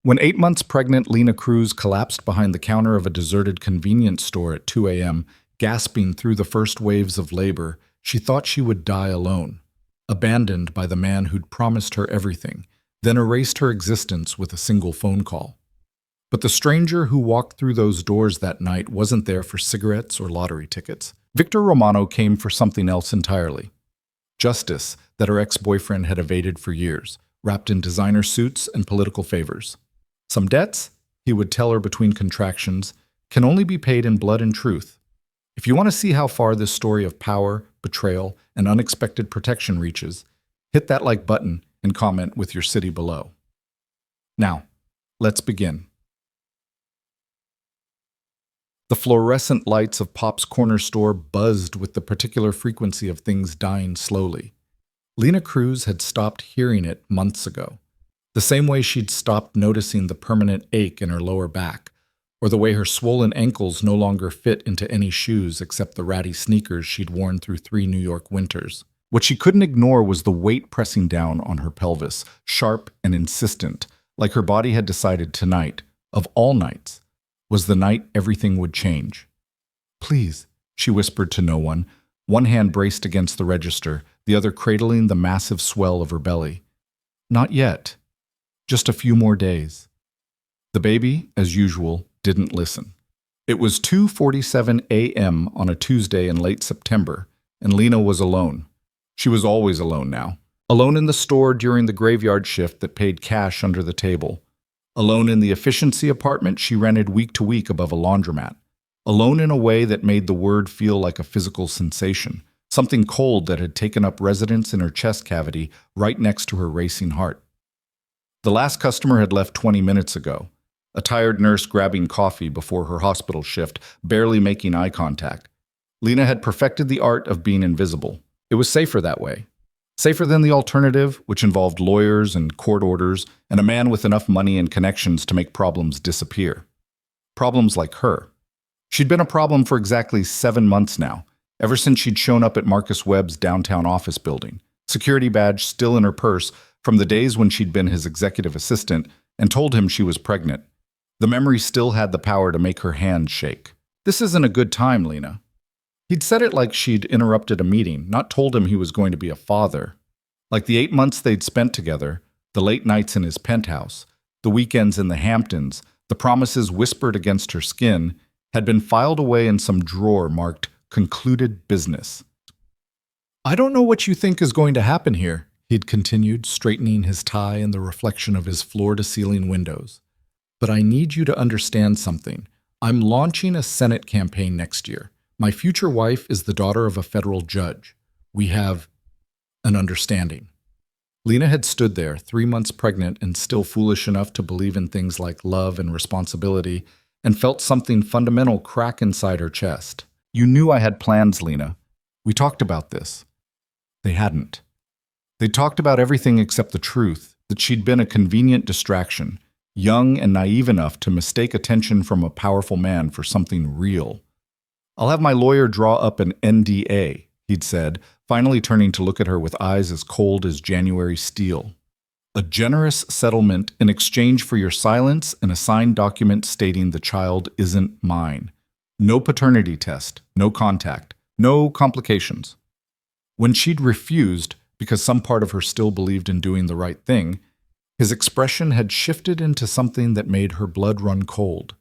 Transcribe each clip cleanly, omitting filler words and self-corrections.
When 8 months pregnant Lena Cruz collapsed behind the counter of a deserted convenience store at 2 a.m., gasping through the first waves of labor, she thought she would die alone, abandoned by the man who'd promised her everything, then erased her existence with a single phone call. But the stranger who walked through those doors that night wasn't there for cigarettes or lottery tickets. Victor Romano came for something else entirely. Justice that her ex-boyfriend had evaded for years, wrapped in designer suits and political favors. Some debts, he would tell her between contractions, can only be paid in blood and truth. If you want to see how far this story of power, betrayal, and unexpected protection reaches, hit that like button and comment with your city below. Now, let's begin. The fluorescent lights of Pop's corner store buzzed with the particular frequency of things dying slowly. Lena Cruz had stopped hearing it months ago, the same way she'd stopped noticing the permanent ache in her lower back, or the way her swollen ankles no longer fit into any shoes except the ratty sneakers she'd worn through 3 New York winters. What she couldn't ignore was the weight pressing down on her pelvis, sharp and insistent, like her body had decided tonight, of all nights, was the night everything would change. "Please," she whispered to no one hand braced against the register, the other cradling the massive swell of her belly. "Not yet. Just a few more days." The baby, as usual, didn't listen. It was 2:47 a.m. on a Tuesday in late September, and Lena was alone. She was always alone now. Alone in the store during the graveyard shift that paid cash under the table. Alone in the efficiency apartment she rented week to week above a laundromat. Alone in a way that made the word feel like a physical sensation, something cold that had taken up residence in her chest cavity right next to her racing heart. The last customer had left 20 minutes ago, a tired nurse grabbing coffee before her hospital shift, barely making eye contact. Lena had perfected the art of being invisible. It was safer that way. Safer than the alternative, which involved lawyers and court orders and a man with enough money and connections to make problems disappear. Problems like her. She'd been a problem for exactly 7 months now, ever since she'd shown up at Marcus Webb's downtown office building, security badge still in her purse from the days when she'd been his executive assistant and told him she was pregnant. The memory still had the power to make her hands shake. "This isn't a good time, Lena." He'd said it like she'd interrupted a meeting, not told him he was going to be a father. Like the 8 months they'd spent together, the late nights in his penthouse, the weekends in the Hamptons, the promises whispered against her skin, had been filed away in some drawer marked concluded business. "I don't know what you think is going to happen here," he'd continued, straightening his tie in the reflection of his floor-to-ceiling windows. "But I need you to understand something. I'm launching a Senate campaign next year. My future wife is the daughter of a federal judge. We have an understanding." Lena had stood there, 3 months pregnant and still foolish enough to believe in things like love and responsibility, and felt something fundamental crack inside her chest. "You knew I had plans, Lena. We talked about this." They hadn't. They talked about everything except the truth, that she'd been a convenient distraction, young and naive enough to mistake attention from a powerful man for something real. "I'll have my lawyer draw up an NDA," he'd said, finally turning to look at her with eyes as cold as January steel. "A generous settlement in exchange for your silence and a signed document stating the child isn't mine. No paternity test, no contact, no complications." When she'd refused, because some part of her still believed in doing the right thing, his expression had shifted into something that made her blood run cold.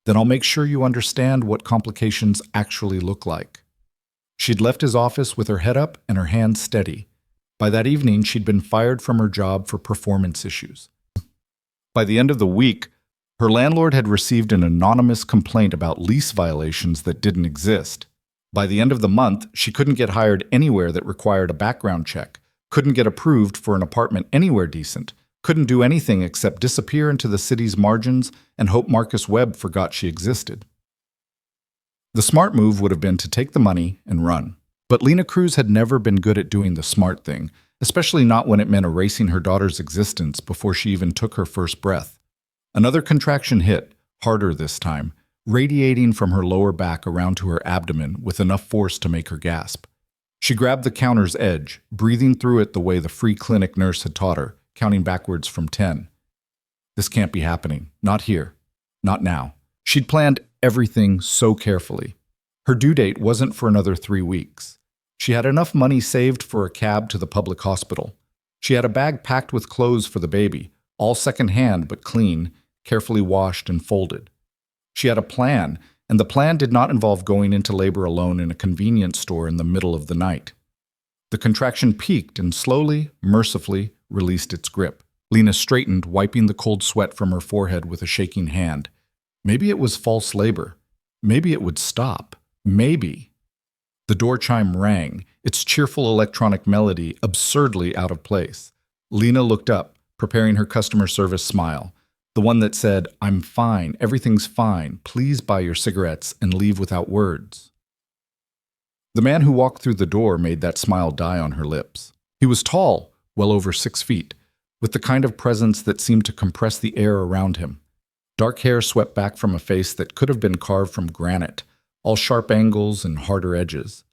"Then I'll make sure you understand what complications actually look like." She'd left his office with her head up and her hands steady. By that evening, she'd been fired from her job for performance issues. By the end of the week, her landlord had received an anonymous complaint about lease violations that didn't exist. By the end of the month, she couldn't get hired anywhere that required a background check, couldn't get approved for an apartment anywhere decent, couldn't do anything except disappear into the city's margins and hope Marcus Webb forgot she existed. The smart move would have been to take the money and run. But Lena Cruz had never been good at doing the smart thing, especially not when it meant erasing her daughter's existence before she even took her first breath. Another contraction hit, harder this time, radiating from her lower back around to her abdomen with enough force to make her gasp. She grabbed the counter's edge, breathing through it the way the free clinic nurse had taught her, counting backwards from 10. This can't be happening. Not here. Not now. She'd planned everything so carefully. Her due date wasn't for another 3 weeks. She had enough money saved for a cab to the public hospital. She had a bag packed with clothes for the baby, all second-hand but clean, carefully washed and folded. She had a plan, and the plan did not involve going into labor alone in a convenience store in the middle of the night. The contraction peaked and slowly, mercifully, released its grip. Lena straightened, wiping the cold sweat from her forehead with a shaking hand. Maybe it was false labor. Maybe it would stop. Maybe. The door chime rang, its cheerful electronic melody absurdly out of place. Lena looked up, preparing her customer service smile, the one that said, "I'm fine, everything's fine, please buy your cigarettes and leave without words." The man who walked through the door made that smile die on her lips. He was tall, well over 6 feet, with the kind of presence that seemed to compress the air around him. Dark hair swept back from a face that could have been carved from granite, all sharp angles and harder edges.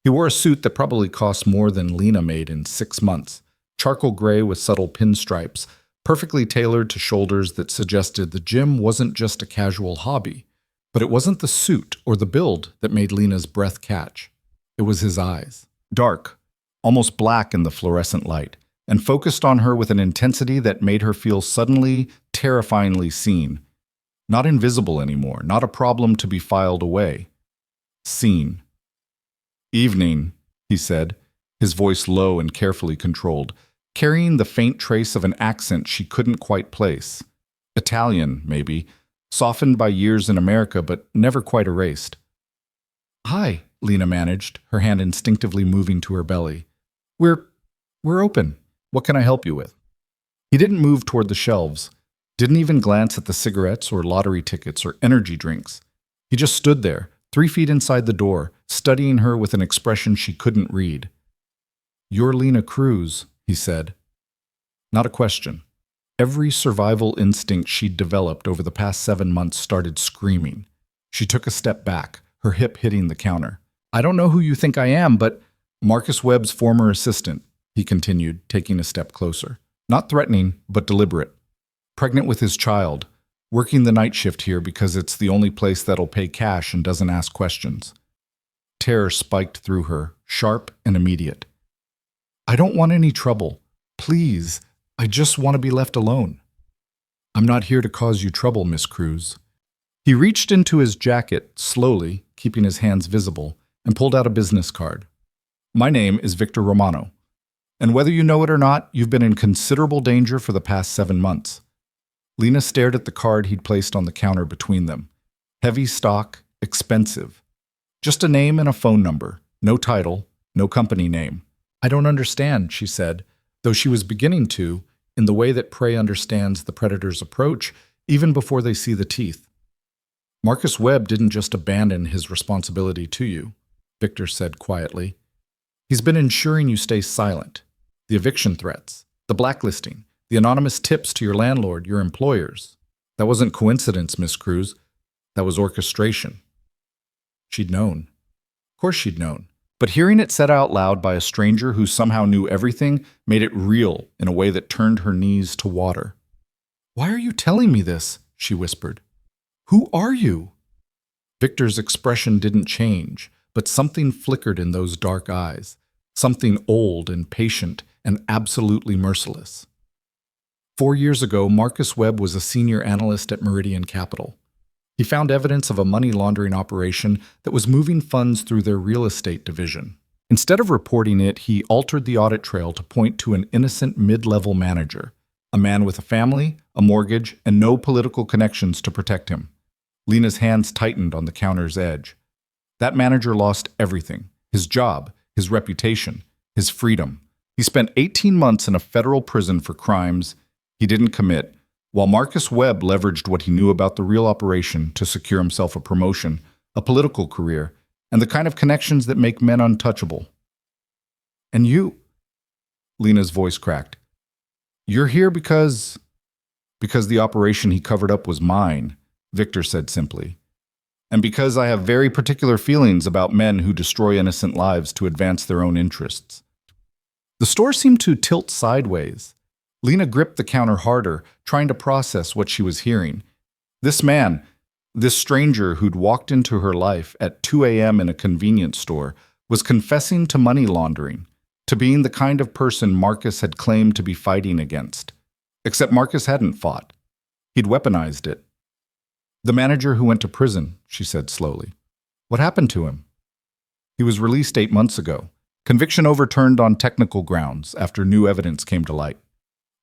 He wore a suit that probably cost more than Lena made in 6 months, charcoal gray with subtle pinstripes, perfectly tailored to shoulders that suggested the gym wasn't just a casual hobby. But it wasn't the suit or the build that made Lena's breath catch. It was his eyes, dark, almost black in the fluorescent light, and focused on her with an intensity that made her feel suddenly, terrifyingly seen. Not invisible anymore, not a problem to be filed away. Seen. "Evening," he said, his voice low and carefully controlled, carrying the faint trace of an accent she couldn't quite place. Italian, maybe, softened by years in America but never quite erased. "Hi," Lena managed, her hand instinctively moving to her belly. We're open. What can I help you with?" He didn't move toward the shelves, didn't even glance at the cigarettes or lottery tickets or energy drinks. He just stood there, 3 feet inside the door, studying her with an expression she couldn't read. "You're Lena Cruz," he said. Not a question. Every survival instinct she'd developed over the past 7 months started screaming. She took a step back, her hip hitting the counter. "I don't know who you think I am, but Marcus Webb's former assistant," he continued, taking a step closer. Not threatening, but deliberate. "Pregnant with his child. Working the night shift here because it's the only place that'll pay cash and doesn't ask questions." Terror spiked through her, sharp and immediate. "I don't want any trouble. Please, I just want to be left alone." "I'm not here to cause you trouble, Miss Cruz." He reached into his jacket, slowly, keeping his hands visible, and pulled out a business card. "My name is Victor Romano, and whether you know it or not, you've been in considerable danger for the past 7 months. Lena stared at the card he'd placed on the counter between them. Heavy stock, expensive. Just a name and a phone number, no title, no company name. "I don't understand," she said, though she was beginning to, in the way that prey understands the predator's approach, even before they see the teeth. "Marcus Webb didn't just abandon his responsibility to you," Victor said quietly. "He's been ensuring you stay silent. The eviction threats, the blacklisting, the anonymous tips to your landlord, your employers. That wasn't coincidence, Miss Cruz. That was orchestration." She'd known. Of course she'd known. But hearing it said out loud by a stranger who somehow knew everything made it real in a way that turned her knees to water. "Why are you telling me this?" she whispered. "Who are you?" Victor's expression didn't change, but something flickered in those dark eyes, something old and patient and absolutely merciless. 4 years ago, Marcus Webb was a senior analyst at Meridian Capital. He found evidence of a money laundering operation that was moving funds through their real estate division. Instead of reporting it, he altered the audit trail to point to an innocent mid-level manager, a man with a family, a mortgage, and no political connections to protect him. Lena's hands tightened on the counter's edge. That manager lost everything: his job, his reputation, his freedom. He spent 18 months in a federal prison for crimes he didn't commit, while Marcus Webb leveraged what he knew about the real operation to secure himself a promotion, a political career, and the kind of connections that make men untouchable. "And you," Lena's voice cracked. "You're here because the operation he covered up was mine," Victor said simply. "And because I have very particular feelings about men who destroy innocent lives to advance their own interests." The store seemed to tilt sideways. Lena gripped the counter harder, trying to process what she was hearing. This man, this stranger who'd walked into her life at 2 a.m. in a convenience store, was confessing to money laundering, to being the kind of person Marcus had claimed to be fighting against. Except Marcus hadn't fought. He'd weaponized it. The manager who went to prison, she said slowly. What happened to him? He was released 8 months ago. Conviction overturned on technical grounds after new evidence came to light.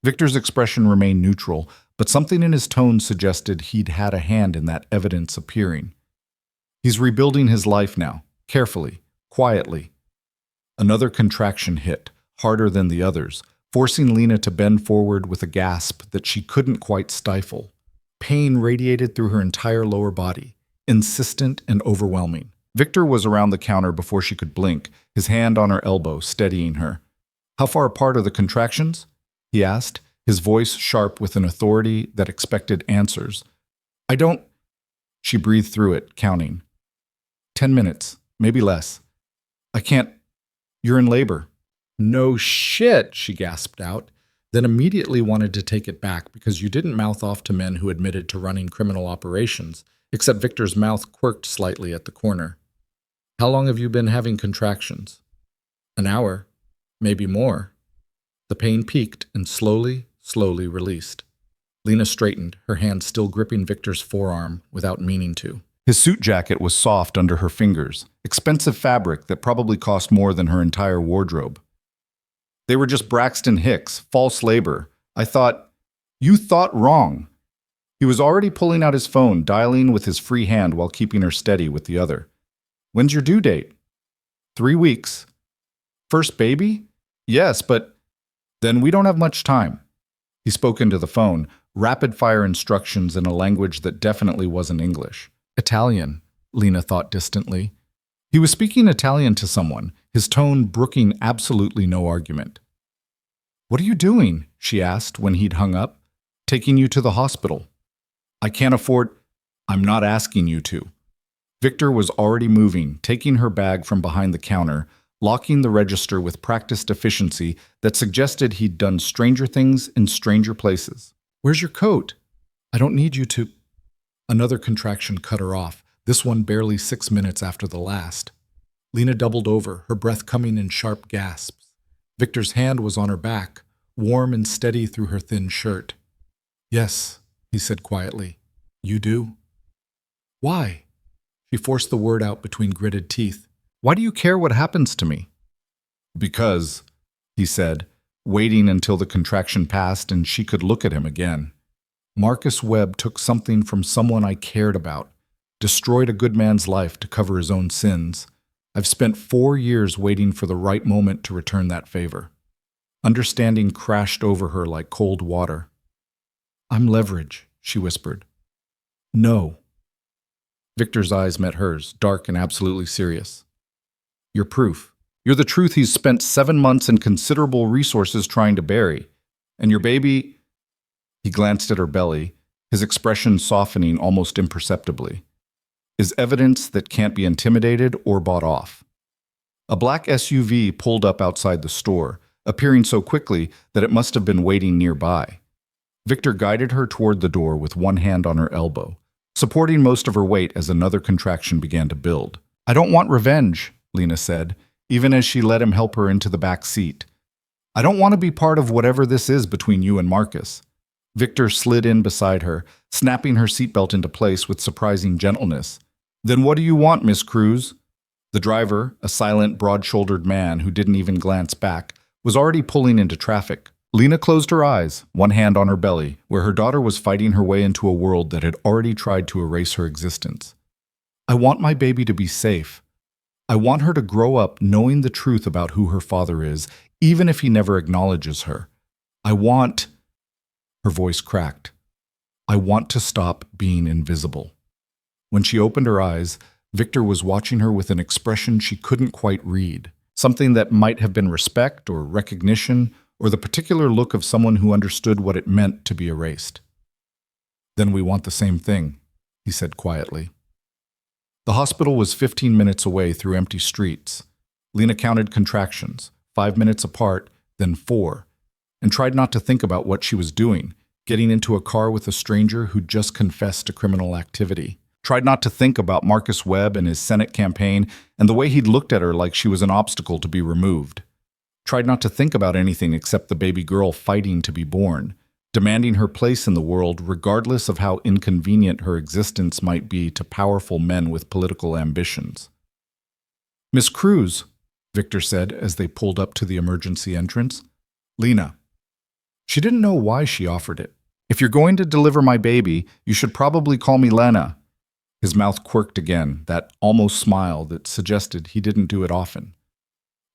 Victor's expression remained neutral, but something in his tone suggested he'd had a hand in that evidence appearing. He's rebuilding his life now, carefully, quietly. Another contraction hit, harder than the others, forcing Lena to bend forward with a gasp that she couldn't quite stifle. Pain radiated through her entire lower body, insistent and overwhelming. Victor was around the counter before she could blink, his hand on her elbow, steadying her. How far apart are the contractions? He asked, his voice sharp with an authority that expected answers. I don't... She breathed through it, counting. 10 minutes, maybe less. I can't... You're in labor. No shit, she gasped out, then immediately wanted to take it back because you didn't mouth off to men who admitted to running criminal operations, except Victor's mouth quirked slightly at the corner. How long have you been having contractions? An hour, maybe more. The pain peaked and slowly released. Lena straightened, her hand still gripping Victor's forearm without meaning to. His suit jacket was soft under her fingers, expensive fabric that probably cost more than her entire wardrobe. They were just Braxton Hicks, false labor. You thought wrong. He was already pulling out his phone, dialing with his free hand while keeping her steady with the other. When's your due date? 3 weeks. First baby? Yes, but then we don't have much time. He spoke into the phone, rapid-fire instructions in a language that definitely wasn't English. Italian, Lena thought distantly. He was speaking Italian to someone, his tone brooking absolutely no argument. What are you doing? She asked when he'd hung up. Taking you to the hospital. I can't afford... I'm not asking you to. Victor was already moving, taking her bag from behind the counter, locking the register with practiced efficiency that suggested he'd done stranger things in stranger places. Where's your coat? I don't need you to... Another contraction cut her off, this one barely 6 minutes after the last. Lena doubled over, her breath coming in sharp gasps. Victor's hand was on her back, warm and steady through her thin shirt. Yes, he said quietly. You do? Why? She forced the word out between gritted teeth. Why do you care what happens to me? Because, he said, waiting until the contraction passed and she could look at him again. Marcus Webb took something from someone I cared about, destroyed a good man's life to cover his own sins. I've spent 4 years waiting for the right moment to return that favor. Understanding crashed over her like cold water. I'm leverage, she whispered. No. Victor's eyes met hers, dark and absolutely serious. You're proof. You're the truth he's spent 7 months and considerable resources trying to bury. And your baby... He glanced at her belly, his expression softening almost imperceptibly. Is evidence that can't be intimidated or bought off. A black SUV pulled up outside the store, appearing so quickly that it must have been waiting nearby. Victor guided her toward the door with one hand on her elbow, supporting most of her weight as another contraction began to build. I don't want revenge, Lena said, even as she let him help her into the back seat. I don't want to be part of whatever this is between you and Marcus. Victor slid in beside her, snapping her seatbelt into place with surprising gentleness. Then what do you want, Miss Cruz? The driver, a silent, broad-shouldered man who didn't even glance back, was already pulling into traffic. Lena closed her eyes, one hand on her belly, where her daughter was fighting her way into a world that had already tried to erase her existence. I want my baby to be safe. I want her to grow up knowing the truth about who her father is, even if he never acknowledges her. I want... Her voice cracked. I want to stop being invisible. When she opened her eyes, Victor was watching her with an expression she couldn't quite read, something that might have been respect or recognition or the particular look of someone who understood what it meant to be erased. Then we want the same thing, he said quietly. The hospital was 15 minutes away through empty streets. Lena counted contractions, 5 minutes apart, then 4. and tried not to think about what she was doing, getting into a car with a stranger who'd just confessed to criminal activity. Tried not to think about Marcus Webb and his Senate campaign and the way he'd looked at her like she was an obstacle to be removed. Tried not to think about anything except the baby girl fighting to be born, demanding her place in the world regardless of how inconvenient her existence might be to powerful men with political ambitions. "Miss Cruz," Victor said as they pulled up to the emergency entrance. "Lena." She didn't know why she offered it. "If you're going to deliver my baby, you should probably call me Lena." His mouth quirked again, that almost smile that suggested he didn't do it often.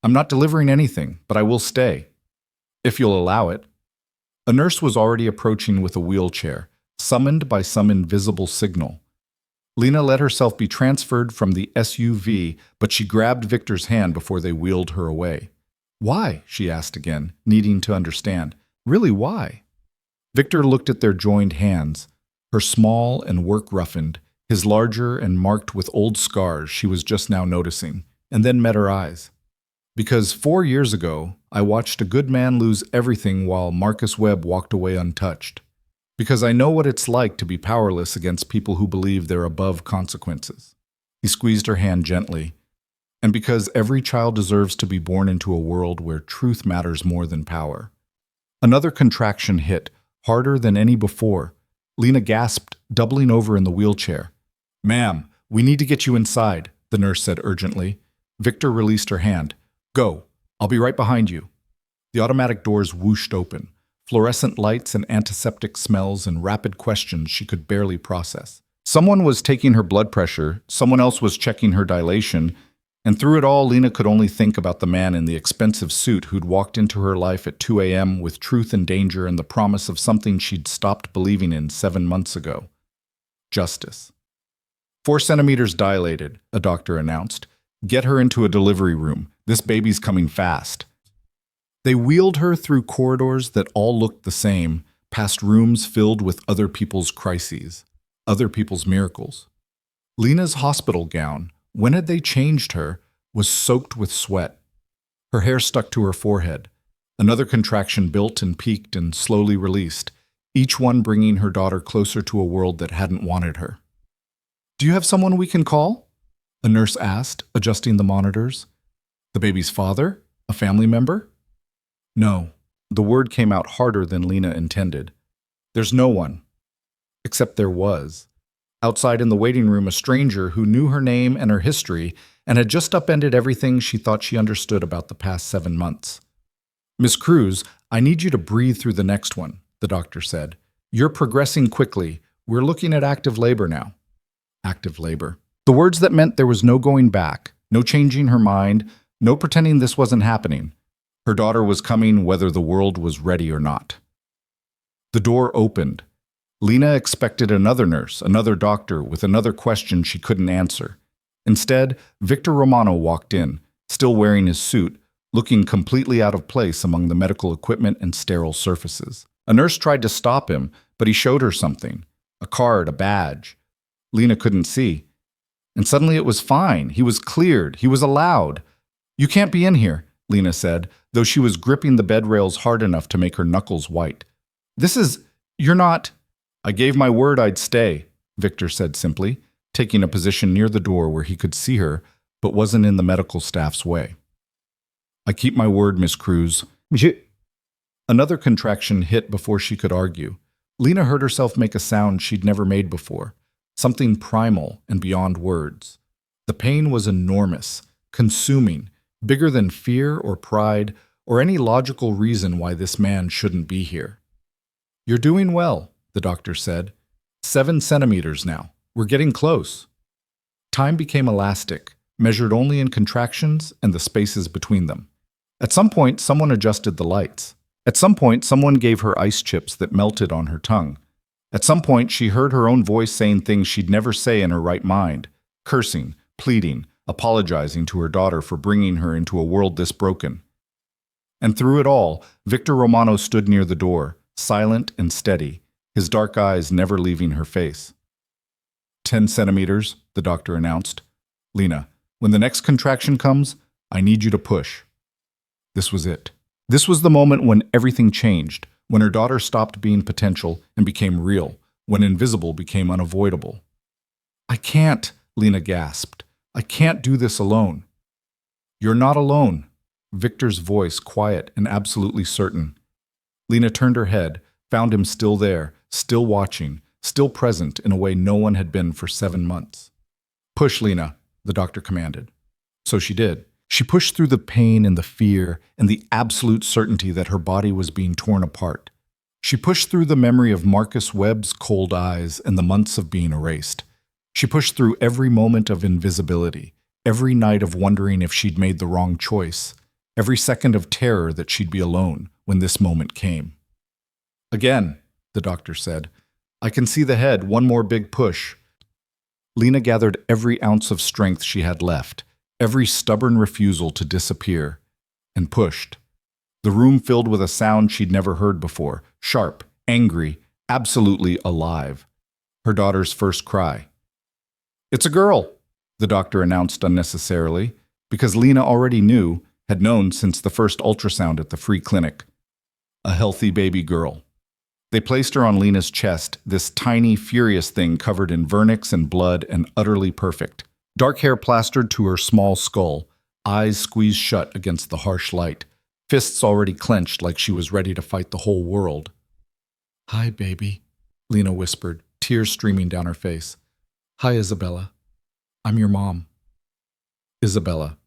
"I'm not delivering anything, but I will stay. If you'll allow it." A nurse was already approaching with a wheelchair, summoned by some invisible signal. Lena let herself be transferred from the SUV, but she grabbed Victor's hand before they wheeled her away. "Why?" she asked again, needing to understand. "Really, why?" Victor looked at their joined hands, her small and work-roughened, his larger and marked with old scars she was just now noticing, and then met her eyes. "Because 4 years ago, I watched a good man lose everything while Marcus Webb walked away untouched. Because I know what it's like to be powerless against people who believe they're above consequences." He squeezed her hand gently. "And because every child deserves to be born into a world where truth matters more than power." Another contraction hit, harder than any before. Lena gasped, doubling over in the wheelchair. "Ma'am, we need to get you inside," the nurse said urgently. Victor released her hand. "Go. I'll be right behind you." The automatic doors whooshed open. Fluorescent lights and antiseptic smells and rapid questions she could barely process. Someone was taking her blood pressure, someone else was checking her dilation, and through it all, Lena could only think about the man in the expensive suit who'd walked into her life at 2 a.m. with truth and danger and the promise of something she'd stopped believing in 7 months ago. Justice. 4 centimeters dilated, a doctor announced. "Get her into a delivery room. This baby's coming fast." They wheeled her through corridors that all looked the same, past rooms filled with other people's crises, other people's miracles. Lena's hospital gown, when had they changed her, was soaked with sweat. Her hair stuck to her forehead. Another contraction built and peaked and slowly released, each one bringing her daughter closer to a world that hadn't wanted her. "Do you have someone we can call?" a nurse asked, adjusting the monitors. "The baby's father? A family member?" "No." The word came out harder than Lena intended. "There's no one." Except there was. Outside in the waiting room, a stranger who knew her name and her history and had just upended everything she thought she understood about the past 7 months. "Miss Cruz, I need you to breathe through the next one," the doctor said. "You're progressing quickly. We're looking at active labor now." Active labor. The words that meant there was no going back, no changing her mind, no pretending this wasn't happening. Her daughter was coming whether the world was ready or not. The door opened. Lena expected another nurse, another doctor, with another question she couldn't answer. Instead, Victor Romano walked in, still wearing his suit, looking completely out of place among the medical equipment and sterile surfaces. A nurse tried to stop him, but he showed her something. A card, a badge. Lena couldn't see. And suddenly it was fine. He was cleared. He was allowed. "You can't be in here," Lena said, though she was gripping the bed rails hard enough to make her knuckles white. "You're not—" "I gave my word I'd stay," Victor said simply, taking a position near the door where he could see her, but wasn't in the medical staff's way. "I keep my word, Miss Cruz." Another contraction hit before she could argue. Lena heard herself make a sound she'd never made before, something primal and beyond words. The pain was enormous, consuming, bigger than fear or pride or any logical reason why this man shouldn't be here. "You're doing well," the doctor said. 7 centimeters now. We're getting close." Time became elastic, measured only in contractions and the spaces between them. At some point, someone adjusted the lights. At some point, someone gave her ice chips that melted on her tongue. At some point, she heard her own voice saying things she'd never say in her right mind, cursing, pleading, apologizing to her daughter for bringing her into a world this broken. And through it all, Victor Romano stood near the door, silent and steady, his dark eyes never leaving her face. 10 centimeters, the doctor announced. "Lena, when the next contraction comes, I need you to push." This was it. This was the moment when everything changed, when her daughter stopped being potential and became real, when invisible became unavoidable. I can't, Lena gasped. I can't do this alone. You're not alone. Victor's voice, quiet and absolutely certain. Lena turned her head, found him still there, still watching, still present in a way no one had been for 7 months. Push, Lena, the doctor commanded. So she did. She pushed through the pain and the fear and the absolute certainty that her body was being torn apart. She pushed through the memory of Marcus Webb's cold eyes and the months of being erased. She pushed through every moment of invisibility, every night of wondering if she'd made the wrong choice, every second of terror that she'd be alone when this moment came. Again, the doctor said, I can see the head, one more big push. Lena gathered every ounce of strength she had left, every stubborn refusal to disappear, and pushed. The room filled with a sound she'd never heard before, sharp, angry, absolutely alive. Her daughter's first cry. It's a girl, the doctor announced unnecessarily, because Lena already knew, had known since the first ultrasound at the free clinic. A healthy baby girl. They placed her on Lena's chest, this tiny, furious thing covered in vernix and blood and utterly perfect. Dark hair plastered to her small skull, eyes squeezed shut against the harsh light, fists already clenched like she was ready to fight the whole world. Hi, baby, Lena whispered, tears streaming down her face. Hi, Isabella. I'm your mom. Isabella.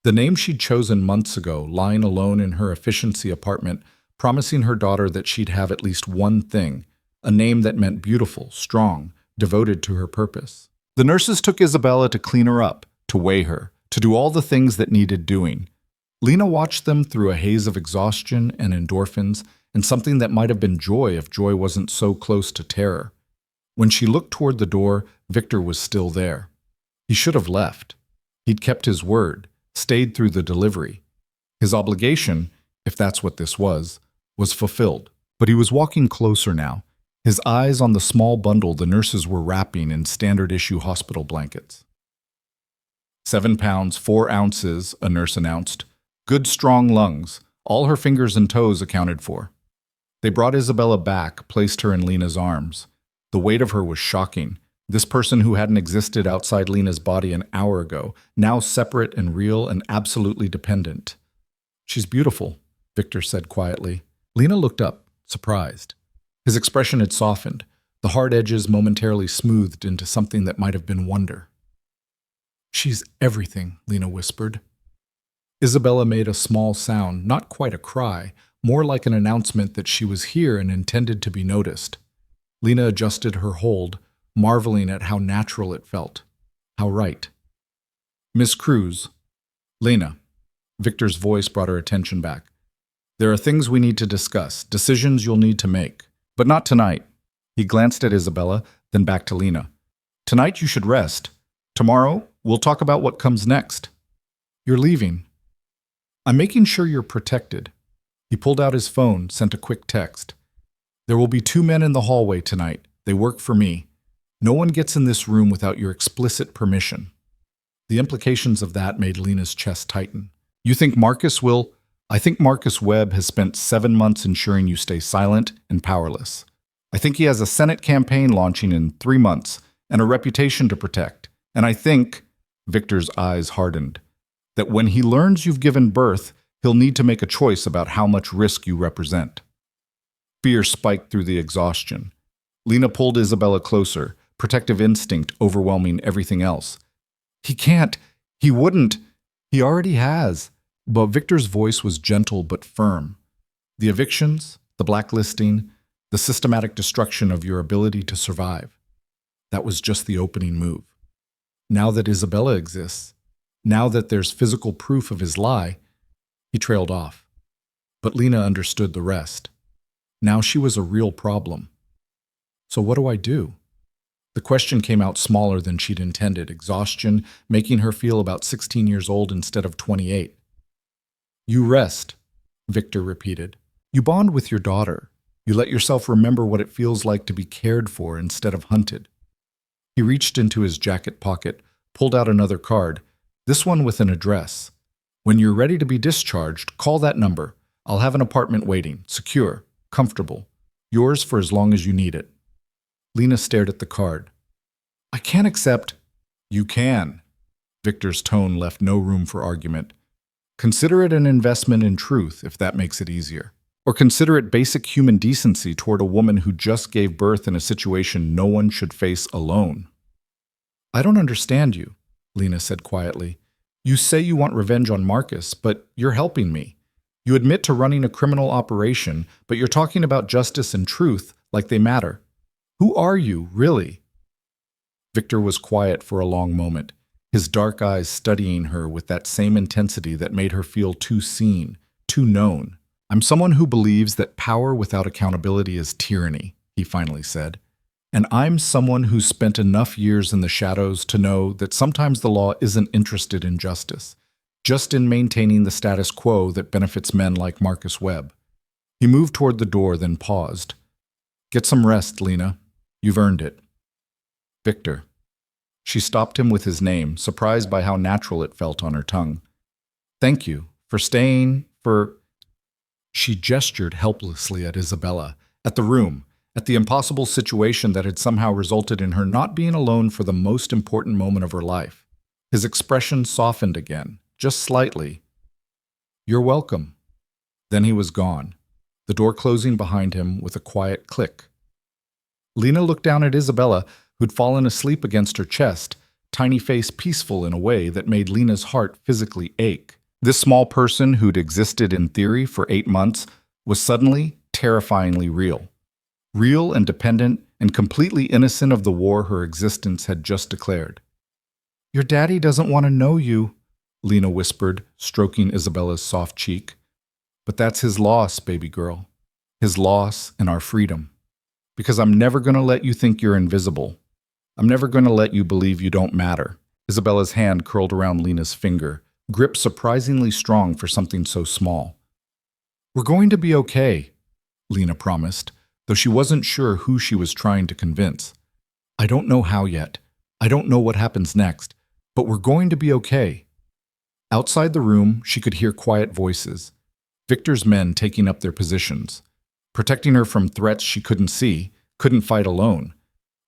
The name she'd chosen months ago, lying alone in her efficiency apartment, promising her daughter that she'd have at least one thing, a name that meant beautiful, strong, devoted to her purpose. The nurses took Isabella to clean her up, to weigh her, to do all the things that needed doing. Lena watched them through a haze of exhaustion and endorphins and something that might have been joy if joy wasn't so close to terror. When she looked toward the door, Victor was still there. He should have left. He'd kept his word, stayed through the delivery. His obligation, if that's what this was fulfilled. But he was walking closer now, his eyes on the small bundle the nurses were wrapping in standard-issue hospital blankets. 7 pounds, 4 ounces, a nurse announced. Good strong lungs, all her fingers and toes accounted for. They brought Isabella back, placed her in Lena's arms. The weight of her was shocking. This person who hadn't existed outside Lena's body an hour ago, now separate and real and absolutely dependent. She's beautiful, Victor said quietly. Lena looked up, surprised. His expression had softened, the hard edges momentarily smoothed into something that might have been wonder. She's everything, Lena whispered. Isabella made a small sound, not quite a cry, more like an announcement that she was here and intended to be noticed. Lena adjusted her hold, marveling at how natural it felt, how right. Miss Cruz. Lena. Victor's voice brought her attention back. There are things we need to discuss, decisions you'll need to make. But not tonight. He glanced at Isabella, then back to Lena. Tonight you should rest. Tomorrow, we'll talk about what comes next. You're leaving. I'm making sure you're protected. He pulled out his phone, sent a quick text. There will be 2 men in the hallway tonight. They work for me. No one gets in this room without your explicit permission. The implications of that made Lena's chest tighten. You think Marcus will? I think Marcus Webb has spent 7 months ensuring you stay silent and powerless. I think he has a Senate campaign launching in 3 months and a reputation to protect. And I think, Victor's eyes hardened, that when he learns you've given birth, he'll need to make a choice about how much risk you represent. Fear spiked through the exhaustion. Lena pulled Isabella closer, protective instinct overwhelming everything else. He can't. He wouldn't. He already has. But Victor's voice was gentle but firm. The evictions, the blacklisting, the systematic destruction of your ability to survive. That was just the opening move. Now that Isabella exists, now that there's physical proof of his lie, he trailed off. But Lena understood the rest. Now she was a real problem. So what do I do? The question came out smaller than she'd intended, exhaustion making her feel about 16 years old instead of 28. You rest, Victor repeated. You bond with your daughter. You let yourself remember what it feels like to be cared for instead of hunted. He reached into his jacket pocket, pulled out another card, this one with an address. When you're ready to be discharged, call that number. I'll have an apartment waiting, secure, comfortable, yours for as long as you need it. Lena stared at the card. I can't accept. You can. Victor's tone left no room for argument. Consider it an investment in truth, if that makes it easier. Or consider it basic human decency toward a woman who just gave birth in a situation no one should face alone. I don't understand you, Lena said quietly. You say you want revenge on Marcus, but you're helping me. You admit to running a criminal operation, but you're talking about justice and truth like they matter. Who are you, really? Victor was quiet for a long moment, his dark eyes studying her with that same intensity that made her feel too seen, too known. I'm someone who believes that power without accountability is tyranny, he finally said. And I'm someone who's spent enough years in the shadows to know that sometimes the law isn't interested in justice, just in maintaining the status quo that benefits men like Marcus Webb. He moved toward the door, then paused. Get some rest, Lena. You've earned it. Victor. She stopped him with his name, surprised by how natural it felt on her tongue. Thank you for staying, for... She gestured helplessly at Isabella, at the room, at the impossible situation that had somehow resulted in her not being alone for the most important moment of her life. His expression softened again, just slightly. You're welcome. Then he was gone, the door closing behind him with a quiet click. Lena looked down at Isabella, who'd fallen asleep against her chest, tiny face peaceful in a way that made Lena's heart physically ache. This small person who'd existed in theory for 8 months was suddenly terrifyingly real. Real and dependent and completely innocent of the war her existence had just declared. Your daddy doesn't want to know you, Lena whispered, stroking Isabella's soft cheek. But that's his loss, baby girl. His loss and our freedom. Because I'm never going to let you think you're invisible. I'm never going to let you believe you don't matter. Isabella's hand curled around Lena's finger, grip surprisingly strong for something so small. We're going to be okay, Lena promised, though she wasn't sure who she was trying to convince. I don't know how yet. I don't know what happens next, but we're going to be okay. Outside the room, she could hear quiet voices, Victor's men taking up their positions, protecting her from threats she couldn't see, couldn't fight alone.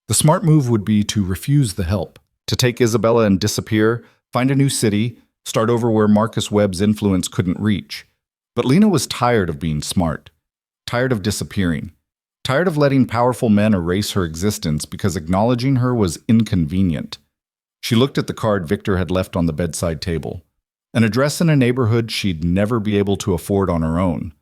The smart move would be to refuse the help, to take Isabella and disappear, find a new city, start over where Marcus Webb's influence couldn't reach. But Lena was tired of being smart, tired of disappearing, tired of letting powerful men erase her existence because acknowledging her was inconvenient. She looked at the card Victor had left on the bedside table, an address in a neighborhood she'd never be able to afford on her own,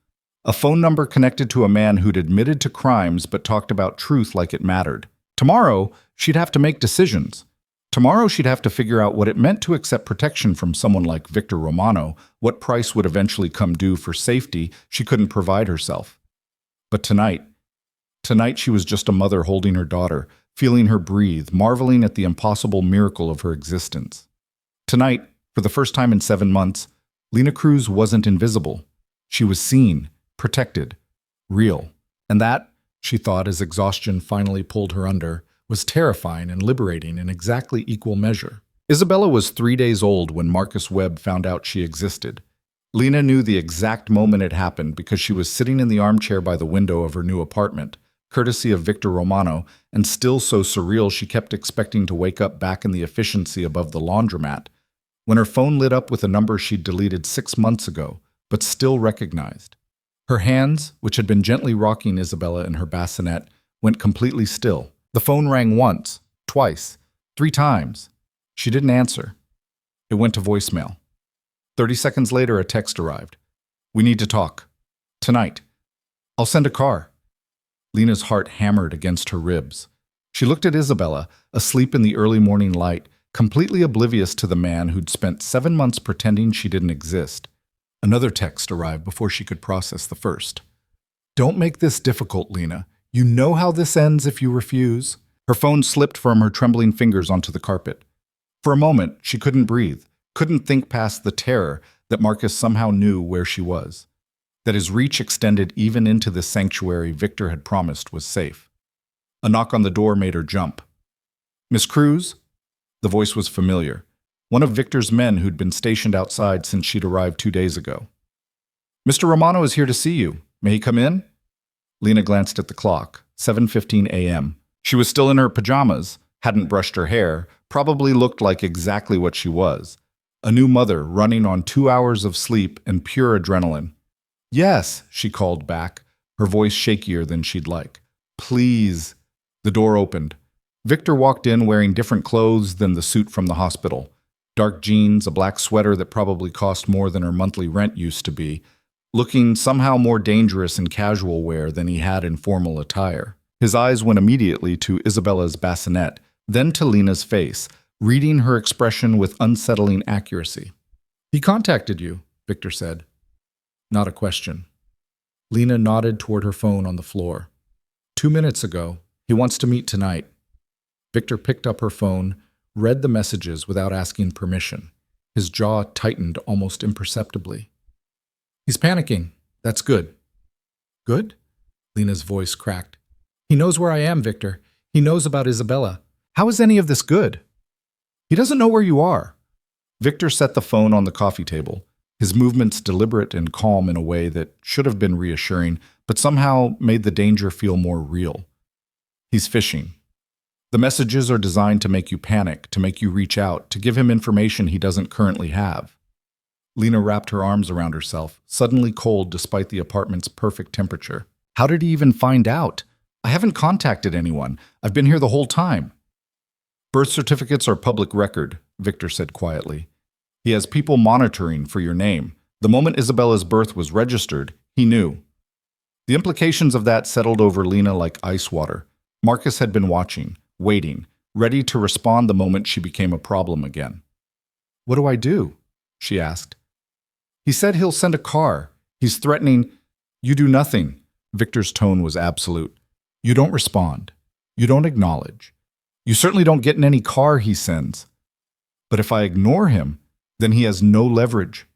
a phone number connected to a man who'd admitted to crimes but talked about truth like it mattered. Tomorrow, she'd have to make decisions. Tomorrow she'd have to figure out what it meant to accept protection from someone like Victor Romano, what price would eventually come due for safety she couldn't provide herself. But tonight she was just a mother holding her daughter, feeling her breathe, marveling at the impossible miracle of her existence. Tonight, for the first time in 7 months, Lena Cruz wasn't invisible. She was seen, protected, real. And that, she thought as exhaustion finally pulled her under, was terrifying and liberating in exactly equal measure. Isabella was 3 days old when Marcus Webb found out she existed. Lena knew the exact moment it happened because she was sitting in the armchair by the window of her new apartment, courtesy of Victor Romano, and still so surreal she kept expecting to wake up back in the efficiency above the laundromat, when her phone lit up with a number she'd deleted 6 months ago, but still recognized. Her hands, which had been gently rocking Isabella in her bassinet, went completely still. The phone rang once, twice, 3 times. She didn't answer. It went to voicemail. 30 seconds later, a text arrived. We need to talk. Tonight. I'll send a car. Lena's heart hammered against her ribs. She looked at Isabella, asleep in the early morning light, completely oblivious to the man who'd spent 7 months pretending she didn't exist. Another text arrived before she could process the first. Don't make this difficult, Lena. You know how this ends if you refuse. Her phone slipped from her trembling fingers onto the carpet. For a moment, she couldn't breathe, couldn't think past the terror that Marcus somehow knew where she was, that his reach extended even into the sanctuary Victor had promised was safe. A knock on the door made her jump. Miss Cruz? The voice was familiar. One of Victor's men who'd been stationed outside since she'd arrived 2 days ago. Mr. Romano is here to see you. May he come in? Lena glanced at the clock. 7:15 a.m. She was still in her pajamas, hadn't brushed her hair, probably looked like exactly what she was. A new mother running on 2 hours of sleep and pure adrenaline. Yes, she called back, her voice shakier than she'd like. Please. The door opened. Victor walked in wearing different clothes than the suit from the hospital. Dark jeans, a black sweater that probably cost more than her monthly rent used to be, looking somehow more dangerous in casual wear than he had in formal attire. His eyes went immediately to Isabella's bassinet, then to Lena's face, reading her expression with unsettling accuracy. He contacted you, Victor said. Not a question. Lena nodded toward her phone on the floor. 2 minutes ago. He wants to meet tonight. Victor picked up her phone, read the messages without asking permission. His jaw tightened almost imperceptibly. He's panicking. That's good. Good? Lena's voice cracked. He knows where I am, Victor. He knows about Isabella. How is any of this good? He doesn't know where you are. Victor set the phone on the coffee table, his movements deliberate and calm in a way that should have been reassuring, but somehow made the danger feel more real. He's fishing. The messages are designed to make you panic, to make you reach out, to give him information he doesn't currently have. Lena wrapped her arms around herself, suddenly cold despite the apartment's perfect temperature. How did he even find out? I haven't contacted anyone. I've been here the whole time. Birth certificates are public record, Victor said quietly. He has people monitoring for your name. The moment Isabella's birth was registered, he knew. The implications of that settled over Lena like ice water. Marcus had been watching, waiting, ready to respond the moment she became a problem again. What do I do? She asked. He said he'll send a car. He's threatening. You do nothing. Victor's tone was absolute. You don't respond. You don't acknowledge. You certainly don't get in any car he sends. But if I ignore him, then he has no leverage.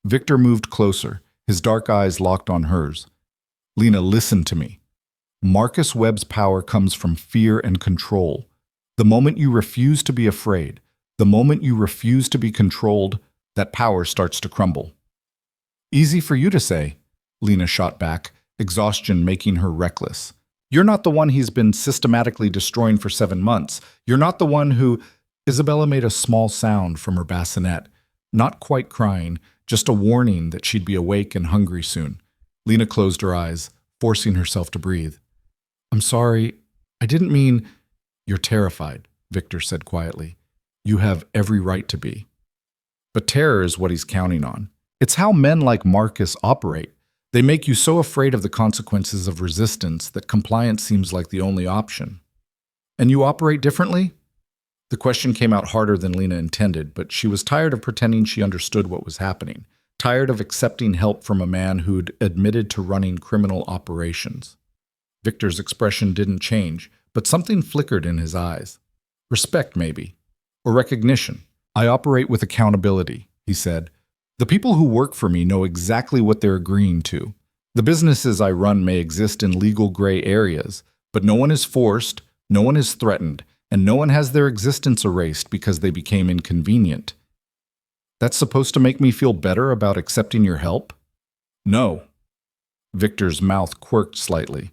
Victor moved closer, his dark eyes locked on hers. Lena, listen to me. Marcus Webb's power comes from fear and control. The moment you refuse to be afraid, the moment you refuse to be controlled, that power starts to crumble. Easy for you to say, Lena shot back, exhaustion making her reckless. You're not the one he's been systematically destroying for 7 months. You're not the one who... Isabella made a small sound from her bassinet, not quite crying, just a warning that she'd be awake and hungry soon. Lena closed her eyes, forcing herself to breathe. I'm sorry. I didn't mean... You're terrified, Victor said quietly. You have every right to be. But terror is what he's counting on. It's how men like Marcus operate. They make you so afraid of the consequences of resistance that compliance seems like the only option. And you operate differently? The question came out harder than Lena intended, but she was tired of pretending she understood what was happening, tired of accepting help from a man who'd admitted to running criminal operations. Victor's expression didn't change, but something flickered in his eyes. Respect, maybe. Or recognition. I operate with accountability, he said. The people who work for me know exactly what they're agreeing to. The businesses I run may exist in legal gray areas, but no one is forced, no one is threatened, and no one has their existence erased because they became inconvenient. That's supposed to make me feel better about accepting your help? No. Victor's mouth quirked slightly.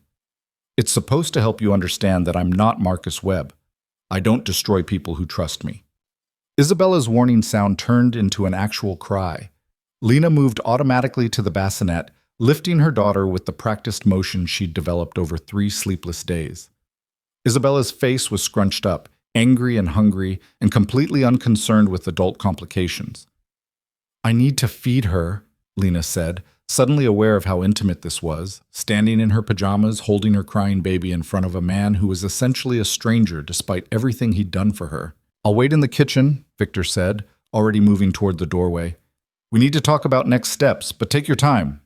It's supposed to help you understand that I'm not Marcus Webb. I don't destroy people who trust me. Isabella's warning sound turned into an actual cry. Lena moved automatically to the bassinet, lifting her daughter with the practiced motion she'd developed over 3 sleepless days. Isabella's face was scrunched up, angry and hungry, and completely unconcerned with adult complications. I need to feed her, Lena said, suddenly aware of how intimate this was, standing in her pajamas, holding her crying baby in front of a man who was essentially a stranger despite everything he'd done for her. I'll wait in the kitchen, Victor said, already moving toward the doorway. We need to talk about next steps, but take your time.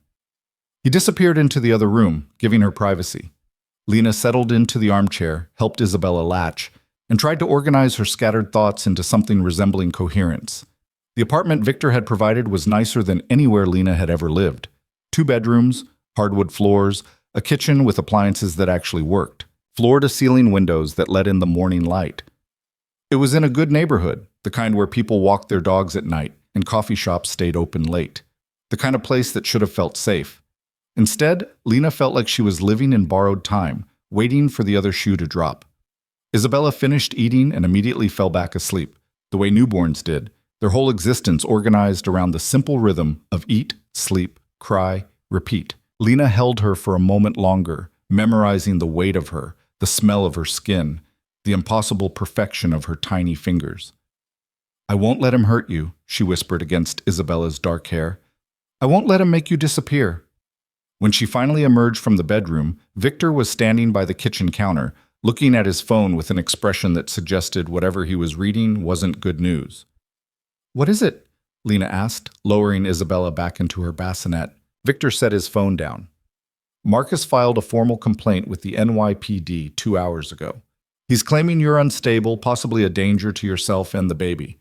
He disappeared into the other room, giving her privacy. Lena settled into the armchair, helped Isabella latch, and tried to organize her scattered thoughts into something resembling coherence. The apartment Victor had provided was nicer than anywhere Lena had ever lived. 2 bedrooms, hardwood floors, a kitchen with appliances that actually worked, floor-to-ceiling windows that let in the morning light. It was in a good neighborhood, the kind where people walked their dogs at night and coffee shops stayed open late. the kind of place that should have felt safe. Instead, Lena felt like she was living in borrowed time, waiting for the other shoe to drop. Isabella finished eating and immediately fell back asleep, the way newborns did, their whole existence organized around the simple rhythm of eat, sleep, cry, repeat. Lena held her for a moment longer, memorizing the weight of her, the smell of her skin, the impossible perfection of her tiny fingers. "I won't let him hurt you," she whispered against Isabella's dark hair. "I won't let him make you disappear." When she finally emerged from the bedroom, Victor was standing by the kitchen counter, looking at his phone with an expression that suggested whatever he was reading wasn't good news. "What is it?" Lena asked, lowering Isabella back into her bassinet. Victor set his phone down. "Marcus filed a formal complaint with the NYPD 2 hours ago. He's claiming you're unstable, possibly a danger to yourself and the baby.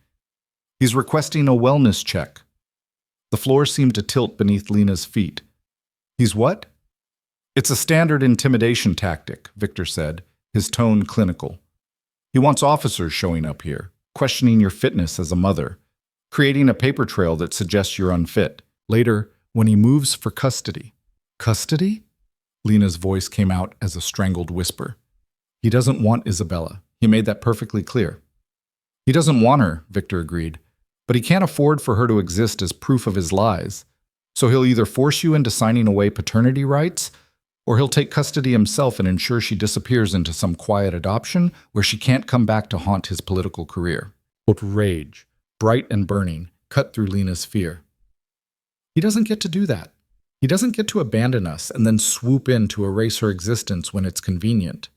He's requesting a wellness check." The floor seemed to tilt beneath Lena's feet. "He's what?" "It's a standard intimidation tactic," Victor said, his tone clinical. "He wants officers showing up here, questioning your fitness as a mother, creating a paper trail that suggests you're unfit. Later, when he moves for custody." "Custody?" Lena's voice came out as a strangled whisper. "He doesn't want Isabella. He made that perfectly clear." "He doesn't want her," Victor agreed, "but he can't afford for her to exist as proof of his lies. So he'll either force you into signing away paternity rights, or he'll take custody himself and ensure she disappears into some quiet adoption where she can't come back to haunt his political career." Rage, bright and burning, cut through Lena's fear. "He doesn't get to do that. He doesn't get to abandon us and then swoop in to erase her existence when it's convenient."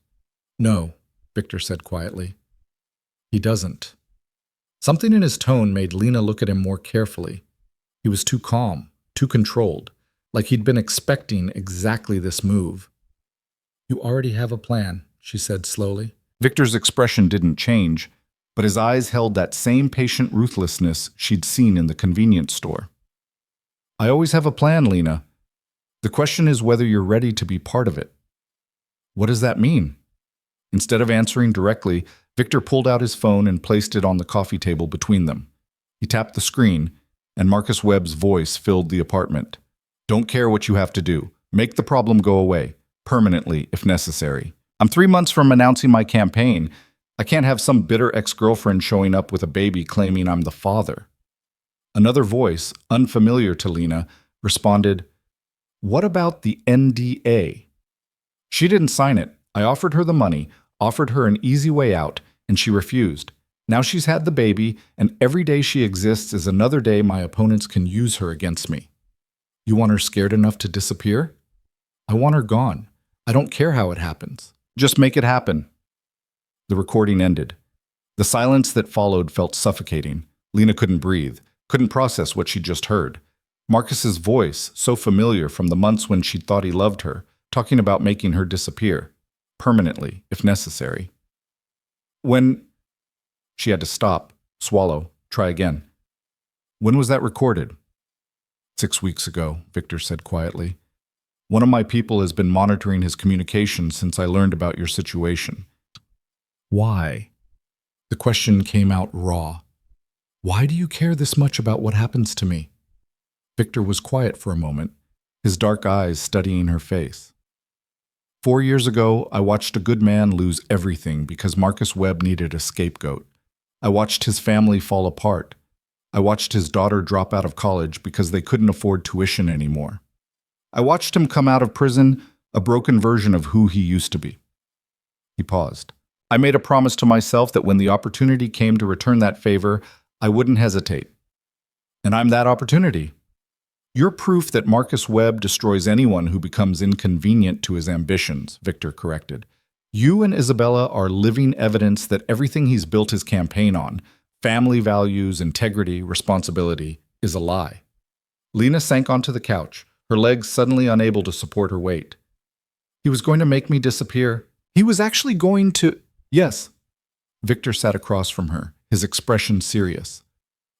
"No," Victor said quietly. "He doesn't." Something in his tone made Lena look at him more carefully. He was too calm, too controlled, like he'd been expecting exactly this move. "You already have a plan," she said slowly. Victor's expression didn't change, but his eyes held that same patient ruthlessness she'd seen in the convenience store. "I always have a plan, Lena. The question is whether you're ready to be part of it." "What does that mean?" Instead of answering directly, Victor pulled out his phone and placed it on the coffee table between them. He tapped the screen, and Marcus Webb's voice filled the apartment. "Don't care what you have to do. Make the problem go away, permanently if necessary. I'm 3 months from announcing my campaign. I can't have some bitter ex-girlfriend showing up with a baby claiming I'm the father." Another voice, unfamiliar to Lena, responded, "What about the NDA?" "She didn't sign it. I offered her the money, offered her an easy way out, and she refused. Now she's had the baby, and every day she exists is another day my opponents can use her against me." "You want her scared enough to disappear?" "I want her gone. I don't care how it happens. Just make it happen." The recording ended. The silence that followed felt suffocating. Lena couldn't breathe, couldn't process what she'd just heard. Marcus's voice, so familiar from the months when she'd thought he loved her, talking about making her disappear, permanently, if necessary. When... She had to stop, swallow, try again. "When was that recorded?" 6 weeks ago, Victor said quietly. "One of my people has been monitoring his communications since I learned about your situation." "Why?" The question came out raw. "Why do you care this much about what happens to me?" Victor was quiet for a moment, his dark eyes studying her face. 4 years ago, I watched a good man lose everything because Marcus Webb needed a scapegoat. I watched his family fall apart. I watched his daughter drop out of college because they couldn't afford tuition anymore. I watched him come out of prison, a broken version of who he used to be." He paused. "I made a promise to myself that when the opportunity came to return that favor, I wouldn't hesitate. And I'm that opportunity. You're proof that Marcus Webb destroys anyone who becomes inconvenient to his ambitions," Victor corrected. "You and Isabella are living evidence that everything he's built his campaign on, family values, integrity, responsibility, is a lie." Lena sank onto the couch, her legs suddenly unable to support her weight. "He was going to make me disappear. He was actually going to—" "Yes." Victor sat across from her, his expression serious.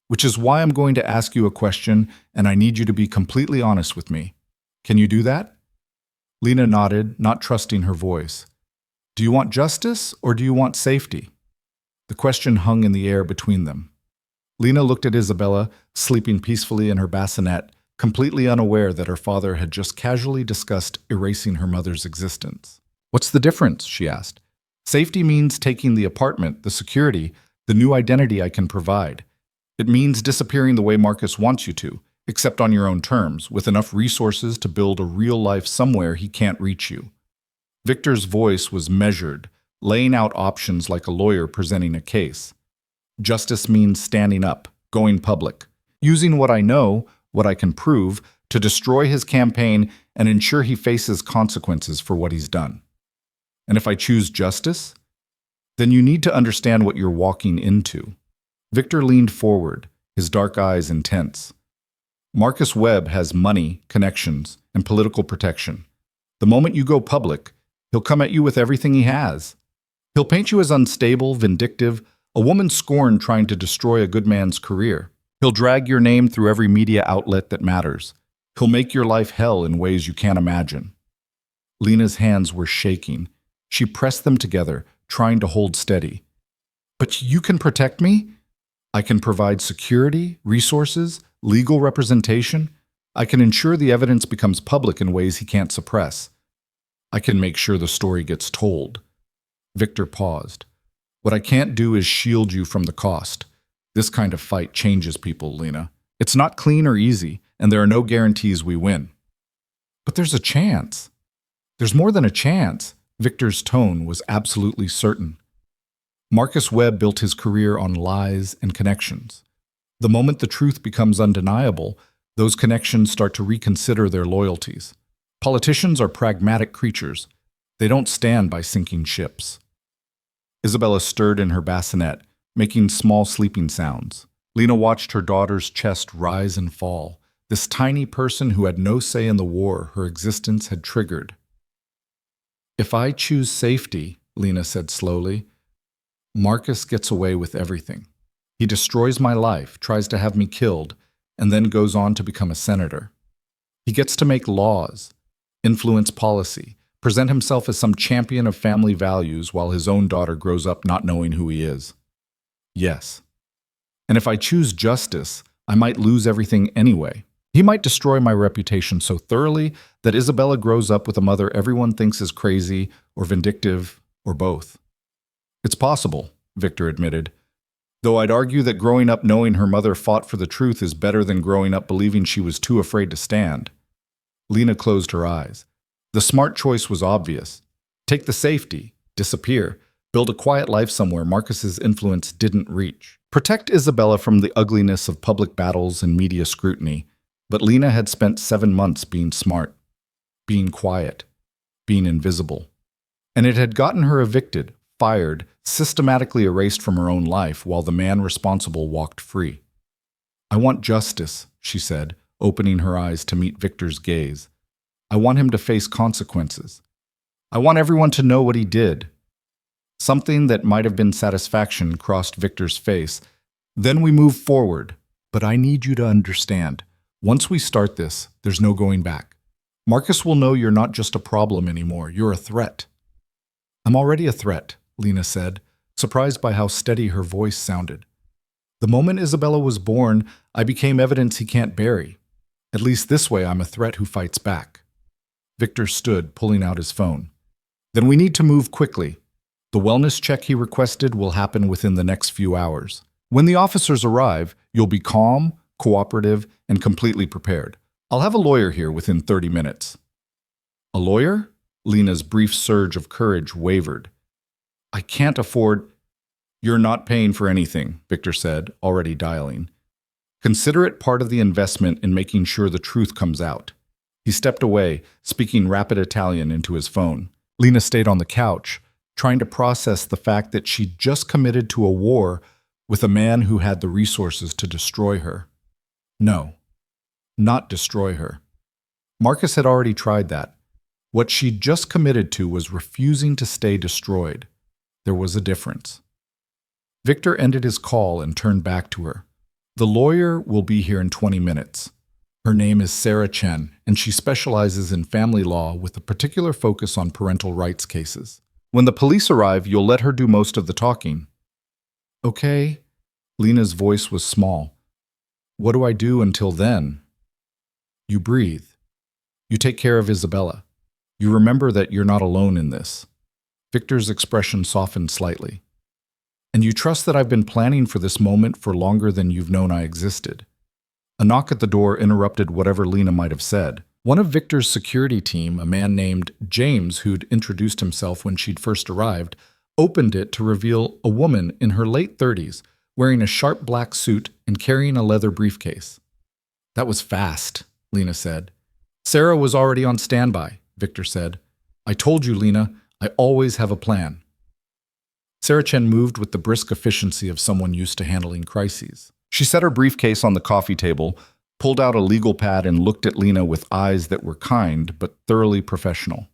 "Which is why I'm going to ask you a question, and I need you to be completely honest with me. Can you do that?" Lena nodded, not trusting her voice. "Do you want justice, or do you want safety?" The question hung in the air between them. Lena looked at Isabella, sleeping peacefully in her bassinet, completely unaware that her father had just casually discussed erasing her mother's existence. "What's the difference?" she asked. "Safety means taking the apartment, the security, the new identity I can provide. It means disappearing the way Marcus wants you to, except on your own terms, with enough resources to build a real life somewhere he can't reach you." Victor's voice was measured, laying out options like a lawyer presenting a case. "Justice means standing up, going public, using what I know, what I can prove, to destroy his campaign and ensure he faces consequences for what he's done. And if I choose justice, then you need to understand what you're walking into." Victor leaned forward, his dark eyes intense. "Marcus Webb has money, connections, and political protection. The moment you go public, he'll come at you with everything he has. He'll paint you as unstable, vindictive, a woman scorned trying to destroy a good man's career. He'll drag your name through every media outlet that matters. He'll make your life hell in ways you can't imagine." Lena's hands were shaking. She pressed them together, trying to hold steady. "But you can protect me? I can provide security, resources, legal representation. I can ensure the evidence becomes public in ways he can't suppress. I can make sure the story gets told." Victor paused. "What I can't do is shield you from the cost. This kind of fight changes people, Lena. It's not clean or easy, and there are no guarantees we win." "But there's a chance. There's more than a chance." Victor's tone was absolutely certain. Marcus Webb built his career on lies and connections. The moment the truth becomes undeniable, those connections start to reconsider their loyalties. Politicians are pragmatic creatures. They don't stand by sinking ships. Isabella stirred in her bassinet, making small sleeping sounds. Lena watched her daughter's chest rise and fall. This tiny person who had no say in the war her existence had triggered. "If I choose safety," Lena said slowly, "Marcus gets away with everything. He destroys my life, tries to have me killed, and then goes on to become a senator. He gets to make laws, influence policy, present himself as some champion of family values while his own daughter grows up not knowing who he is. Yes. And if I choose justice, I might lose everything anyway. He might destroy my reputation so thoroughly that Isabella grows up with a mother everyone thinks is crazy or vindictive or both." "It's possible," Victor admitted, "though I'd argue that growing up knowing her mother fought for the truth is better than growing up believing she was too afraid to stand." Lena closed her eyes. The smart choice was obvious. Take the safety, disappear, build a quiet life somewhere Marcus's influence didn't reach. Protect Isabella from the ugliness of public battles and media scrutiny. But Lena had spent 7 months being smart, being quiet, being invisible. And it had gotten her evicted, fired, systematically erased from her own life while the man responsible walked free. "I want justice," she said, opening her eyes to meet Victor's gaze. "I want him to face consequences. I want everyone to know what he did." Something that might have been satisfaction crossed Victor's face. "Then we move forward. But I need you to understand. Once we start this, there's no going back. Marcus will know you're not just a problem anymore, you're a threat." "I'm already a threat," Lena said, surprised by how steady her voice sounded. "The moment Isabella was born, I became evidence he can't bury. At least this way I'm a threat who fights back." Victor stood, pulling out his phone. "Then we need to move quickly. The wellness check he requested will happen within the next few hours. When the officers arrive, you'll be calm, cooperative, and completely prepared. I'll have a lawyer here within 30 minutes. "A lawyer?" Lena's brief surge of courage wavered. "I can't afford—" "You're not paying for anything," Victor said, already dialing. "Consider it part of the investment in making sure the truth comes out." He stepped away, speaking rapid Italian into his phone. Lena stayed on the couch, trying to process the fact that she'd just committed to a war with a man who had the resources to destroy her. No, not destroy her. Marcus had already tried that. What she'd just committed to was refusing to stay destroyed. There was a difference. Victor ended his call and turned back to her. "The lawyer will be here in 20 minutes. Her name is Sarah Chen, and she specializes in family law with a particular focus on parental rights cases. When the police arrive, you'll let her do most of the talking." "Okay." Lena's voice was small. "What do I do until then?" You breathe. You take care of Isabella. You remember that you're not alone in this. Victor's expression softened slightly. And you trust that I've been planning for this moment for longer than you've known I existed. A knock at the door interrupted whatever Lena might have said. One of Victor's security team, a man named James, who'd introduced himself when she'd first arrived, opened it to reveal a woman in her late 30s, wearing a sharp black suit and carrying a leather briefcase. That was fast, Lena said. Sarah was already on standby, Victor said. I told you, Lena, I always have a plan. Sarah Chen moved with the brisk efficiency of someone used to handling crises. She set her briefcase on the coffee table, pulled out a legal pad, and looked at Lena with eyes that were kind but thoroughly professional.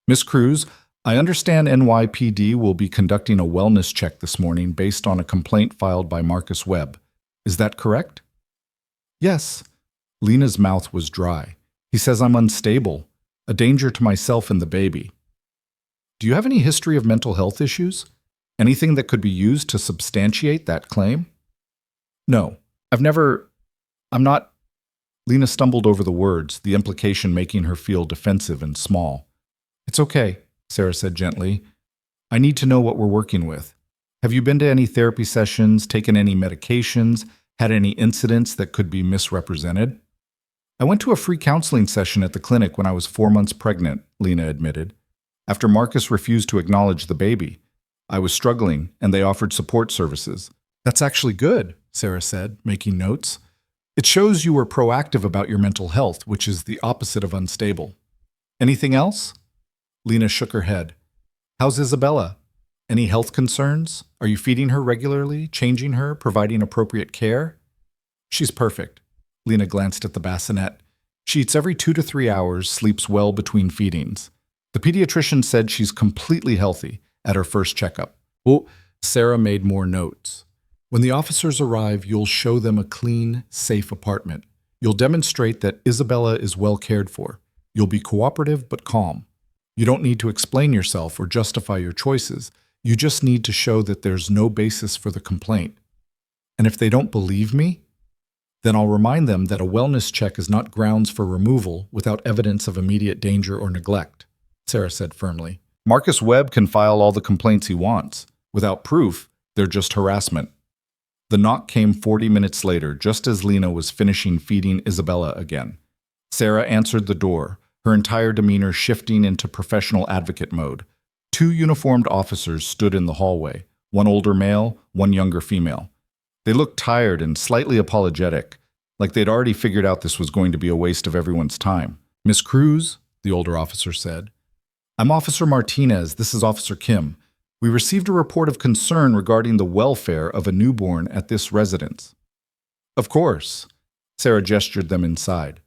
Miss Cruz, I understand NYPD will be conducting a wellness check this morning based on a complaint filed by Marcus Webb. Is that correct? Yes. Lena's mouth was dry. He says I'm unstable, a danger to myself and the baby. Do you have any history of mental health issues? Anything that could be used to substantiate that claim? No, I'm not. Lena stumbled over the words, the implication making her feel defensive and small. It's okay, Sarah said gently. I need to know what we're working with. Have you been to any therapy sessions, taken any medications, had any incidents that could be misrepresented? I went to a free counseling session at the clinic when I was 4 months pregnant, Lena admitted. After Marcus refused to acknowledge the baby, I was struggling, and they offered support services. That's actually good, Sarah said, making notes. It shows you were proactive about your mental health, which is the opposite of unstable. Anything else? Lena shook her head. How's Isabella? Any health concerns? Are you feeding her regularly, changing her, providing appropriate care? She's perfect. Lena glanced at the bassinet. She eats every 2 to 3 hours, sleeps well between feedings. The pediatrician said she's completely healthy at her first checkup. Oh, Sarah made more notes. When the officers arrive, you'll show them a clean, safe apartment. You'll demonstrate that Isabella is well cared for. You'll be cooperative but calm. You don't need to explain yourself or justify your choices. You just need to show that there's no basis for the complaint. And if they don't believe me, then I'll remind them that a wellness check is not grounds for removal without evidence of immediate danger or neglect, Sarah said firmly. Marcus Webb can file all the complaints he wants. Without proof, they're just harassment. The knock came 40 minutes later, just as Lena was finishing feeding Isabella again. Sarah answered the door, her entire demeanor shifting into professional advocate mode. 2 uniformed officers stood in the hallway, one older male, one younger female. They looked tired and slightly apologetic, like they'd already figured out this was going to be a waste of everyone's time. Miss Cruz, the older officer said. I'm Officer Martinez. This is Officer Kim. We received a report of concern regarding the welfare of a newborn at this residence. Of course. Sarah gestured them inside.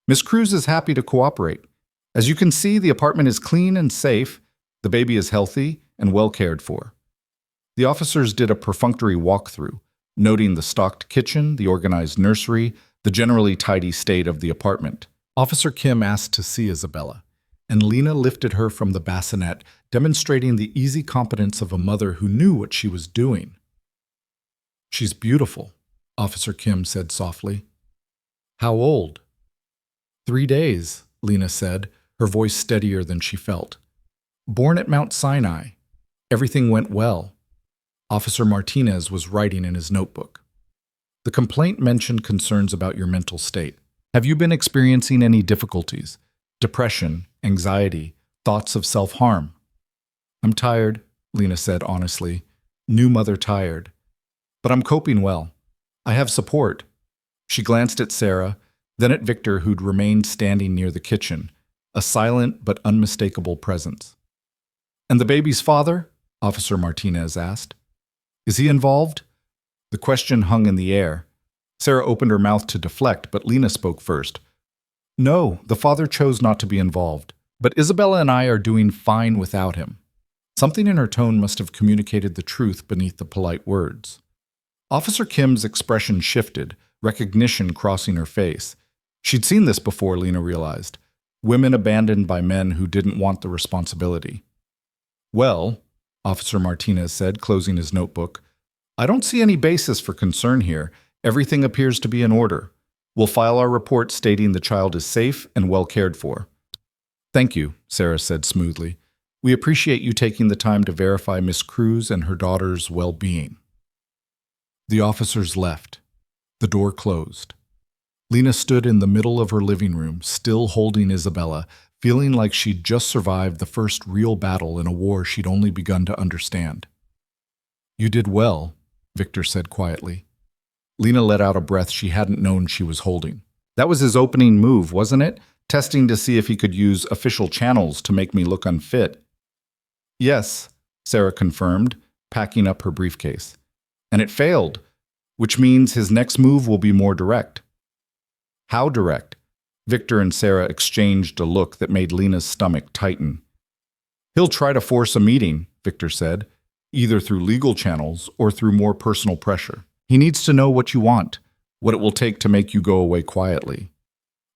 Miss Cruz is happy to cooperate. As you can see, the apartment is clean and safe. The baby is healthy and well cared for. The officers did a perfunctory walkthrough, noting the stocked kitchen, the organized nursery, the generally tidy state of the apartment. Officer Kim asked to see Isabella, and Lena lifted her from the bassinet, demonstrating the easy competence of a mother who knew what she was doing. She's beautiful, Officer Kim said softly. How old? 3 days, Lena said, her voice steadier than she felt. Born at Mount Sinai. Everything went well. Officer Martinez was writing in his notebook. The complaint mentioned concerns about your mental state. Have you been experiencing any difficulties? Depression, anxiety, thoughts of self-harm? I'm tired, Lena said honestly. New mother tired. But I'm coping well. I have support. She glanced at Sarah, then at Victor, who'd remained standing near the kitchen, a silent but unmistakable presence. And the baby's father? Officer Martinez asked. Is he involved? The question hung in the air. Sarah opened her mouth to deflect, but Lena spoke first. No, the father chose not to be involved, but Isabella and I are doing fine without him. Something in her tone must have communicated the truth beneath the polite words. Officer Kim's expression shifted, recognition crossing her face. She'd seen this before, Lena realized. Women abandoned by men who didn't want the responsibility. Well, Officer Martinez said, closing his notebook, I don't see any basis for concern here. Everything appears to be in order. We'll file our report stating the child is safe and well cared for. Thank you, Sarah said smoothly. We appreciate you taking the time to verify Miss Cruz and her daughter's well-being. The officers left. The door closed. Lena stood in the middle of her living room, still holding Isabella, feeling like she'd just survived the first real battle in a war she'd only begun to understand. You did well, Victor said quietly. Lena let out a breath she hadn't known she was holding. That was his opening move, wasn't it? Testing to see if he could use official channels to make me look unfit. Yes, Sarah confirmed, packing up her briefcase. And it failed, which means his next move will be more direct. How direct? Victor and Sarah exchanged a look that made Lena's stomach tighten. He'll try to force a meeting, Victor said, either through legal channels or through more personal pressure. He needs to know what you want, what it will take to make you go away quietly.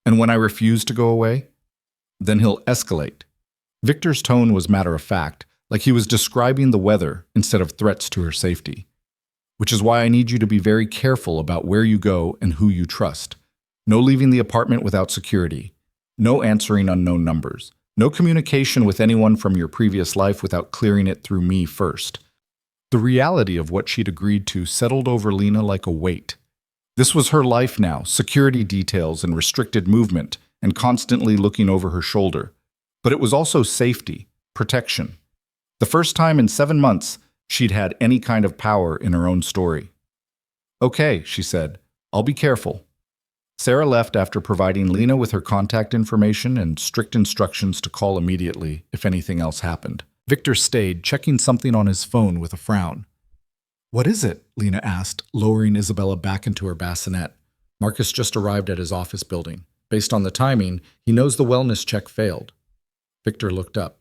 And when I refuse to go away, then he'll escalate. Victor's tone was matter-of-fact, like he was describing the weather instead of threats to her safety. Which is why I need you to be very careful about where you go and who you trust. No leaving the apartment without security. No answering unknown numbers. No communication with anyone from your previous life without clearing it through me first. The reality of what she'd agreed to settled over Lena like a weight. This was her life now, security details and restricted movement, and constantly looking over her shoulder. But it was also safety, protection. The first time in 7 months she'd had any kind of power in her own story. Okay, she said, I'll be careful. Sarah left after providing Lena with her contact information and strict instructions to call immediately if anything else happened. Victor stayed, checking something on his phone with a frown. What is it? Lena asked, lowering Isabella back into her bassinet. Marcus just arrived at his office building. Based on the timing, he knows the wellness check failed. Victor looked up.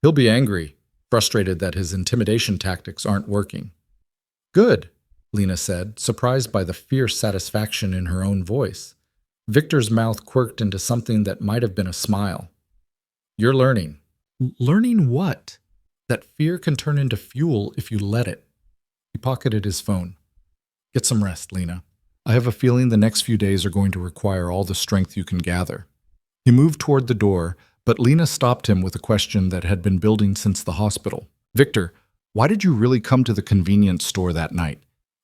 He'll be angry, frustrated that his intimidation tactics aren't working. Good, Lena said, surprised by the fierce satisfaction in her own voice. Victor's mouth quirked into something that might have been a smile. You're learning. Learning what? That fear can turn into fuel if you let it. He pocketed his phone. Get some rest, Lena. I have a feeling the next few days are going to require all the strength you can gather. He moved toward the door, but Lena stopped him with a question that had been building since the hospital. Victor, why did you really come to the convenience store that night?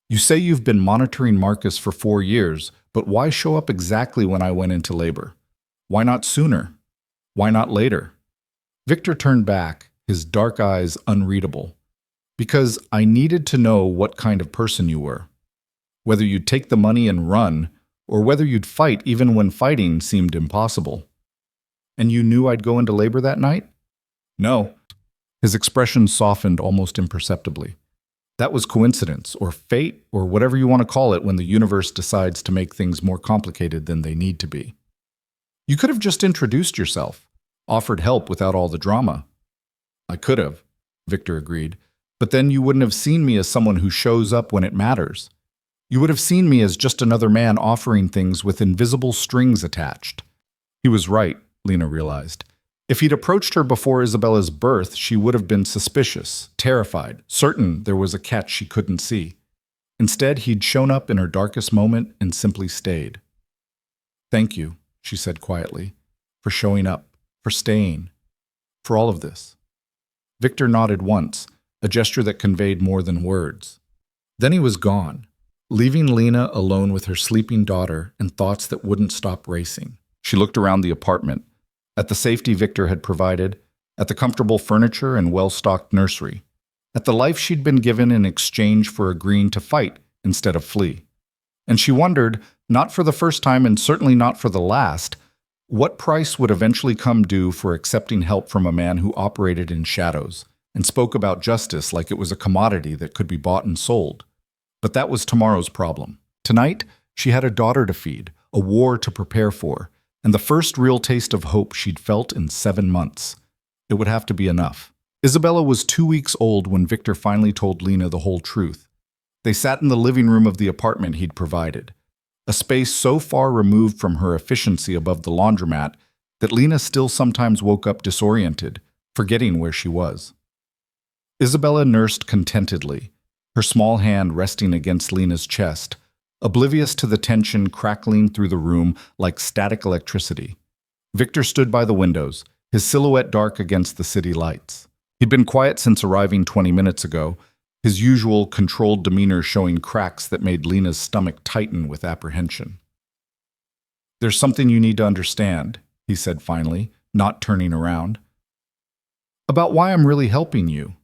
You say you've been monitoring Marcus for 4 years, but why show up exactly when I went into labor? Why not sooner? Why not later? Victor turned back, his dark eyes unreadable. Because I needed to know what kind of person you were. Whether you'd take the money and run, or whether you'd fight even when fighting seemed impossible. And you knew I'd go into labor that night? No. His expression softened almost imperceptibly. That was coincidence, or fate, or whatever you want to call it when the universe decides to make things more complicated than they need to be. You could have just introduced yourself, offered help without all the drama. I could have, Victor agreed, but then you wouldn't have seen me as someone who shows up when it matters. You would have seen me as just another man offering things with invisible strings attached. He was right, Lena realized. If he'd approached her before Isabella's birth, she would have been suspicious, terrified, certain there was a catch she couldn't see. Instead, he'd shown up in her darkest moment and simply stayed. Thank you, she said quietly, for showing up, for staying, for all of this. Victor nodded once, a gesture that conveyed more than words. Then he was gone, leaving Lena alone with her sleeping daughter and thoughts that wouldn't stop racing. She looked around the apartment, at the safety Victor had provided, at the comfortable furniture and well-stocked nursery, at the life she'd been given in exchange for agreeing to fight instead of flee. And she wondered, not for the first time and certainly not for the last, what price would eventually come due for accepting help from a man who operated in shadows and spoke about justice like it was a commodity that could be bought and sold. But that was tomorrow's problem. Tonight, she had a daughter to feed, a war to prepare for, and the first real taste of hope she'd felt in 7 months. It would have to be enough. Isabella was 2 weeks old when Victor finally told Lena the whole truth. They sat in the living room of the apartment he'd provided, a space so far removed from her efficiency above the laundromat that Lena still sometimes woke up disoriented, forgetting where she was. Isabella nursed contentedly, her small hand resting against Lena's chest, oblivious to the tension crackling through the room like static electricity. Victor stood by the windows, his silhouette dark against the city lights. He'd been quiet since arriving 20 minutes ago, his usual controlled demeanor showing cracks that made Lena's stomach tighten with apprehension. "There's something you need to understand," he said finally, not turning around. "About why I'm really helping you."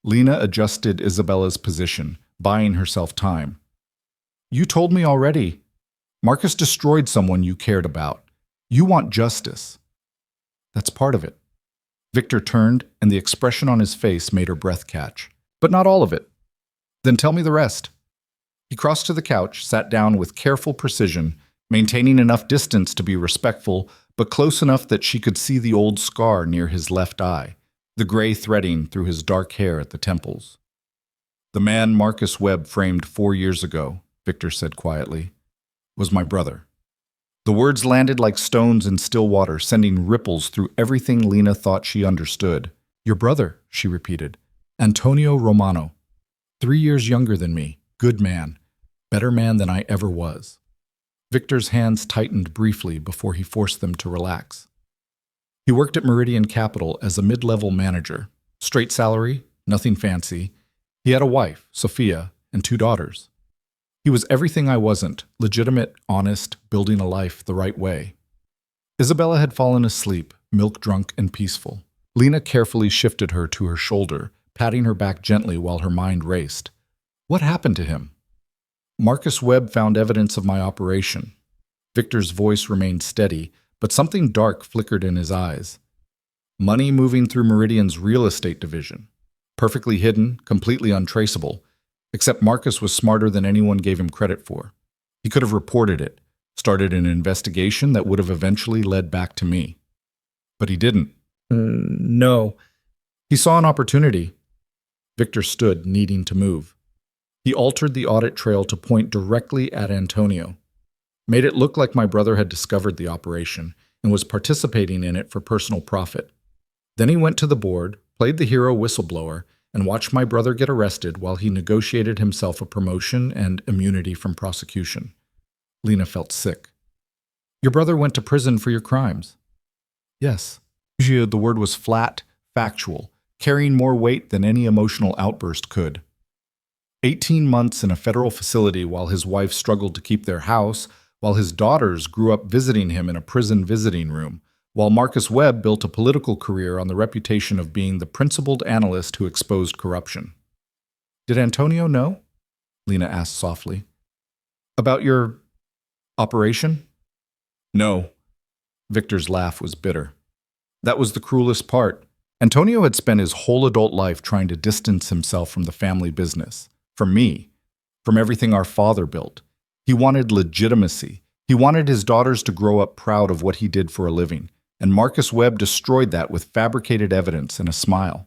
Lena adjusted Isabella's position, buying herself time. "You told me already. Marcus destroyed someone you cared about. You want justice." "That's part of it." Victor turned, and the expression on his face made her breath catch. "But not all of it." "Then tell me the rest." He crossed to the couch, sat down with careful precision, maintaining enough distance to be respectful, but close enough that she could see the old scar near his left eye, the gray threading through his dark hair at the temples. "The man Marcus Webb framed 4 years ago," Victor said quietly, "was my brother." The words landed like stones in still water, sending ripples through everything Lena thought she understood. "Your brother," she repeated. "Antonio Romano. 3 years younger than me. Good man. Better man than I ever was." Victor's hands tightened briefly before he forced them to relax. He worked at Meridian Capital as a mid-level manager. Straight salary, nothing fancy. He had a wife, Sophia, and 2 daughters. He was everything I wasn't, legitimate, honest, building a life the right way. Isabella had fallen asleep, milk-drunk and peaceful. Lena carefully shifted her to her shoulder, patting her back gently while her mind raced. What happened to him? "Marcus Webb found evidence of my operation." Victor's voice remained steady, but something dark flickered in his eyes. "Money moving through Meridian's real estate division. Perfectly hidden, completely untraceable. Except Marcus was smarter than anyone gave him credit for. He could have reported it, started an investigation that would have eventually led back to me. But he didn't." No. "He saw an opportunity." Victor stood, needing to move. He altered the audit trail to point directly at Antonio. Made it look like my brother had discovered the operation and was participating in it for personal profit. Then he went to the board, played the hero whistleblower, and watched my brother get arrested while he negotiated himself a promotion and immunity from prosecution. Lena felt sick. "Your brother went to prison for your crimes." "Yes." Usually the word was flat, factual, carrying more weight than any emotional outburst could. 18 months in a federal facility while his wife struggled to keep their house, while his daughters grew up visiting him in a prison visiting room, while Marcus Webb built a political career on the reputation of being the principled analyst who exposed corruption. "Did Antonio know?" Lena asked softly. "About your operation?" "No." Victor's laugh was bitter. "That was the cruelest part. Antonio had spent his whole adult life trying to distance himself from the family business, from me, from everything our father built. He wanted legitimacy. He wanted his daughters to grow up proud of what he did for a living. And Marcus Webb destroyed that with fabricated evidence and a smile."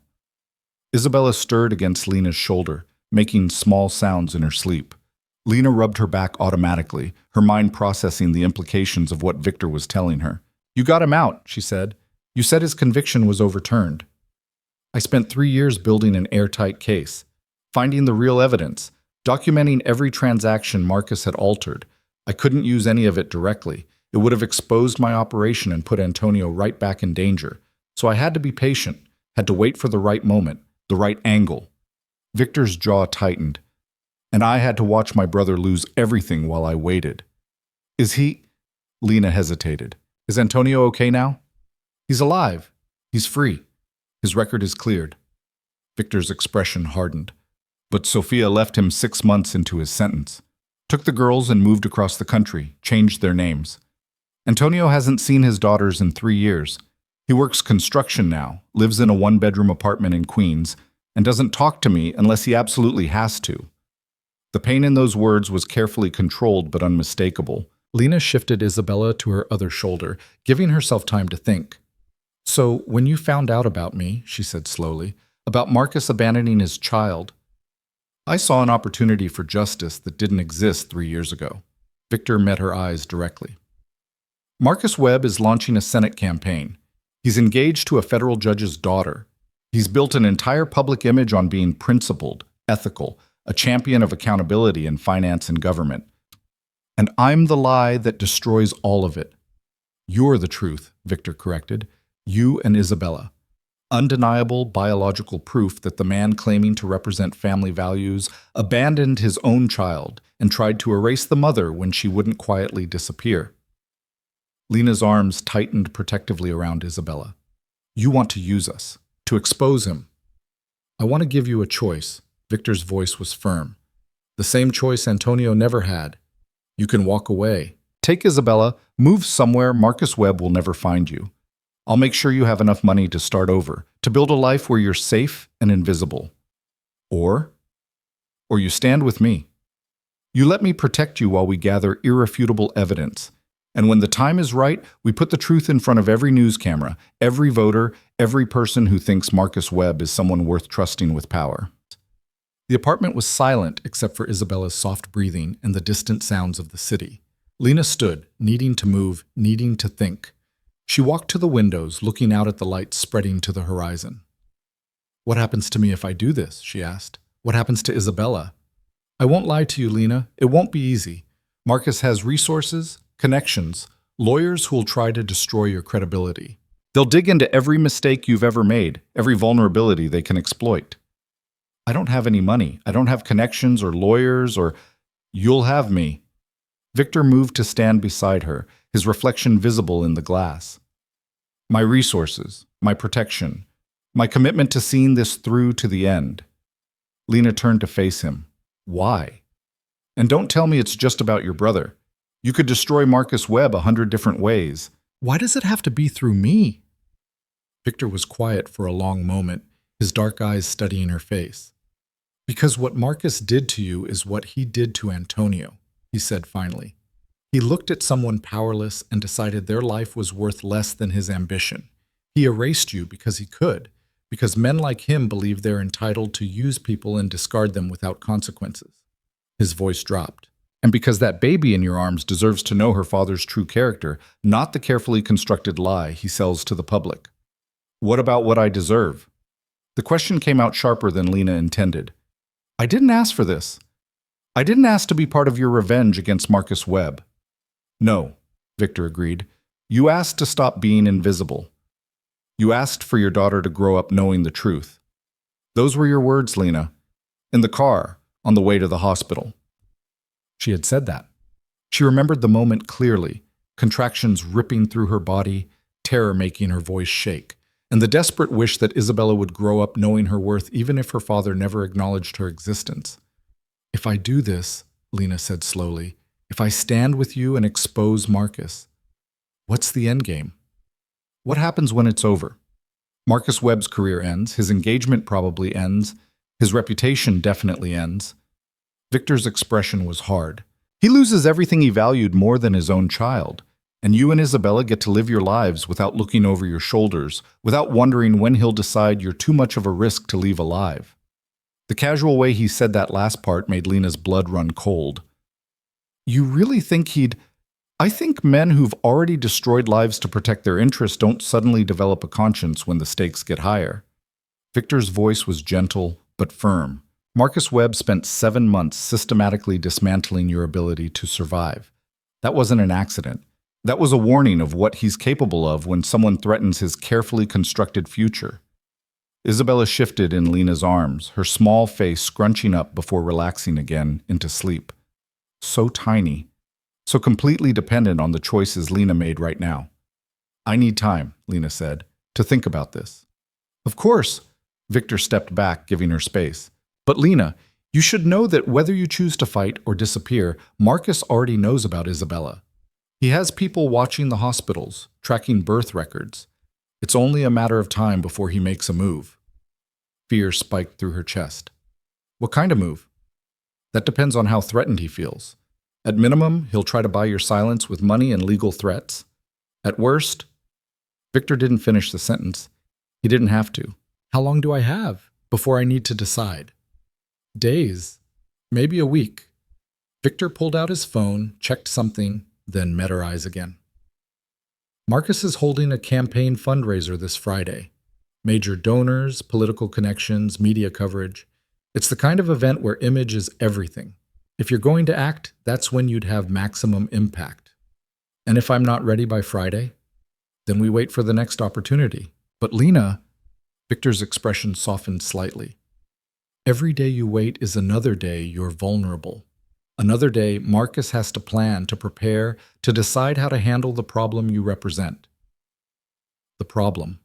Isabella stirred against Lena's shoulder, making small sounds in her sleep. Lena rubbed her back automatically, her mind processing the implications of what Victor was telling her. "You got him out," she said. "You said his conviction was overturned." "I spent 3 years building an airtight case, finding the real evidence, documenting every transaction Marcus had altered. I couldn't use any of it directly. It would have exposed my operation and put Antonio right back in danger. So I had to be patient, had to wait for the right moment, the right angle." Victor's jaw tightened. "And I had to watch my brother lose everything while I waited." "Is he—" Lena hesitated. "Is Antonio okay now?" "He's alive. He's free. His record is cleared." Victor's expression hardened. "But Sophia left him 6 months into his sentence. Took the girls and moved across the country, changed their names. Antonio hasn't seen his daughters in 3 years. He works construction now, lives in a 1-bedroom apartment in Queens, and doesn't talk to me unless he absolutely has to." The pain in those words was carefully controlled but unmistakable. Lena shifted Isabella to her other shoulder, giving herself time to think. "So, when you found out about me," she said slowly, "about Marcus abandoning his child, I saw an opportunity for justice that didn't exist 3 years ago." Victor met her eyes directly. "Marcus Webb is launching a Senate campaign. He's engaged to a federal judge's daughter. He's built an entire public image on being principled, ethical, a champion of accountability in finance and government. And I'm the lie that destroys all of it. You're the truth, Victor corrected. You and Isabella. Undeniable biological proof that the man claiming to represent family values abandoned his own child and tried to erase the mother when she wouldn't quietly disappear. Lena's arms tightened protectively around Isabella. You want to use us, to expose him. I want to give you a choice. Victor's voice was firm. The same choice Antonio never had. You can walk away. Take Isabella, move somewhere Marcus Webb will never find you. I'll make sure you have enough money to start over, to build a life where you're safe and invisible. Or you stand with me. You let me protect you while we gather irrefutable evidence. And when the time is right, we put the truth in front of every news camera, every voter, every person who thinks Marcus Webb is someone worth trusting with power. The apartment was silent except for Isabella's soft breathing and the distant sounds of the city. Lena stood, needing to move, needing to think. She walked to the windows, looking out at the lights spreading to the horizon. What happens to me if I do this? She asked. What happens to Isabella? I won't lie to you, Lena. It won't be easy. Marcus has resources, connections, lawyers who will try to destroy your credibility. They'll dig into every mistake you've ever made, every vulnerability they can exploit. I don't have any money. I don't have connections or lawyers or... You'll have me. Victor moved to stand beside her, his reflection visible in the glass. My resources, my protection, my commitment to seeing this through to the end. Lena turned to face him. Why? And don't tell me it's just about your brother. You could destroy Marcus Webb 100 different ways. Why does it have to be through me? Victor was quiet for a long moment, his dark eyes studying her face. Because what Marcus did to you is what he did to Antonio, he said finally. He looked at someone powerless and decided their life was worth less than his ambition. He erased you because he could, because men like him believe they're entitled to use people and discard them without consequences. His voice dropped. And because that baby in your arms deserves to know her father's true character, not the carefully constructed lie he sells to the public. What about what I deserve? The question came out sharper than Lena intended. I didn't ask for this. I didn't ask to be part of your revenge against Marcus Webb. No, Victor agreed. You asked to stop being invisible. You asked for your daughter to grow up knowing the truth. Those were your words, Lena. In the car, on the way to the hospital. She had said that. She remembered the moment clearly, contractions ripping through her body, terror making her voice shake, and the desperate wish that Isabella would grow up knowing her worth even if her father never acknowledged her existence. If I do this, Lena said slowly, if I stand with you and expose Marcus, what's the endgame? What happens when it's over? Marcus Webb's career ends, his engagement probably ends, his reputation definitely ends. Victor's expression was hard. He loses everything he valued more than his own child, and you and Isabella get to live your lives without looking over your shoulders, without wondering when he'll decide you're too much of a risk to leave alive. The casual way he said that last part made Lena's blood run cold. You really think he'd... I think men who've already destroyed lives to protect their interests don't suddenly develop a conscience when the stakes get higher. Victor's voice was gentle but firm. Marcus Webb spent 7 months systematically dismantling your ability to survive. That wasn't an accident. That was a warning of what he's capable of when someone threatens his carefully constructed future. Isabella shifted in Lena's arms, her small face scrunching up before relaxing again into sleep. So tiny, so completely dependent on the choices Lena made right now. I need time, Lena said, to think about this. Of course, Victor stepped back, giving her space. But Lena, you should know that whether you choose to fight or disappear, Marcus already knows about Isabella. He has people watching the hospitals, tracking birth records. It's only a matter of time before he makes a move. Fear spiked through her chest. What kind of move? That depends on how threatened he feels. At minimum, he'll try to buy your silence with money and legal threats. At worst, Victor didn't finish the sentence. He didn't have to. How long do I have before I need to decide? Days, maybe a week. Victor pulled out his phone, checked something, then met her eyes again. Marcus is holding a campaign fundraiser this Friday. Major donors, political connections, media coverage. It's the kind of event where image is everything. If you're going to act, that's when you'd have maximum impact. And if I'm not ready by Friday, then we wait for the next opportunity. But Lena, Victor's expression softened slightly. Every day you wait is another day you're vulnerable. Another day Marcus has to plan, to prepare, to decide how to handle the problem you represent. The problem.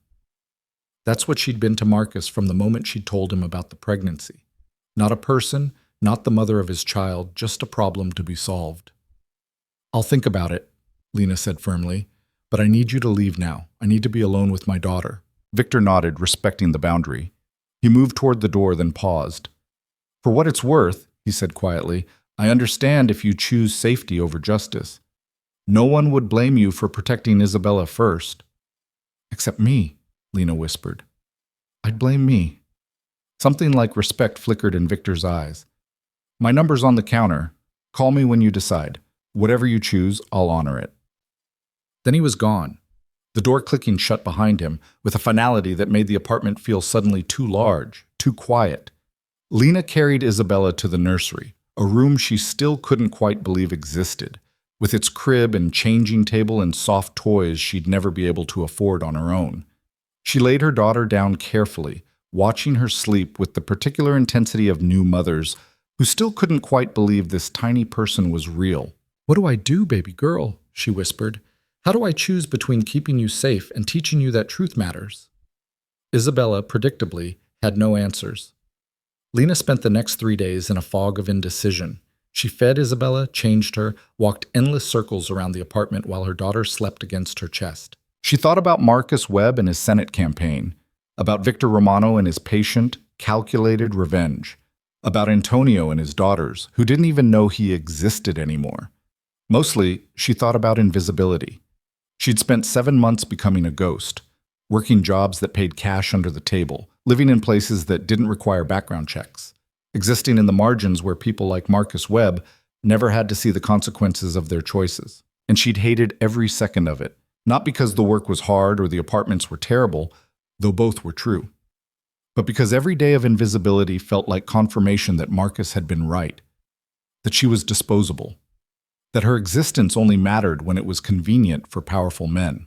That's what she'd been to Marcus from the moment she'd told him about the pregnancy. Not a person, not the mother of his child, just a problem to be solved. I'll think about it, Lena said firmly, but I need you to leave now. I need to be alone with my daughter. Victor nodded, respecting the boundary. He moved toward the door, then paused. For what it's worth, he said quietly, I understand if you choose safety over justice. No one would blame you for protecting Isabella first. Except me, Lena whispered. I'd blame me. Something like respect flickered in Victor's eyes. My number's on the counter. Call me when you decide. Whatever you choose, I'll honor it. Then he was gone, the door clicking shut behind him with a finality that made the apartment feel suddenly too large, too quiet. Lena carried Isabella to the nursery, a room she still couldn't quite believe existed, with its crib and changing table and soft toys she'd never be able to afford on her own. She laid her daughter down carefully, watching her sleep with the particular intensity of new mothers who still couldn't quite believe this tiny person was real. What do I do, baby girl? She whispered. How do I choose between keeping you safe and teaching you that truth matters? Isabella, predictably, had no answers. Lena spent the next 3 days in a fog of indecision. She fed Isabella, changed her, walked endless circles around the apartment while her daughter slept against her chest. She thought about Marcus Webb and his Senate campaign, about Victor Romano and his patient, calculated revenge, about Antonio and his daughters, who didn't even know he existed anymore. Mostly, she thought about invisibility. She'd spent 7 months becoming a ghost, working jobs that paid cash under the table, living in places that didn't require background checks, existing in the margins where people like Marcus Webb never had to see the consequences of their choices. And she'd hated every second of it, not because the work was hard or the apartments were terrible, though both were true, but because every day of invisibility felt like confirmation that Marcus had been right, that she was disposable, that her existence only mattered when it was convenient for powerful men.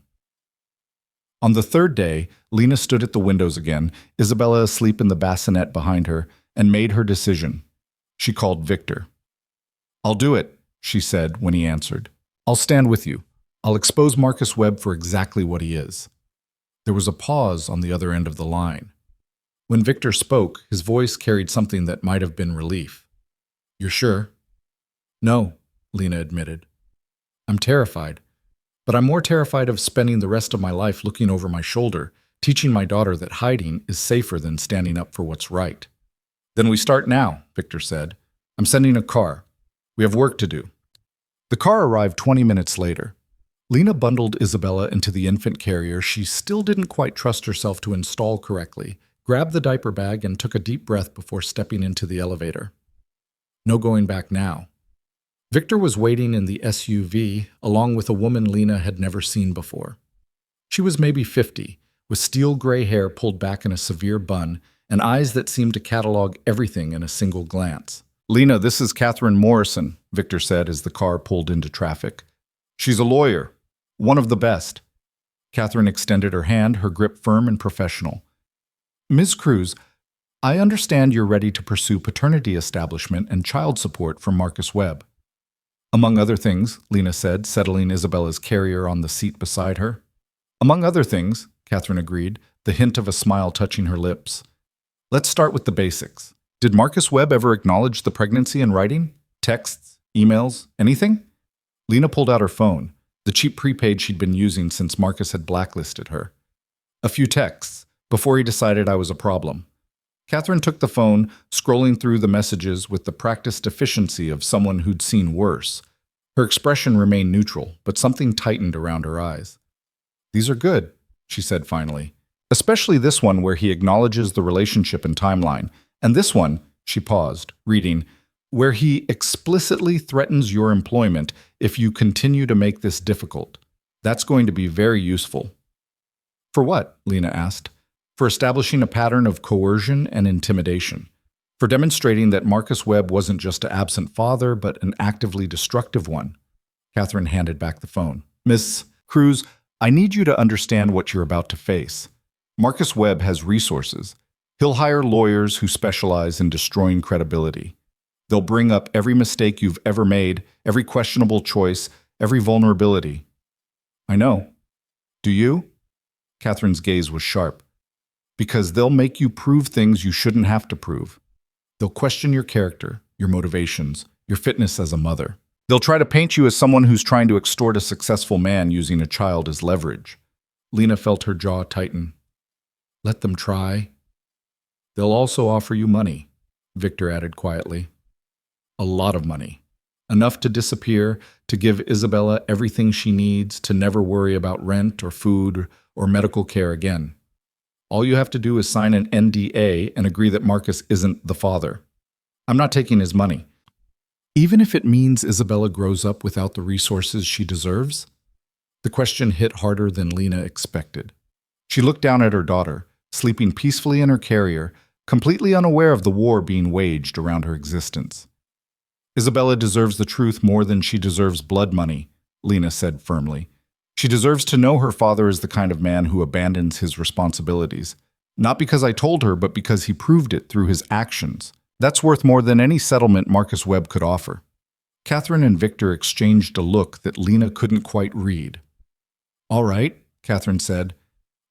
On the third day, Lena stood at the windows again, Isabella asleep in the bassinet behind her, and made her decision. She called Victor. I'll do it, she said when he answered. I'll stand with you. I'll expose Marcus Webb for exactly what he is. There was a pause on the other end of the line. When Victor spoke, his voice carried something that might have been relief. You're sure? No, Lena admitted. I'm terrified, but I'm more terrified of spending the rest of my life looking over my shoulder, teaching my daughter that hiding is safer than standing up for what's right. Then we start now, Victor said. I'm sending a car. We have work to do. The car arrived 20 minutes later. Lena bundled Isabella into the infant carrier she still didn't quite trust herself to install correctly, grabbed the diaper bag, and took a deep breath before stepping into the elevator. No going back now. Victor was waiting in the SUV, along with a woman Lena had never seen before. She was maybe 50, with steel gray hair pulled back in a severe bun, and eyes that seemed to catalog everything in a single glance. Lena, this is Catherine Morrison, Victor said as the car pulled into traffic. She's a lawyer. One of the best. Catherine extended her hand, her grip firm and professional. Ms. Cruz, I understand you're ready to pursue paternity establishment and child support for Marcus Webb. Among other things, Lena said, settling Isabella's carrier on the seat beside her. Among other things, Catherine agreed, the hint of a smile touching her lips. Let's start with the basics. Did Marcus Webb ever acknowledge the pregnancy in writing? Texts? Emails? Anything? Lena pulled out her phone, the cheap prepaid she'd been using since Marcus had blacklisted her. A few texts, before he decided I was a problem. Catherine took the phone, scrolling through the messages with the practiced efficiency of someone who'd seen worse. Her expression remained neutral, but something tightened around her eyes. These are good, she said finally. Especially this one where he acknowledges the relationship and timeline. And this one, she paused, reading, where he explicitly threatens your employment if you continue to make this difficult. That's going to be very useful. For what? Lena asked. For establishing a pattern of coercion and intimidation. for demonstrating that Marcus Webb wasn't just an absent father, but an actively destructive one. Catherine handed back the phone. Miss Cruz, I need you to understand what you're about to face. Marcus Webb has resources. He'll hire lawyers who specialize in destroying credibility. They'll bring up every mistake you've ever made, every questionable choice, every vulnerability. I know. Do you? Catherine's gaze was sharp. Because they'll make you prove things you shouldn't have to prove. They'll question your character, your motivations, your fitness as a mother. They'll try to paint you as someone who's trying to extort a successful man using a child as leverage. Lena felt her jaw tighten. Let them try. They'll also offer you money, Victor added quietly. A lot of money. Enough to disappear, to give Isabella everything she needs, to never worry about rent or food or medical care again. All you have to do is sign an NDA and agree that Marcus isn't the father. I'm not taking his money. Even if it means Isabella grows up without the resources she deserves? The question hit harder than Lena expected. She looked down at her daughter, sleeping peacefully in her carrier, completely unaware of the war being waged around her existence. Isabella deserves the truth more than she deserves blood money, Lena said firmly. She deserves to know her father is the kind of man who abandons his responsibilities. Not because I told her, but because he proved it through his actions. That's worth more than any settlement Marcus Webb could offer. Catherine and Victor exchanged a look that Lena couldn't quite read. All right, Catherine said.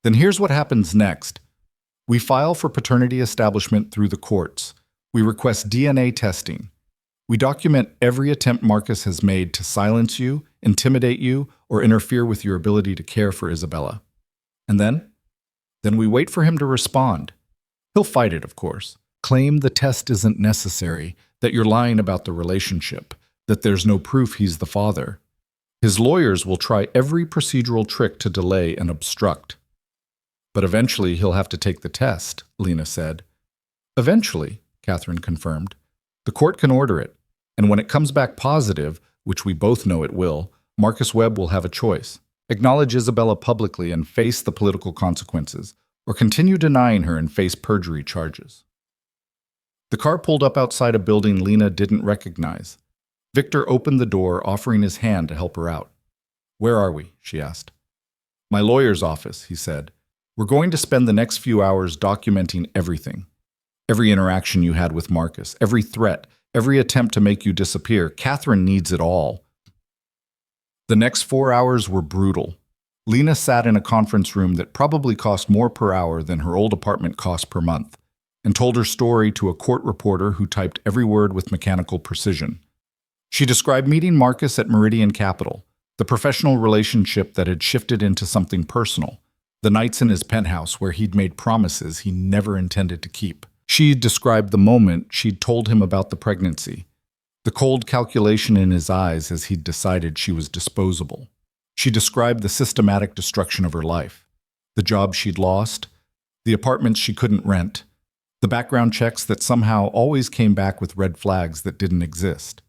Then here's what happens next. We file for paternity establishment through the courts. We request DNA testing. We document every attempt Marcus has made to silence you, intimidate you, or interfere with your ability to care for Isabella. And then? Then we wait for him to respond. He'll fight it, of course. Claim the test isn't necessary, that you're lying about the relationship, that there's no proof he's the father. His lawyers will try every procedural trick to delay and obstruct. But eventually he'll have to take the test, Lena said. Eventually, Catherine confirmed. The court can order it, and when it comes back positive, which we both know it will, Marcus Webb will have a choice. Acknowledge Isabella publicly and face the political consequences, or continue denying her and face perjury charges. The car pulled up outside a building Lena didn't recognize. Victor opened the door, offering his hand to help her out. Where are we? She asked. My lawyer's office, he said. We're going to spend the next few hours documenting everything. Every interaction you had with Marcus, every threat, every attempt to make you disappear. Catherine needs it all. The next 4 hours were brutal. Lena sat in a conference room that probably cost more per hour than her old apartment cost per month, and told her story to a court reporter who typed every word with mechanical precision. She described meeting Marcus at Meridian Capital, the professional relationship that had shifted into something personal, the nights in his penthouse where he'd made promises he never intended to keep. She described the moment she'd told him about the pregnancy, the cold calculation in his eyes as he'd decided she was disposable. She described the systematic destruction of her life, the job she'd lost, the apartments she couldn't rent, the background checks that somehow always came back with red flags that didn't exist.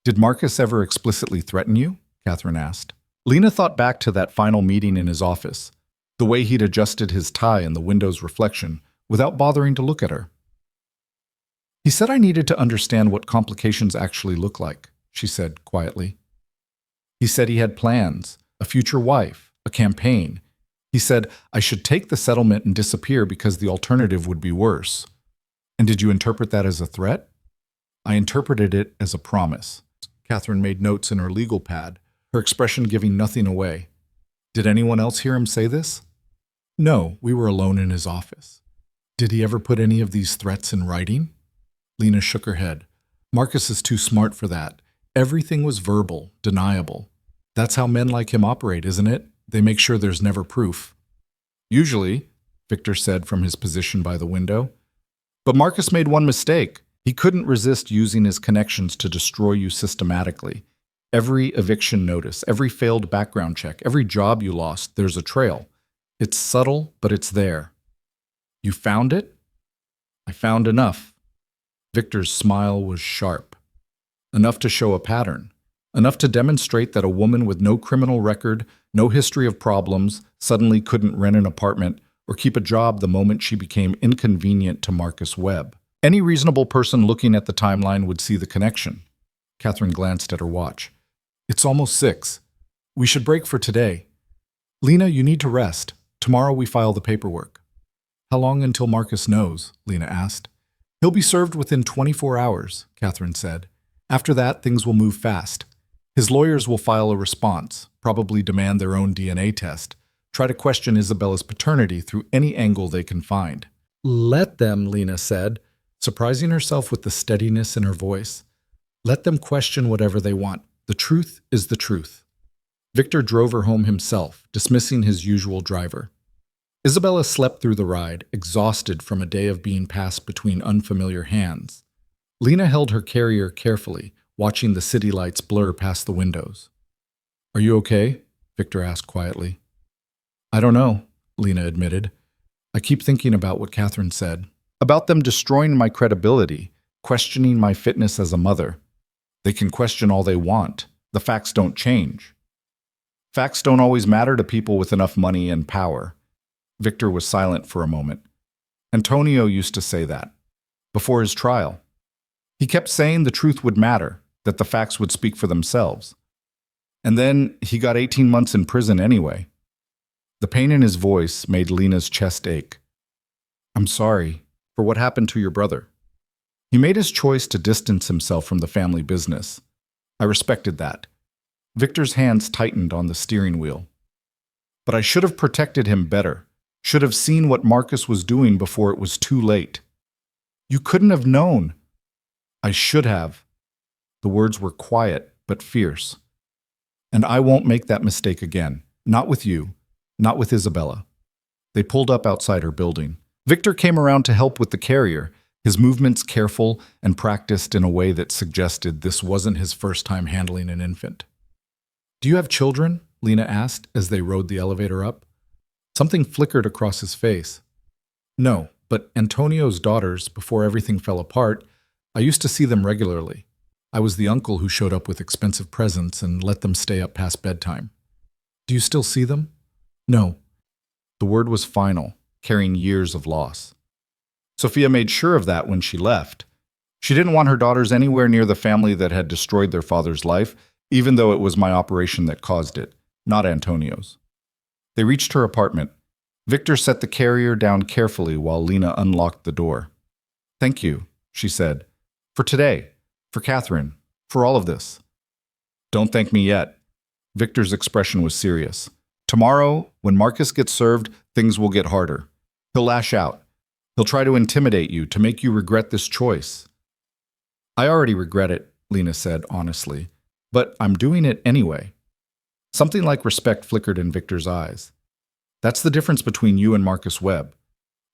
Did Marcus ever explicitly threaten you? Catherine asked. Lena thought back to that final meeting in his office, the way he'd adjusted his tie in the window's reflection without bothering to look at her. He said I needed to understand what complications actually look like, she said quietly. He said he had plans, a future wife, a campaign. He said I should take the settlement and disappear because the alternative would be worse. And did you interpret that as a threat? I interpreted it as a promise. Catherine made notes in her legal pad, her expression giving nothing away. Did anyone else hear him say this? No, we were alone in his office. Did he ever put any of these threats in writing? Lena shook her head. Marcus is too smart for that. Everything was verbal, deniable. That's how men like him operate, isn't it? They make sure there's never proof. Usually, Victor said from his position by the window. But Marcus made one mistake. He couldn't resist using his connections to destroy you systematically. Every eviction notice, every failed background check, every job you lost, there's a trail. It's subtle, but it's there. You found it? I found enough. Victor's smile was sharp. Enough to show a pattern. Enough to demonstrate that a woman with no criminal record, no history of problems, suddenly couldn't rent an apartment or keep a job the moment she became inconvenient to Marcus Webb. Any reasonable person looking at the timeline would see the connection. Catherine glanced at her watch. It's almost 6. We should break for today. Lena, you need to rest. Tomorrow we file the paperwork. How long until Marcus knows? Lena asked. He'll be served within 24 hours, Catherine said. After that, things will move fast. His lawyers will file a response, probably demand their own DNA test, try to question Isabella's paternity through any angle they can find. Let them, Lena said, surprising herself with the steadiness in her voice. Let them question whatever they want. The truth is the truth. Victor drove her home himself, dismissing his usual driver. Isabella slept through the ride, exhausted from a day of being passed between unfamiliar hands. Lena held her carrier carefully, watching the city lights blur past the windows. Are you okay? Victor asked quietly. I don't know, Lena admitted. I keep thinking about what Catherine said. About them destroying my credibility, questioning my fitness as a mother. They can question all they want. The facts don't change. Facts don't always matter to people with enough money and power. Victor was silent for a moment. Antonio used to say that. Before his trial. He kept saying the truth would matter, that the facts would speak for themselves. And then he got 18 months in prison anyway. The pain in his voice made Lena's chest ache. I'm sorry for what happened to your brother. He made his choice to distance himself from the family business. I respected that. Victor's hands tightened on the steering wheel. But I should have protected him better, should have seen what Marcus was doing before it was too late. You couldn't have known. I should have. The words were quiet but fierce. And I won't make that mistake again. Not with you. Not with Isabella. They pulled up outside her building. Victor came around to help with the carrier, his movements careful and practiced in a way that suggested this wasn't his first time handling an infant. Do you have children? Lena asked as they rode the elevator up. Something flickered across his face. No, but Antonio's daughters, before everything fell apart, I used to see them regularly. I was the uncle who showed up with expensive presents and let them stay up past bedtime. Do you still see them? No. The word was final, carrying years of loss. Sophia made sure of that when she left. She didn't want her daughters anywhere near the family that had destroyed their father's life, even though it was my operation that caused it, not Antonio's. They reached her apartment. Victor set the carrier down carefully while Lena unlocked the door. Thank you, she said. For today, for Catherine, for all of this. Don't thank me yet. Victor's expression was serious. Tomorrow, when Marcus gets served, things will get harder. He'll lash out. He'll try to intimidate you, to make you regret this choice. I already regret it, Lena said honestly, but I'm doing it anyway. Something like respect flickered in Victor's eyes. That's the difference between you and Marcus Webb.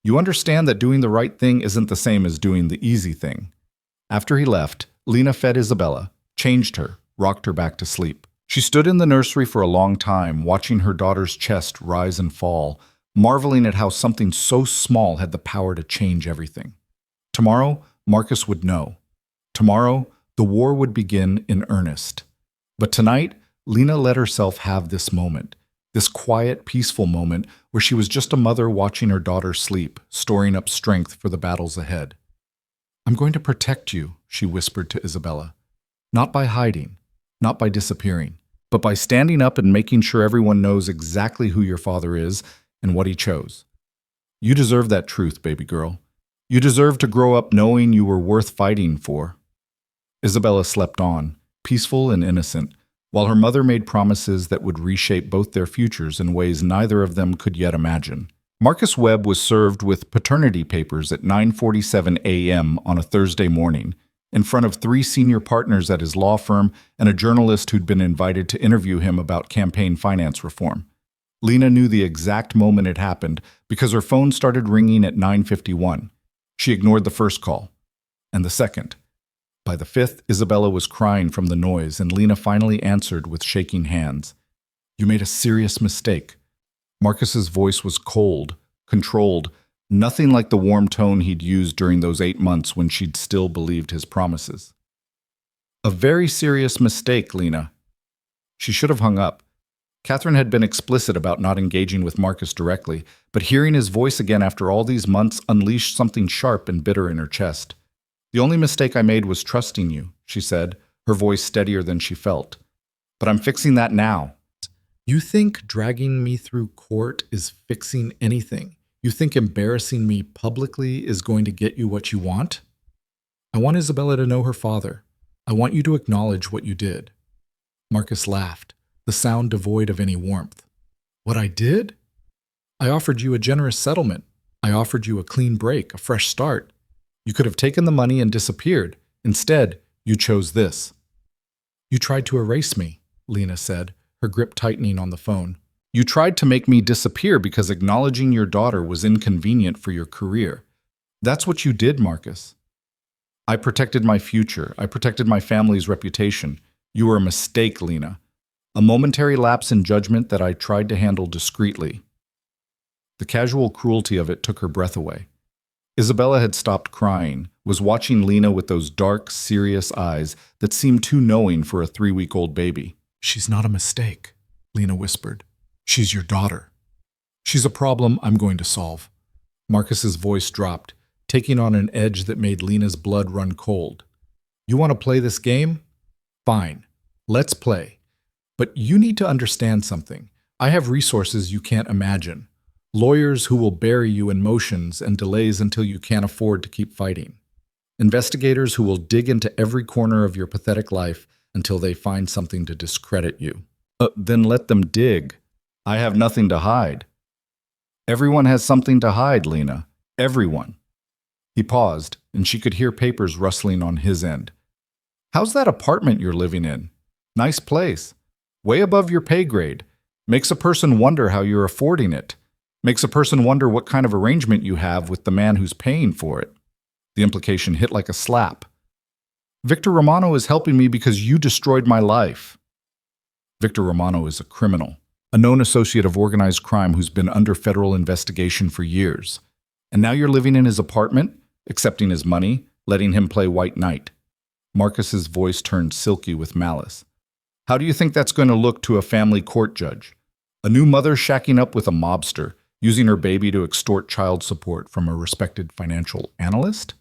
You understand that doing the right thing isn't the same as doing the easy thing. After he left, Lena fed Isabella, changed her, rocked her back to sleep. She stood in the nursery for a long time, watching her daughter's chest rise and fall, marveling at how something so small had the power to change everything. Tomorrow, Marcus would know. Tomorrow, the war would begin in earnest. But tonight, Lena let herself have this moment, this quiet, peaceful moment where she was just a mother watching her daughter sleep, storing up strength for the battles ahead. I'm going to protect you, she whispered to Isabella. Not by hiding, not by disappearing, but by standing up and making sure everyone knows exactly who your father is and what he chose. You deserve that truth, baby girl. You deserve to grow up knowing you were worth fighting for. Isabella slept on, peaceful and innocent, while her mother made promises that would reshape both their futures in ways neither of them could yet imagine. Marcus Webb was served with paternity papers at 9:47 a.m. on a Thursday morning, in front of 3 senior partners at his law firm and a journalist who'd been invited to interview him about campaign finance reform. Lena knew the exact moment it happened because her phone started ringing at 9:51. She ignored the first call, and the second. By the 5th, Isabella was crying from the noise, and Lena finally answered with shaking hands. You made a serious mistake. Marcus's voice was cold, controlled, nothing like the warm tone he'd used during those 8 months when she'd still believed his promises. A very serious mistake, Lena. She should have hung up. Catherine had been explicit about not engaging with Marcus directly, but hearing his voice again after all these months unleashed something sharp and bitter in her chest. "The only mistake I made was trusting you," she said, her voice steadier than she felt. "But I'm fixing that now." "You think dragging me through court is fixing anything? You think embarrassing me publicly is going to get you what you want? I want Isabella to know her father. I want you to acknowledge what you did." Marcus laughed, the sound devoid of any warmth. "What I did? I offered you a generous settlement. I offered you a clean break, a fresh start. You could have taken the money and disappeared. Instead, you chose this." "You tried to erase me," Lena said, her grip tightening on the phone. "You tried to make me disappear because acknowledging your daughter was inconvenient for your career. That's what you did, Marcus. I protected my future. I protected my family's reputation. You were a mistake, Lena. A momentary lapse in judgment that I tried to handle discreetly." The casual cruelty of it took her breath away. Isabella had stopped crying, was watching Lena with those dark, serious eyes that seemed too knowing for a 3-week-old baby. "She's not a mistake," Lena whispered. "She's your daughter. She's a problem I'm going to solve." Marcus's voice dropped, taking on an edge that made Lena's blood run cold. "You want to play this game? Fine. Let's play. But you need to understand something. I have resources you can't imagine. Lawyers who will bury you in motions and delays until you can't afford to keep fighting. Investigators who will dig into every corner of your pathetic life until they find something to discredit you. Then let them dig. I have nothing to hide." "Everyone has something to hide, Lena. Everyone." He paused, and she could hear papers rustling on his end. "How's that apartment you're living in? Nice place. Way above your pay grade. Makes a person wonder how you're affording it. Makes a person wonder what kind of arrangement you have with the man who's paying for it." The implication hit like a slap. "Victor Romano is helping me because you destroyed my life." Victor Romano is a criminal, a known associate of organized crime who's been under federal investigation for years. And now you're living in his apartment, accepting his money, letting him play white knight. Marcus's voice turned silky with malice. "How do you think that's going to look to a family court judge? A new mother shacking up with a mobster, using her baby to extort child support from a respected financial analyst?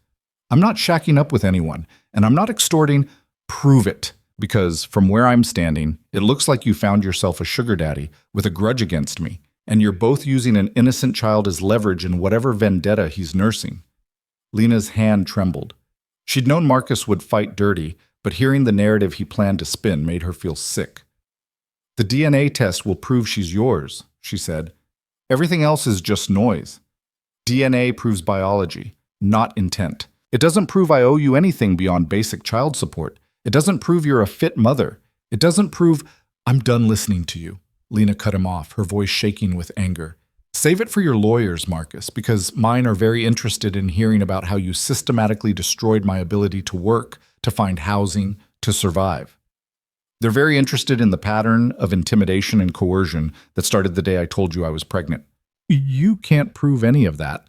I'm not shacking up with anyone, and I'm not extorting. Prove it, because from where I'm standing, it looks like you found yourself a sugar daddy with a grudge against me, and you're both using an innocent child as leverage in whatever vendetta he's nursing." Lena's hand trembled. She'd known Marcus would fight dirty, but hearing the narrative he planned to spin made her feel sick. "The DNA test will prove she's yours," she said. "Everything else is just noise. DNA proves biology, not intent. It doesn't prove I owe you anything beyond basic child support. It doesn't prove you're a fit mother. It doesn't prove—" "I'm done listening to you," Lena cut him off, her voice shaking with anger. "Save it for your lawyers, Marcus, because mine are very interested in hearing about how you systematically destroyed my ability to work, to find housing, to survive. They're very interested in the pattern of intimidation and coercion that started the day I told you I was pregnant. You can't prove any of that."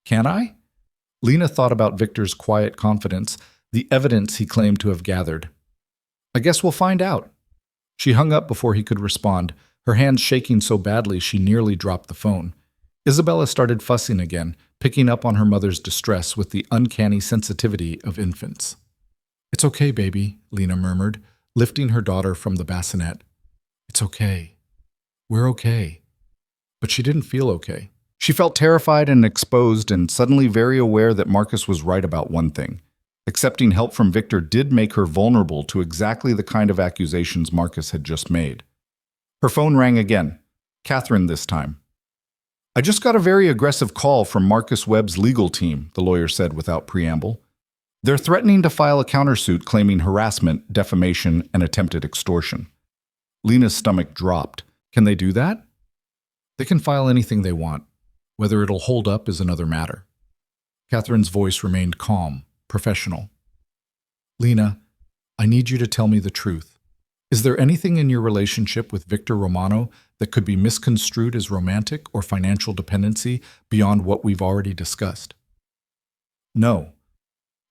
"Can I?" Lena thought about Victor's quiet confidence, the evidence he claimed to have gathered. "I guess we'll find out." She hung up before he could respond, her hands shaking so badly she nearly dropped the phone. Isabella started fussing again, picking up on her mother's distress with the uncanny sensitivity of infants. "It's okay, baby," Lena murmured, lifting her daughter from the bassinet. "It's okay. We're okay." But she didn't feel okay. She felt terrified and exposed and suddenly very aware that Marcus was right about one thing. Accepting help from Victor did make her vulnerable to exactly the kind of accusations Marcus had just made. Her phone rang again. Catherine this time. "I just got a very aggressive call from Marcus Webb's legal team," the lawyer said without preamble. "They're threatening to file a countersuit claiming harassment, defamation, and attempted extortion." Lena's stomach dropped. "Can they do that?" "They can file anything they want. Whether it'll hold up is another matter." Catherine's voice remained calm, professional. "Lena, I need you to tell me the truth. Is there anything in your relationship with Victor Romano that could be misconstrued as romantic or financial dependency beyond what we've already discussed?" "No.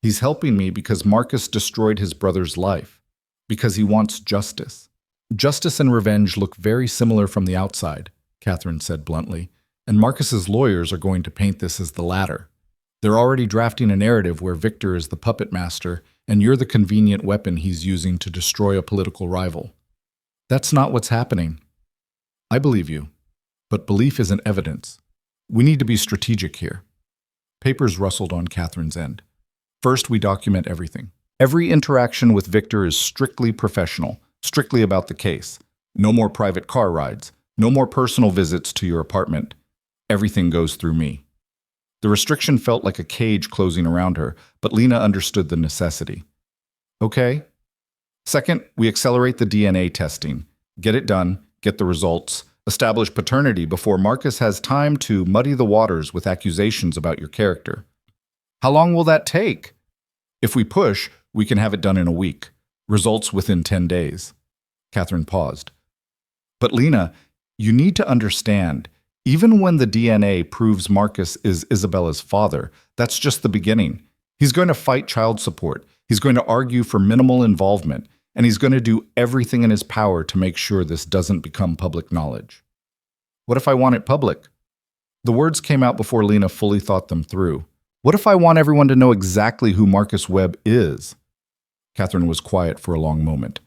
He's helping me because Marcus destroyed his brother's life, because he wants justice. Justice and revenge look very similar from the outside, Catherine said bluntly, and Marcus's lawyers are going to paint this as the latter. They're already drafting a narrative where Victor is the puppet master and you're the convenient weapon he's using to destroy a political rival. That's not what's happening. I believe you, but belief isn't evidence. We need to be strategic here. Papers rustled on Catherine's end. First, we document everything. Every interaction with Victor is strictly professional, strictly about the case. No more private car rides, no more personal visits to your apartment. Everything goes through me. The restriction felt like a cage closing around her, but Lena understood the necessity. Okay. Second, we accelerate the DNA testing. Get it done, get the results, establish paternity before Marcus has time to muddy the waters with accusations about your character. How long will that take? If we push, we can have it done in a week. Results within 10 days. Catherine paused. But Lena, you need to understand, even when the DNA proves Marcus is Isabella's father, that's just the beginning. He's going to fight child support. He's going to argue for minimal involvement. And he's going to do everything in his power to make sure this doesn't become public knowledge. What if I want it public? The words came out before Lena fully thought them through. What if I want everyone to know exactly who Marcus Webb is? Catherine was quiet for a long moment.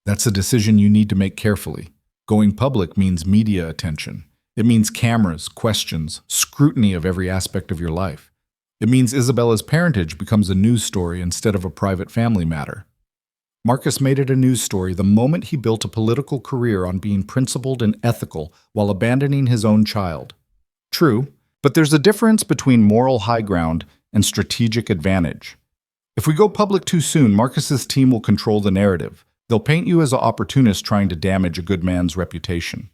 That's a decision you need to make carefully. Going public means media attention. It means cameras, questions, scrutiny of every aspect of your life. It means Isabella's parentage becomes a news story instead of a private family matter. Marcus made it a news story the moment he built a political career on being principled and ethical while abandoning his own child. True, but there's a difference between moral high ground and strategic advantage. If we go public too soon, Marcus's team will control the narrative. They'll paint you as an opportunist trying to damage a good man's reputation.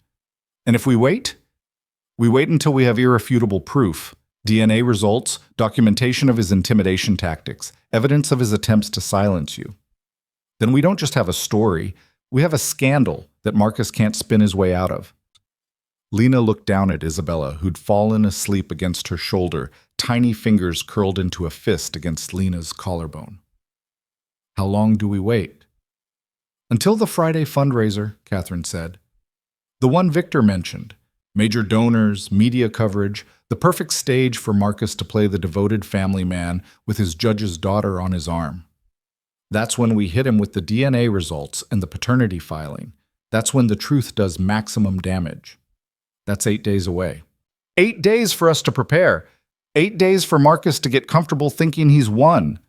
And if we wait until we have irrefutable proof, DNA results, documentation of his intimidation tactics, evidence of his attempts to silence you. Then we don't just have a story, we have a scandal that Marcus can't spin his way out of. Lena looked down at Isabella, who'd fallen asleep against her shoulder, tiny fingers curled into a fist against Lena's collarbone. How long do we wait? Until the Friday fundraiser, Catherine said. The one Victor mentioned. Major donors, media coverage, the perfect stage for Marcus to play the devoted family man with his judge's daughter on his arm. That's when we hit him with the DNA results and the paternity filing. That's when the truth does maximum damage. That's 8 days away. 8 days for us to prepare. 8 days for Marcus to get comfortable thinking he's won.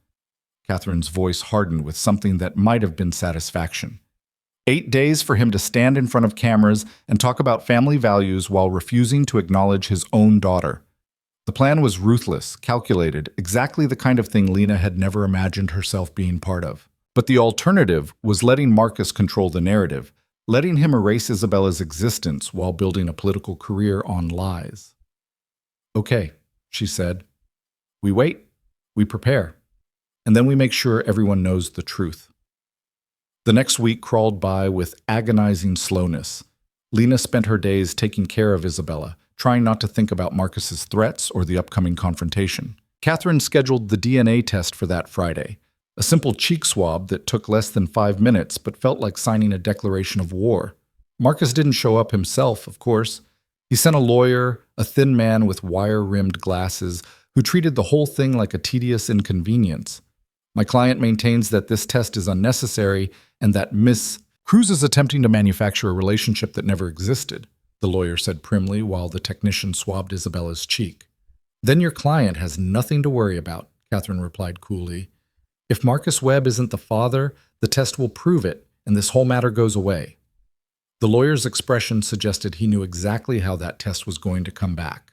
Catherine's voice hardened with something that might have been satisfaction. 8 days for him to stand in front of cameras and talk about family values while refusing to acknowledge his own daughter. The plan was ruthless, calculated, exactly the kind of thing Lena had never imagined herself being part of. But the alternative was letting Marcus control the narrative, letting him erase Isabella's existence while building a political career on lies. Okay, she said. We wait, we prepare, and then we make sure everyone knows the truth. The next week crawled by with agonizing slowness. Lena spent her days taking care of Isabella, trying not to think about Marcus's threats or the upcoming confrontation. Catherine scheduled the DNA test for that Friday, a simple cheek swab that took less than 5 minutes but felt like signing a declaration of war. Marcus didn't show up himself, of course. He sent a lawyer, a thin man with wire-rimmed glasses, who treated the whole thing like a tedious inconvenience. My client maintains that this test is unnecessary and that Miss Cruz is attempting to manufacture a relationship that never existed, the lawyer said primly while the technician swabbed Isabella's cheek. Then your client has nothing to worry about, Catherine replied coolly. If Marcus Webb isn't the father, the test will prove it, and this whole matter goes away. The lawyer's expression suggested he knew exactly how that test was going to come back.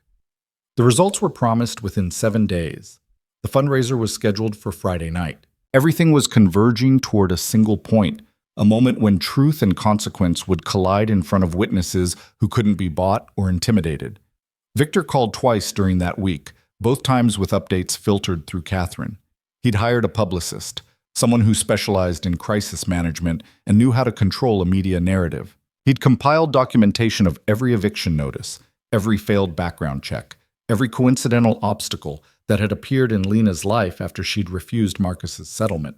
The results were promised within 7 days. The fundraiser was scheduled for Friday night. Everything was converging toward a single point, a moment when truth and consequence would collide in front of witnesses who couldn't be bought or intimidated. Victor called twice during that week, both times with updates filtered through Catherine. He'd hired a publicist, someone who specialized in crisis management and knew how to control a media narrative. He'd compiled documentation of every eviction notice, every failed background check, every coincidental obstacle that had appeared in Lena's life after she'd refused Marcus's settlement.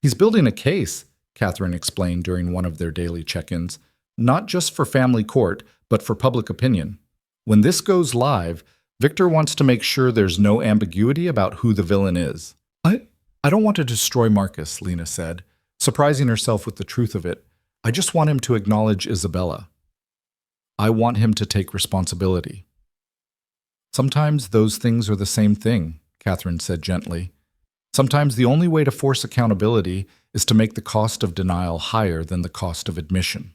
He's building a case, Catherine explained during one of their daily check-ins. Not just for family court, but for public opinion. When this goes live, Victor wants to make sure there's no ambiguity about who the villain is. I don't want to destroy Marcus, Lena said, surprising herself with the truth of it. I just want him to acknowledge Isabella. I want him to take responsibility. Sometimes those things are the same thing, Catherine said gently. Sometimes the only way to force accountability is to make the cost of denial higher than the cost of admission.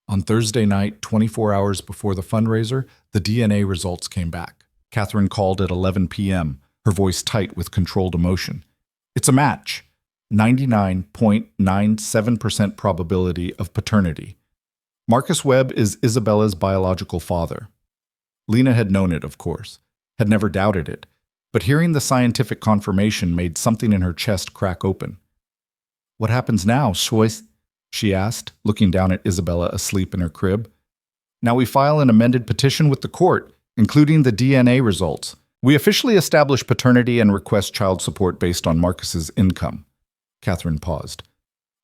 On Thursday night, 24 hours before the fundraiser, the DNA results came back. Catherine called at 11 p.m., her voice tight with controlled emotion. It's a match. 99.97% probability of paternity. Marcus Webb is Isabella's biological father. Lena had known it, of course, had never doubted it, but hearing the scientific confirmation made something in her chest crack open. What happens now, Joyce? She asked, looking down at Isabella asleep in her crib. Now we file an amended petition with the court, including the DNA results. We officially establish paternity and request child support based on Marcus's income. Catherine paused.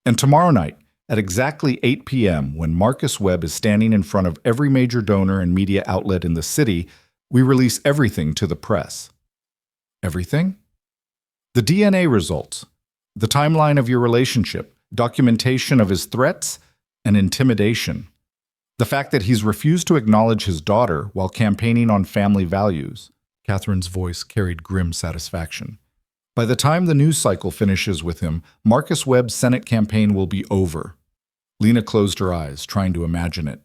And tomorrow night, at exactly 8 p.m., when Marcus Webb is standing in front of every major donor and media outlet in the city, we release everything to the press. Everything? The DNA results, the timeline of your relationship, documentation of his threats and intimidation, the fact that he's refused to acknowledge his daughter while campaigning on family values. Catherine's voice carried grim satisfaction. By the time the news cycle finishes with him, Marcus Webb's Senate campaign will be over. Lena closed her eyes, trying to imagine it.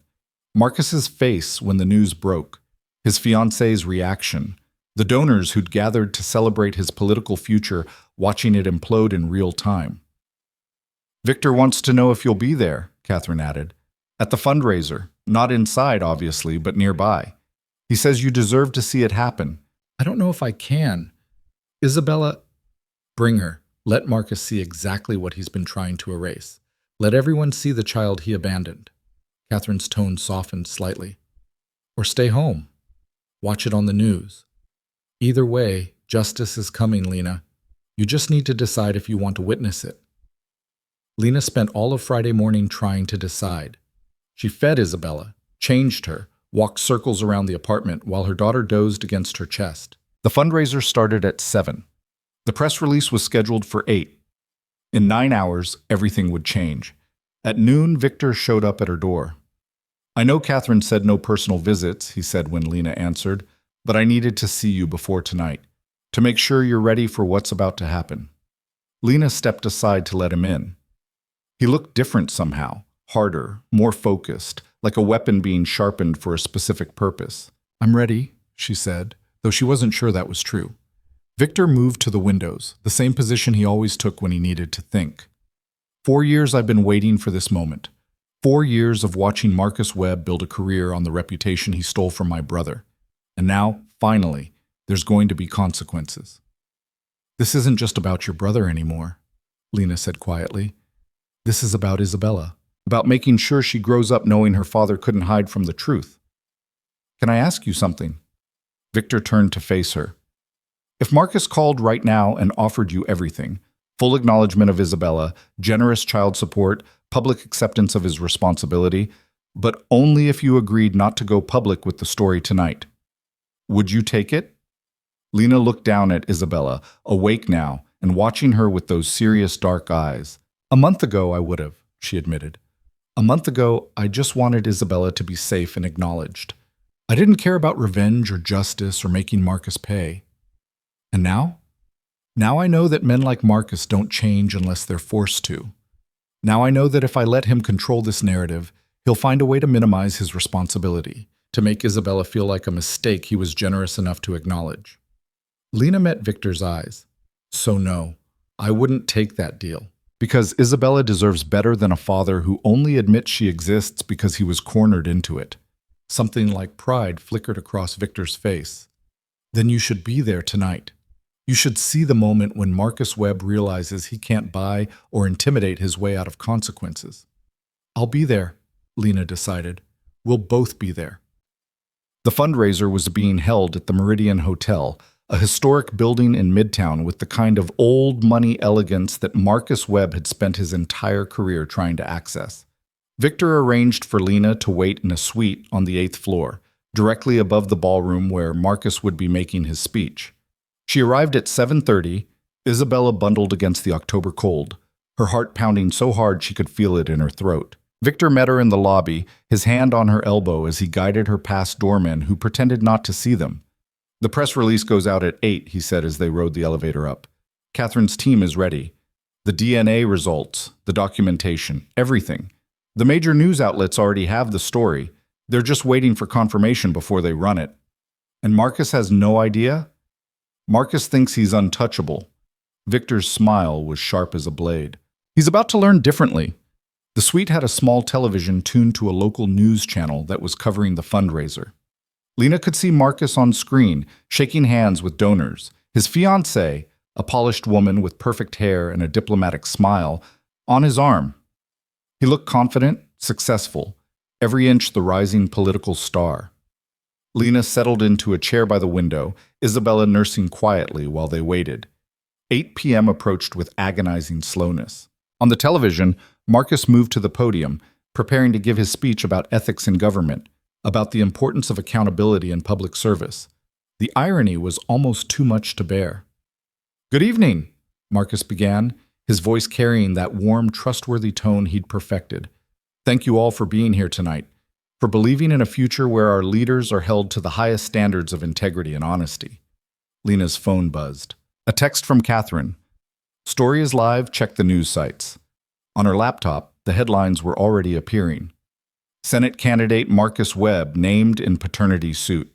Marcus's face when the news broke, his fiancée's reaction, the donors who'd gathered to celebrate his political future, watching it implode in real time. Victor wants to know if you'll be there, Catherine added. At the fundraiser, not inside, obviously, but nearby. He says you deserve to see it happen. I don't know if I can. Isabella, bring her. Let Marcus see exactly what he's been trying to erase. Let everyone see the child he abandoned. Catherine's tone softened slightly. Or stay home. Watch it on the news. Either way, justice is coming, Lena. You just need to decide if you want to witness it. Lena spent all of Friday morning trying to decide. She fed Isabella, changed her, walked circles around the apartment while her daughter dozed against her chest. The fundraiser started at 7. The press release was scheduled for 8. In 9 hours, everything would change. At noon, Victor showed up at her door. I know Catherine said no personal visits, he said when Lena answered, but I needed to see you before tonight, to make sure you're ready for what's about to happen. Lena stepped aside to let him in. He looked different somehow, harder, more focused, like a weapon being sharpened for a specific purpose. I'm ready, she said, though she wasn't sure that was true. Victor moved to the windows, the same position he always took when he needed to think. 4 years I've been waiting for this moment. 4 years of watching Marcus Webb build a career on the reputation he stole from my brother. And now, finally, there's going to be consequences. This isn't just about your brother anymore, Lena said quietly. This is about Isabella, about making sure she grows up knowing her father couldn't hide from the truth. Can I ask you something? Victor turned to face her. If Marcus called right now and offered you everything, full acknowledgement of Isabella, generous child support, public acceptance of his responsibility, but only if you agreed not to go public with the story tonight, would you take it? Lena looked down at Isabella, awake now, and watching her with those serious dark eyes. A month ago I would have, she admitted. A month ago, I just wanted Isabella to be safe and acknowledged. I didn't care about revenge or justice or making Marcus pay. And now? Now I know that men like Marcus don't change unless they're forced to. Now I know that if I let him control this narrative, he'll find a way to minimize his responsibility, to make Isabella feel like a mistake he was generous enough to acknowledge. Lena met Victor's eyes. So no, I wouldn't take that deal. Because Isabella deserves better than a father who only admits she exists because he was cornered into it. Something like pride flickered across Victor's face. Then you should be there tonight. You should see the moment when Marcus Webb realizes he can't buy or intimidate his way out of consequences. I'll be there, Lena decided. We'll both be there. The fundraiser was being held at the Meridian Hotel, a historic building in Midtown with the kind of old money elegance that Marcus Webb had spent his entire career trying to access. Victor arranged for Lena to wait in a suite on the 8th floor, directly above the ballroom where Marcus would be making his speech. She arrived at 7:30, Isabella bundled against the October cold, her heart pounding so hard she could feel it in her throat. Victor met her in the lobby, his hand on her elbow as he guided her past doormen who pretended not to see them. "The press release goes out at 8, he said as they rode the elevator up. "Catherine's team is ready. The DNA results, the documentation, everything. The major news outlets already have the story. They're just waiting for confirmation before they run it." "And Marcus has no idea?" "Marcus thinks he's untouchable." Victor's smile was sharp as a blade. "He's about to learn differently." The suite had a small television tuned to a local news channel that was covering the fundraiser. Lena could see Marcus on screen, shaking hands with donors, his fiancée, a polished woman with perfect hair and a diplomatic smile, on his arm. He looked confident, successful, every inch the rising political star. Lena settled into a chair by the window, Isabella nursing quietly while they waited. 8 p.m. approached with agonizing slowness. On the television, Marcus moved to the podium, preparing to give his speech about ethics in government, about the importance of accountability in public service. The irony was almost too much to bear. "Good evening," Marcus began, his voice carrying that warm, trustworthy tone he'd perfected. "Thank you all for being here tonight, for believing in a future where our leaders are held to the highest standards of integrity and honesty." Lena's phone buzzed. A text from Catherine. "Story is live, check the news sites." On her laptop, the headlines were already appearing. Senate candidate Marcus Webb named in paternity suit.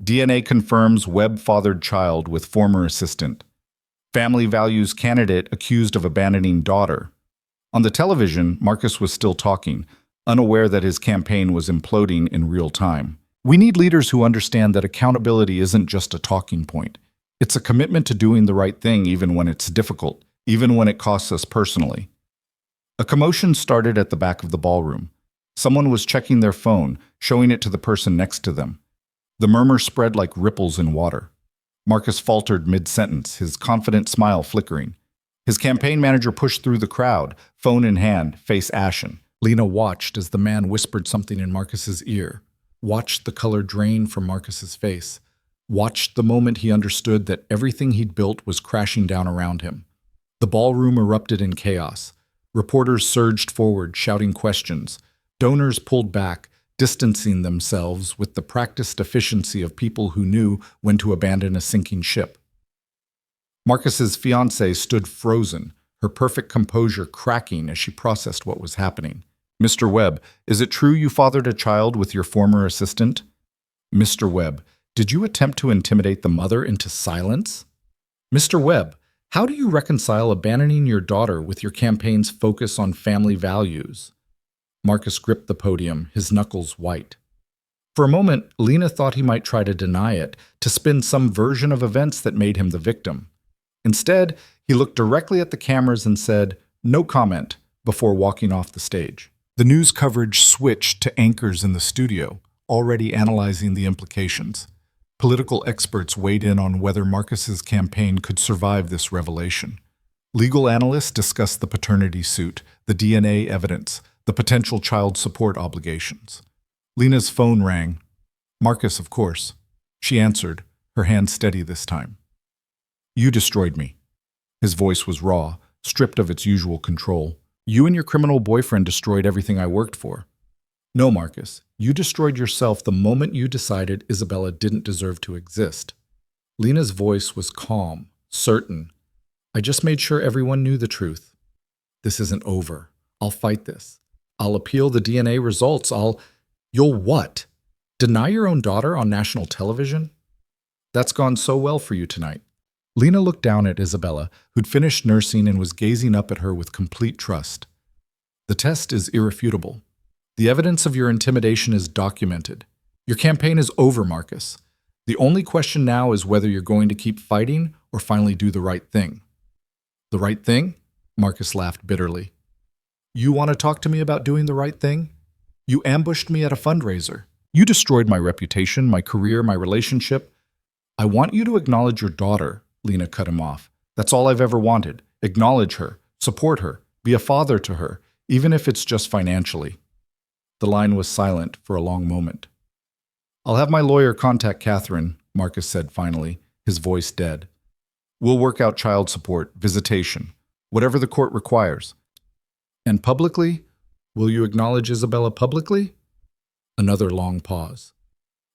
DNA confirms Webb fathered child with former assistant. Family values candidate accused of abandoning daughter. On the television, Marcus was still talking, unaware that his campaign was imploding in real time. "We need leaders who understand that accountability isn't just a talking point. It's a commitment to doing the right thing even when it's difficult, even when it costs us personally." A commotion started at the back of the ballroom. Someone was checking their phone, showing it to the person next to them. The murmur spread like ripples in water. Marcus faltered mid-sentence, his confident smile flickering. His campaign manager pushed through the crowd, phone in hand, face ashen. Lena watched as the man whispered something in Marcus's ear, watched the color drain from Marcus's face, watched the moment he understood that everything he'd built was crashing down around him. The ballroom erupted in chaos. Reporters surged forward, shouting questions. Donors pulled back, distancing themselves with the practiced efficiency of people who knew when to abandon a sinking ship. Marcus's fiancée stood frozen, her perfect composure cracking as she processed what was happening. "Mr. Webb, is it true you fathered a child with your former assistant?" "Mr. Webb, did you attempt to intimidate the mother into silence?" "Mr. Webb, how do you reconcile abandoning your daughter with your campaign's focus on family values?" Marcus gripped the podium, his knuckles white. For a moment, Lena thought he might try to deny it, to spin some version of events that made him the victim. Instead, he looked directly at the cameras and said, "No comment," before walking off the stage. The news coverage switched to anchors in the studio, already analyzing the implications. Political experts weighed in on whether Marcus's campaign could survive this revelation. Legal analysts discussed the paternity suit, the DNA evidence, the potential child support obligations. Lena's phone rang. "Marcus, of course." She answered, her hand steady this time. "You destroyed me." His voice was raw, stripped of its usual control. "You and your criminal boyfriend destroyed everything I worked for." "No, Marcus, you destroyed yourself the moment you decided Isabella didn't deserve to exist." Lena's voice was calm, certain. "I just made sure everyone knew the truth. This isn't over. I'll fight this. I'll appeal the DNA results. You'll what? Deny your own daughter on national television? That's gone so well for you tonight." Lena looked down at Isabella, who'd finished nursing and was gazing up at her with complete trust. "The test is irrefutable. The evidence of your intimidation is documented. Your campaign is over, Marcus. The only question now is whether you're going to keep fighting or finally do the right thing." "The right thing?" Marcus laughed bitterly. "You want to talk to me about doing the right thing? You ambushed me at a fundraiser. You destroyed my reputation, my career, my relationship. I want you to acknowledge your daughter, Lena cut him off. That's all I've ever wanted. Acknowledge her, support her, be a father to her, even if it's just financially. The line was silent for a long moment. I'll have my lawyer contact Catherine, Marcus said finally, his voice dead. We'll work out child support, visitation, whatever the court requires. And publicly? Will you acknowledge Isabella publicly? Another long pause.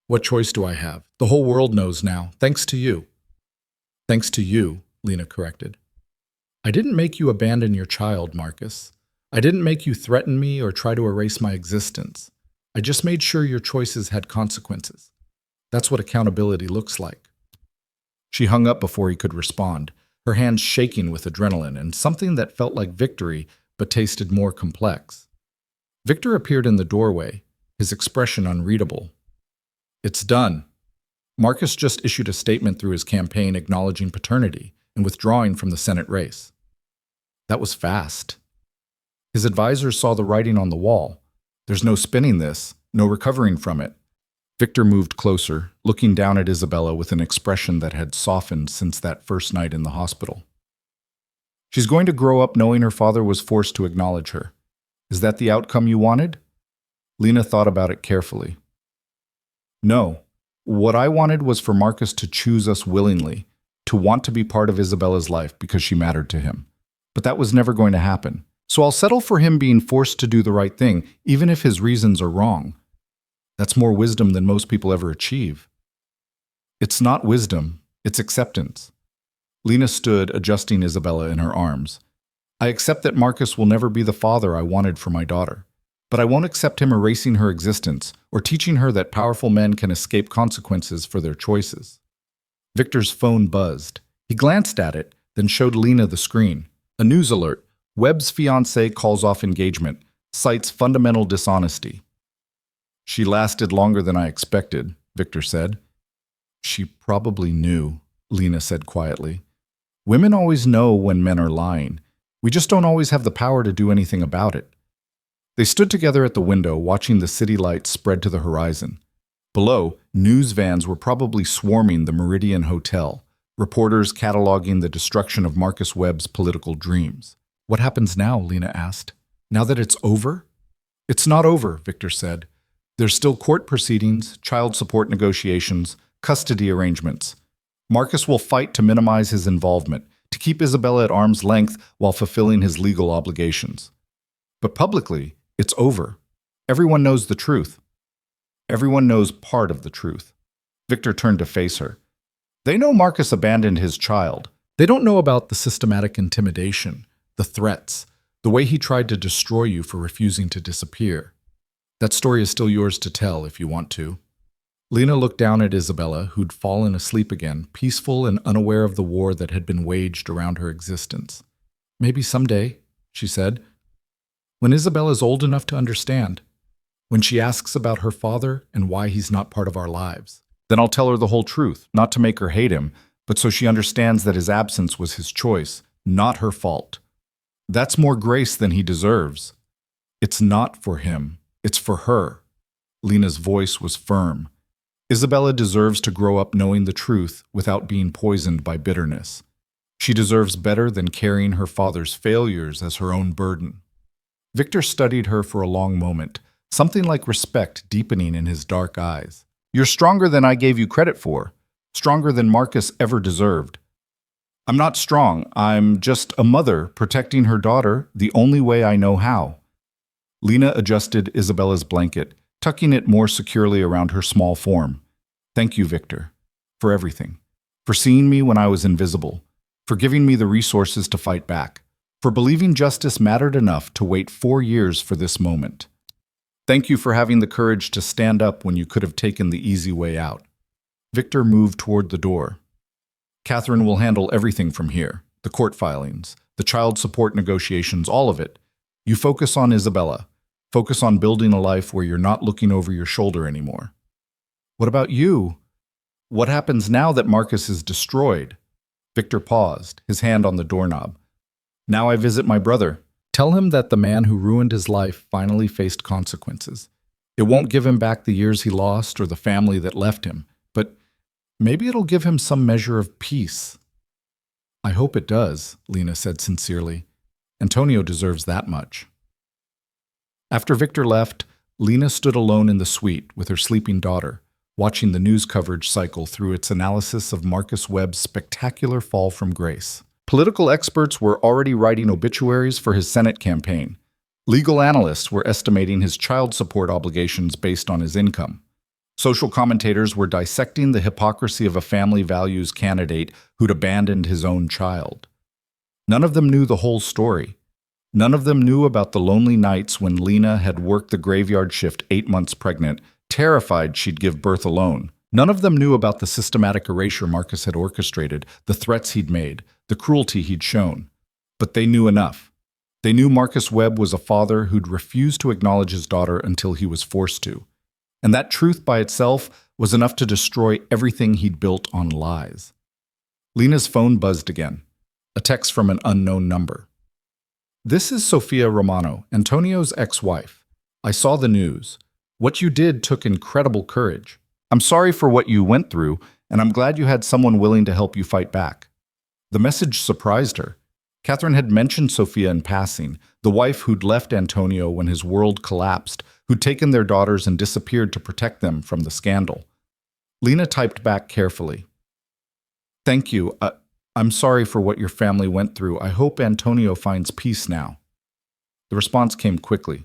What choice do I have? The whole world knows now, thanks to you. Thanks to you, Lena corrected. I didn't make you abandon your child, Marcus. I didn't make you threaten me or try to erase my existence. I just made sure your choices had consequences. That's what accountability looks like. She hung up before he could respond, her hands shaking with adrenaline and something that felt like victory but tasted more complex. Victor appeared in the doorway, his expression unreadable. It's done. Marcus just issued a statement through his campaign acknowledging paternity and withdrawing from the Senate race. That was fast. His advisors saw the writing on the wall. There's no spinning this, no recovering from it. Victor moved closer, looking down at Isabella with an expression that had softened since that first night in the hospital. She's going to grow up knowing her father was forced to acknowledge her. Is that the outcome you wanted? Lena thought about it carefully. No. What I wanted was for Marcus to choose us willingly, to want to be part of Isabella's life because she mattered to him. But that was never going to happen. So I'll settle for him being forced to do the right thing, even if his reasons are wrong. That's more wisdom than most people ever achieve. It's not wisdom, it's acceptance. Lena stood, adjusting Isabella in her arms. I accept that Marcus will never be the father I wanted for my daughter, but I won't accept him erasing her existence or teaching her that powerful men can escape consequences for their choices. Victor's phone buzzed. He glanced at it, then showed Lena the screen. A news alert. Webb's fiancé calls off engagement, cites fundamental dishonesty. She lasted longer than I expected, Victor said. She probably knew, Lena said quietly. Women always know when men are lying. We just don't always have the power to do anything about it. They stood together at the window, watching the city lights spread to the horizon. Below, news vans were probably swarming the Meridian Hotel, reporters cataloging the destruction of Marcus Webb's political dreams. What happens now? Lena asked. Now that it's over? It's not over, Victor said. There's still court proceedings, child support negotiations, custody arrangements. Marcus will fight to minimize his involvement, to keep Isabella at arm's length while fulfilling his legal obligations. But publicly, it's over. Everyone knows the truth. Everyone knows part of the truth. Victor turned to face her. They know Marcus abandoned his child. They don't know about the systematic intimidation, the threats, the way he tried to destroy you for refusing to disappear. That story is still yours to tell if you want to. Lena looked down at Isabella, who'd fallen asleep again, peaceful and unaware of the war that had been waged around her existence. Maybe someday, she said, when Isabella's old enough to understand, when she asks about her father and why he's not part of our lives. Then I'll tell her the whole truth, not to make her hate him, but so she understands that his absence was his choice, not her fault. That's more grace than he deserves. It's not for him. It's for her. Lena's voice was firm. Isabella deserves to grow up knowing the truth without being poisoned by bitterness. She deserves better than carrying her father's failures as her own burden. Victor studied her for a long moment, something like respect deepening in his dark eyes. You're stronger than I gave you credit for, stronger than Marcus ever deserved. I'm not strong. I'm just a mother protecting her daughter the only way I know how. Lena adjusted Isabella's blanket, tucking it more securely around her small form. Thank you, Victor, for everything. For seeing me when I was invisible. For giving me the resources to fight back. For believing justice mattered enough to wait 4 years for this moment. Thank you for having the courage to stand up when you could have taken the easy way out. Victor moved toward the door. Catherine will handle everything from here. The court filings, the child support negotiations, all of it. You focus on Isabella. Focus on building a life where you're not looking over your shoulder anymore. What about you? What happens now that Marcus is destroyed? Victor paused, his hand on the doorknob. Now I visit my brother. Tell him that the man who ruined his life finally faced consequences. It won't give him back the years he lost or the family that left him, but Maybe it'll give him some measure of peace. I hope it does, Lena said sincerely. Antonio deserves that much. After Victor left, Lena stood alone in the suite with her sleeping daughter, watching the news coverage cycle through its analysis of Marcus Webb's spectacular fall from grace. Political experts were already writing obituaries for his Senate campaign. Legal analysts were estimating his child support obligations based on his income. Social commentators were dissecting the hypocrisy of a family values candidate who'd abandoned his own child. None of them knew the whole story. None of them knew about the lonely nights when Lena had worked the graveyard shift 8 months pregnant, terrified she'd give birth alone. None of them knew about the systematic erasure Marcus had orchestrated, the threats he'd made, the cruelty he'd shown. But they knew enough. They knew Marcus Webb was a father who'd refused to acknowledge his daughter until he was forced to. And that truth by itself was enough to destroy everything he'd built on lies. Lena's phone buzzed again. A text from an unknown number. "This is Sofia Romano, Antonio's ex-wife. I saw the news. What you did took incredible courage. I'm sorry for what you went through, and I'm glad you had someone willing to help you fight back." The message surprised her. Catherine had mentioned Sofia in passing, the wife who'd left Antonio when his world collapsed, who'd taken their daughters and disappeared to protect them from the scandal. Lena typed back carefully. "Thank you. I'm sorry for what your family went through. I hope Antonio finds peace now." The response came quickly.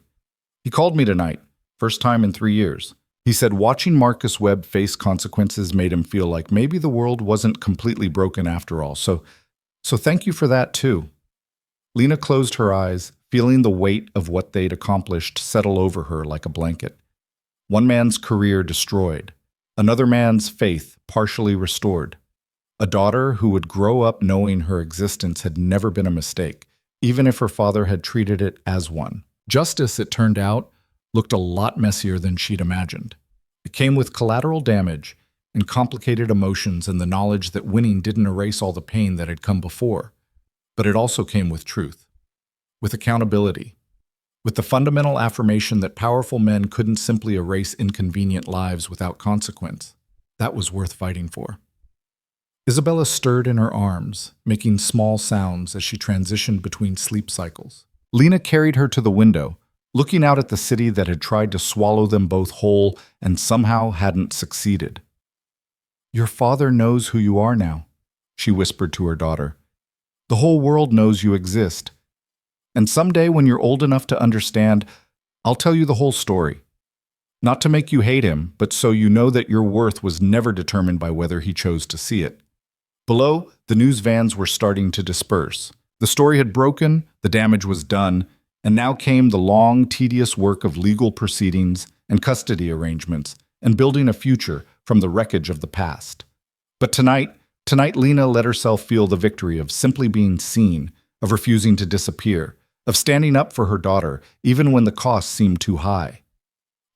"He called me tonight, first time in 3 years. He said watching Marcus Webb face consequences made him feel like maybe the world wasn't completely broken after all. So thank you for that too." Lena closed her eyes, feeling the weight of what they'd accomplished settle over her like a blanket. One man's career destroyed, another man's faith partially restored. A daughter who would grow up knowing her existence had never been a mistake, even if her father had treated it as one. Justice, it turned out, looked a lot messier than she'd imagined. It came with collateral damage and complicated emotions and the knowledge that winning didn't erase all the pain that had come before. But it also came with truth, with accountability, with the fundamental affirmation that powerful men couldn't simply erase inconvenient lives without consequence. That was worth fighting for. Isabella stirred in her arms, making small sounds as she transitioned between sleep cycles. Lena carried her to the window, looking out at the city that had tried to swallow them both whole and somehow hadn't succeeded. "Your father knows who you are now," she whispered to her daughter. "The whole world knows you exist. And someday when you're old enough to understand, I'll tell you the whole story. Not to make you hate him, but so you know that your worth was never determined by whether he chose to see it." Below, the news vans were starting to disperse. The story had broken, the damage was done, and now came the long, tedious work of legal proceedings and custody arrangements, and building a future from the wreckage of the past. But tonight Lena let herself feel the victory of simply being seen, of refusing to disappear, of standing up for her daughter, even when the cost seemed too high.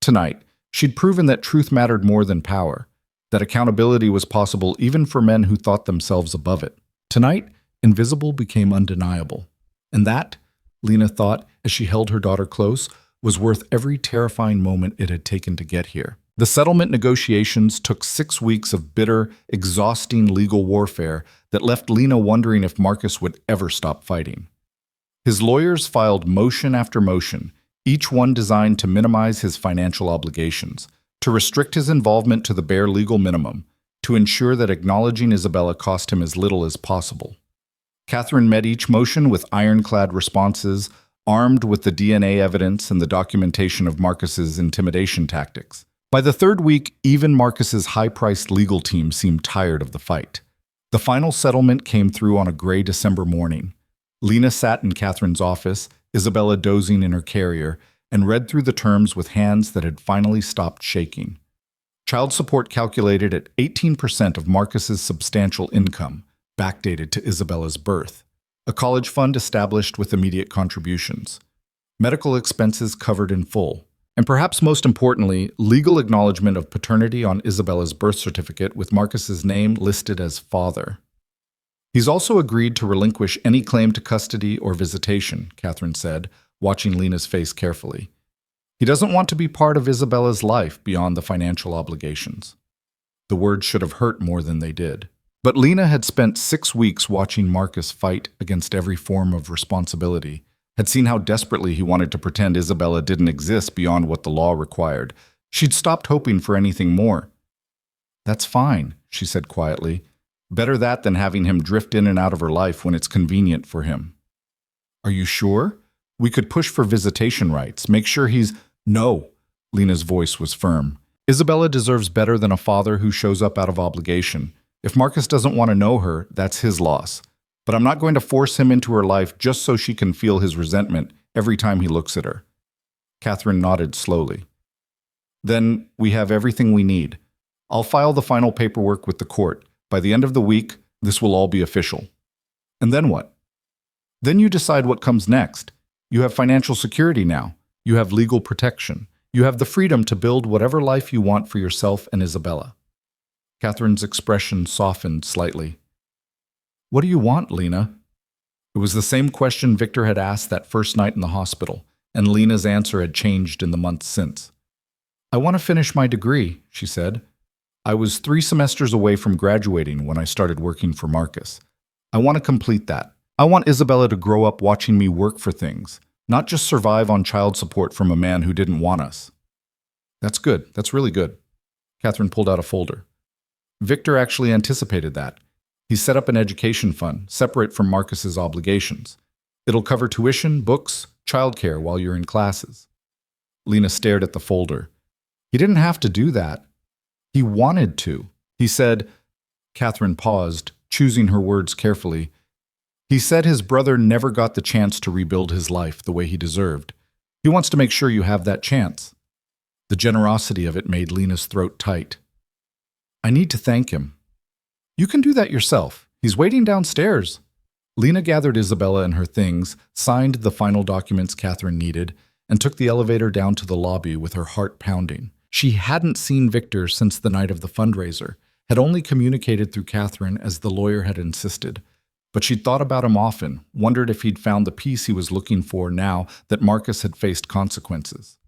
Tonight, she'd proven that truth mattered more than power, that accountability was possible even for men who thought themselves above it. Tonight, invisible became undeniable. And that, Lena thought as she held her daughter close, was worth every terrifying moment it had taken to get here. The settlement negotiations took 6 weeks of bitter, exhausting legal warfare that left Lena wondering if Marcus would ever stop fighting. His lawyers filed motion after motion, each one designed to minimize his financial obligations, to restrict his involvement to the bare legal minimum, to ensure that acknowledging Isabella cost him as little as possible. Catherine met each motion with ironclad responses, armed with the DNA evidence and the documentation of Marcus's intimidation tactics. By the 3rd week, even Marcus's high-priced legal team seemed tired of the fight. The final settlement came through on a gray December morning. Lena sat in Catherine's office, Isabella dozing in her carrier, and read through the terms with hands that had finally stopped shaking. Child support calculated at 18% of Marcus's substantial income, backdated to Isabella's birth. A college fund established with immediate contributions. Medical expenses covered in full. And perhaps most importantly, legal acknowledgement of paternity on Isabella's birth certificate with Marcus's name listed as father. "He's also agreed to relinquish any claim to custody or visitation," Catherine said, watching Lena's face carefully. "He doesn't want to be part of Isabella's life beyond the financial obligations." The words should have hurt more than they did. But Lena had spent 6 weeks watching Marcus fight against every form of responsibility, had seen how desperately he wanted to pretend Isabella didn't exist beyond what the law required. She'd stopped hoping for anything more. "That's fine," she said quietly. "Better that than having him drift in and out of her life when it's convenient for him." "Are you sure? We could push for visitation rights, make sure he's—" "No," Lena's voice was firm. "Isabella deserves better than a father who shows up out of obligation. If Marcus doesn't want to know her, that's his loss. But I'm not going to force him into her life just so she can feel his resentment every time he looks at her." Catherine nodded slowly. "Then we have everything we need. I'll file the final paperwork with the court. By the end of the week, this will all be official." "And then what?" "Then you decide what comes next. You have financial security now. You have legal protection. You have the freedom to build whatever life you want for yourself and Isabella." Catherine's expression softened slightly. "What do you want, Lena?" It was the same question Victor had asked that first night in the hospital, and Lena's answer had changed in the months since. "I want to finish my degree," she said. "I was 3 semesters away from graduating when I started working for Marcus. I want to complete that. I want Isabella to grow up watching me work for things, not just survive on child support from a man who didn't want us." "That's good. That's really good." Catherine pulled out a folder. Victor actually anticipated that. He set up an education fund, separate from Marcus's obligations. It'll cover tuition, books, childcare while you're in classes. Lena stared at the folder. He didn't have to do that. He wanted to. He said— Catherine paused, choosing her words carefully. "He said his brother never got the chance to rebuild his life the way he deserved. He wants to make sure you have that chance." The generosity of it made Lena's throat tight. "I need to thank him." "You can do that yourself. He's waiting downstairs." Lena gathered Isabella and her things, signed the final documents Catherine needed, and took the elevator down to the lobby with her heart pounding. She hadn't seen Victor since the night of the fundraiser, had only communicated through Catherine as the lawyer had insisted. But she'd thought about him often, wondered if he'd found the peace he was looking for now that Marcus had faced consequences.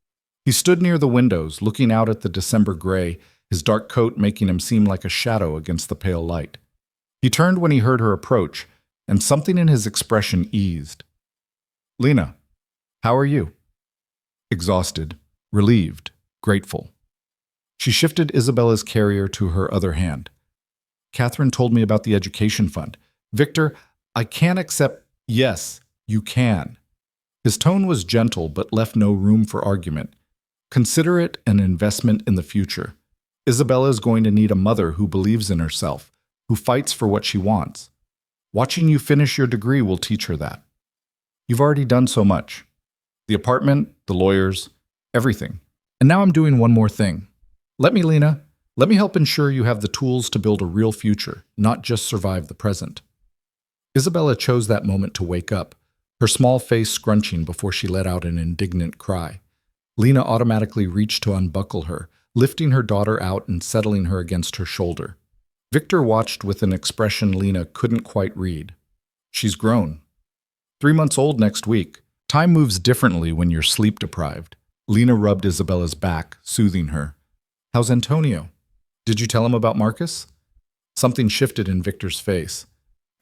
He stood near the windows, looking out at the December gray, his dark coat making him seem like a shadow against the pale light. He turned when he heard her approach, and something in his expression eased. "Lena, how are you?" Exhausted, relieved, grateful. She shifted Isabella's carrier to her other hand. "Catherine told me about the education fund. Victor, I can't accept—" "Yes, you can." His tone was gentle but left no room for argument. "Consider it an investment in the future. Isabella is going to need a mother who believes in herself, who fights for what she wants. Watching you finish your degree will teach her that. You've already done so much. The apartment, the lawyers, everything. And now I'm doing one more thing. Let me help ensure you have the tools to build a real future, not just survive the present." Isabella chose that moment to wake up, her small face scrunching before she let out an indignant cry. Lena automatically reached to unbuckle her, lifting her daughter out and settling her against her shoulder. Victor watched with an expression Lena couldn't quite read. She's grown. 3 months old next week. Time moves differently when you're sleep-deprived. Lena rubbed Isabella's back, soothing her. "How's Antonio? Did you tell him about Marcus?" Something shifted in Victor's face.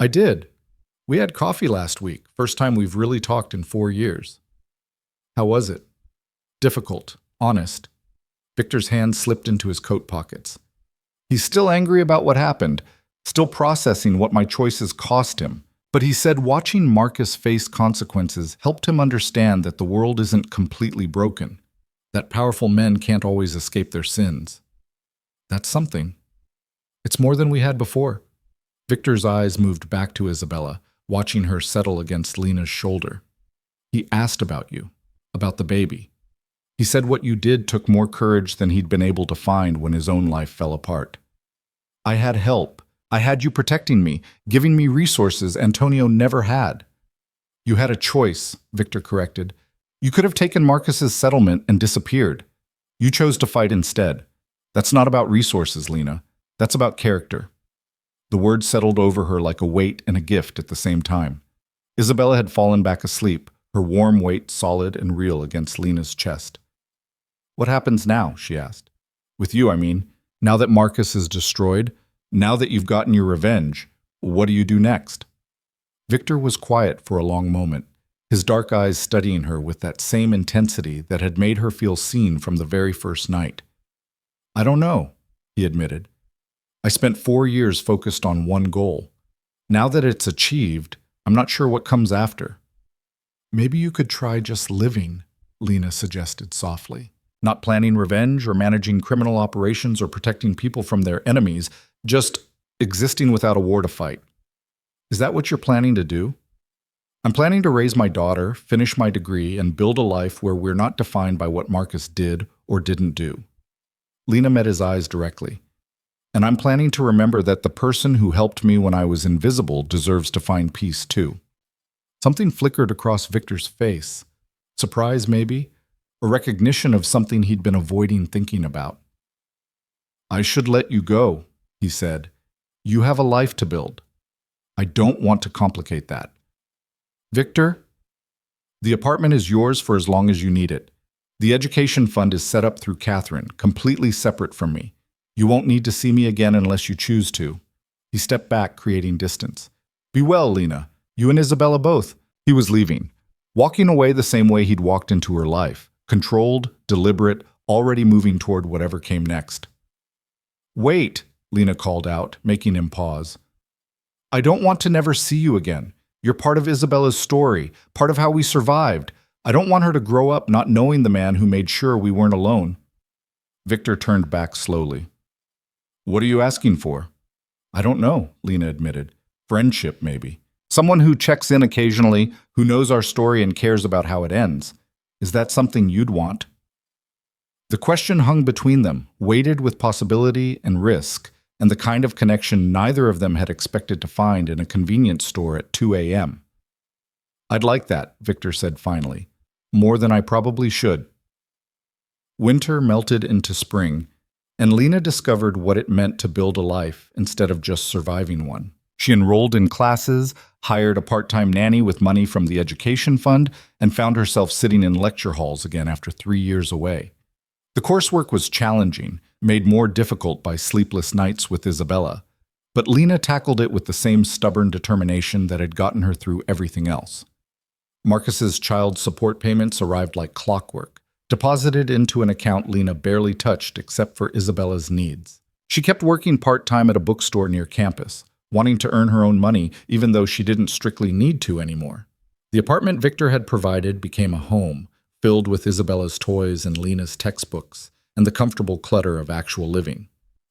"I did. We had coffee last week, first time we've really talked in 4 years." "How was it?" "Difficult, honest." Victor's hands slipped into his coat pockets. "He's still angry about what happened, still processing what my choices cost him. But he said watching Marcus face consequences helped him understand that the world isn't completely broken, that powerful men can't always escape their sins. That's something. It's more than we had before." Victor's eyes moved back to Isabella, watching her settle against Lena's shoulder. "He asked about you, about the baby. He said what you did took more courage than he'd been able to find when his own life fell apart. I had help. I had you protecting me, giving me resources Antonio never had." "You had a choice," Victor corrected. "You could have taken Marcus's settlement and disappeared. You chose to fight instead. That's not about resources, Lena. That's about character." The words settled over her like a weight and a gift at the same time. Isabella had fallen back asleep, her warm weight solid and real against Lena's chest. "What happens now?" she asked. "With you, I mean. Now that Marcus is destroyed, now that you've gotten your revenge, what do you do next? Victor was quiet for a long moment, his dark eyes studying her with that same intensity that had made her feel seen from the very first night. I don't know, he admitted. I spent 4 years focused on one goal. Now that it's achieved, I'm not sure what comes after. Maybe you could try just living, Lena suggested softly. Not planning revenge or managing criminal operations or protecting people from their enemies, just existing without a war to fight. Is that what you're planning to do? I'm planning to raise my daughter, finish my degree, and build a life where we're not defined by what Marcus did or didn't do. Lena met his eyes directly. And I'm planning to remember that the person who helped me when I was invisible deserves to find peace too. Something flickered across Victor's face. Surprise, maybe? A recognition of something he'd been avoiding thinking about. I should let you go, he said. You have a life to build. I don't want to complicate that. Victor, the apartment is yours for as long as you need it. The education fund is set up through Catherine, completely separate from me. You won't need to see me again unless you choose to. He stepped back, creating distance. Be well, Lena. You and Isabella both. He was leaving, walking away the same way he'd walked into her life, controlled, deliberate, already moving toward whatever came next. Wait, Lena called out, making him pause. I don't want to never see you again. You're part of Isabella's story, part of how we survived. I don't want her to grow up not knowing the man who made sure we weren't alone. Victor turned back slowly. What are you asking for? I don't know, Lena admitted. Friendship, maybe. Someone who checks in occasionally, who knows our story and cares about how it ends. Is that something you'd want? The question hung between them, weighted with possibility and risk, and the kind of connection neither of them had expected to find in a convenience store at 2 a.m. I'd like that, Victor said finally. More than I probably should. Winter melted into spring, and Lena discovered what it meant to build a life instead of just surviving one. She enrolled in classes, hired a part-time nanny with money from the education fund, and found herself sitting in lecture halls again after 3 years away. The coursework was challenging, made more difficult by sleepless nights with Isabella, but Lena tackled it with the same stubborn determination that had gotten her through everything else. Marcus's child support payments arrived like clockwork, deposited into an account Lena barely touched except for Isabella's needs. She kept working part-time at a bookstore near campus, wanting to earn her own money even though she didn't strictly need to anymore. The apartment Victor had provided became a home, filled with Isabella's toys and Lena's textbooks, and the comfortable clutter of actual living.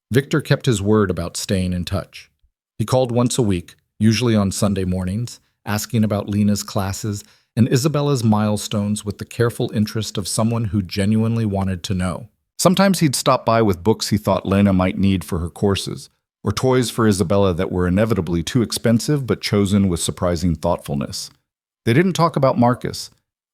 Victor kept his word about staying in touch. He called once a week, usually on Sunday mornings, asking about Lena's classes and Isabella's milestones with the careful interest of someone who genuinely wanted to know. Sometimes he'd stop by with books he thought Lena might need for her courses, or toys for Isabella that were inevitably too expensive but chosen with surprising thoughtfulness. They didn't talk about Marcus,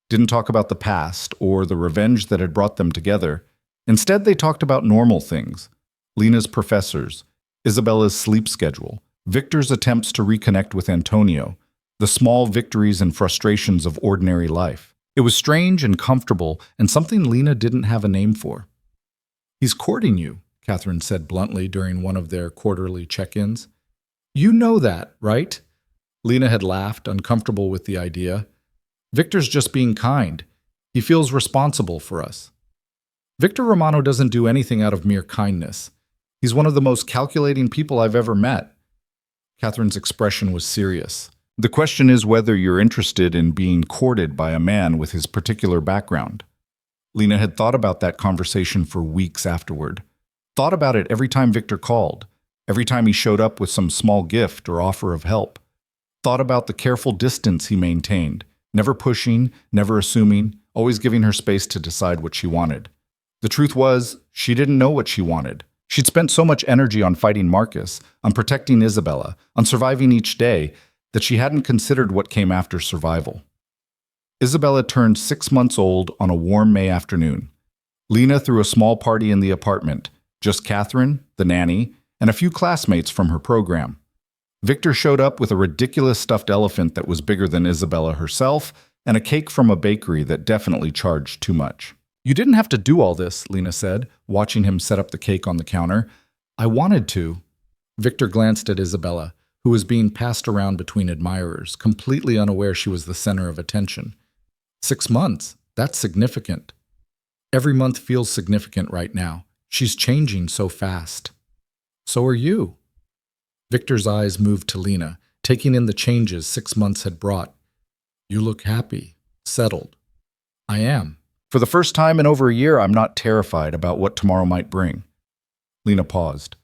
didn't talk about the past or the revenge that had brought them together. Instead, they talked about normal things. Lena's professors, Isabella's sleep schedule, Victor's attempts to reconnect with Antonio, the small victories and frustrations of ordinary life. It was strange and comfortable, and something Lena didn't have a name for. He's courting you, Catherine said bluntly during one of their quarterly check-ins. You know that, right? Lena had laughed, uncomfortable with the idea. Victor's just being kind. He feels responsible for us. Victor Romano doesn't do anything out of mere kindness. He's one of the most calculating people I've ever met. Catherine's expression was serious. The question is whether you're interested in being courted by a man with his particular background. Lena had thought about that conversation for weeks afterward. Thought about it every time Victor called, every time he showed up with some small gift or offer of help. Thought about the careful distance he maintained, never pushing, never assuming, always giving her space to decide what she wanted. The truth was, she didn't know what she wanted. She'd spent so much energy on fighting Marcus, on protecting Isabella, on surviving each day, that she hadn't considered what came after survival. Isabella turned 6 months old on a warm May afternoon. Lena threw a small party in the apartment, just Catherine, the nanny, and a few classmates from her program. Victor showed up with a ridiculous stuffed elephant that was bigger than Isabella herself, and a cake from a bakery that definitely charged too much. You didn't have to do all this, Lena said, watching him set up the cake on the counter. I wanted to. Victor glanced at Isabella, who was being passed around between admirers, completely unaware she was the center of attention. 6 months? That's significant. Every month feels significant right now. She's changing so fast. So are you. Victor's eyes moved to Lena, taking in the changes 6 months had brought. You look happy, settled. I am. For the first time in over a year, I'm not terrified about what tomorrow might bring. Lena paused.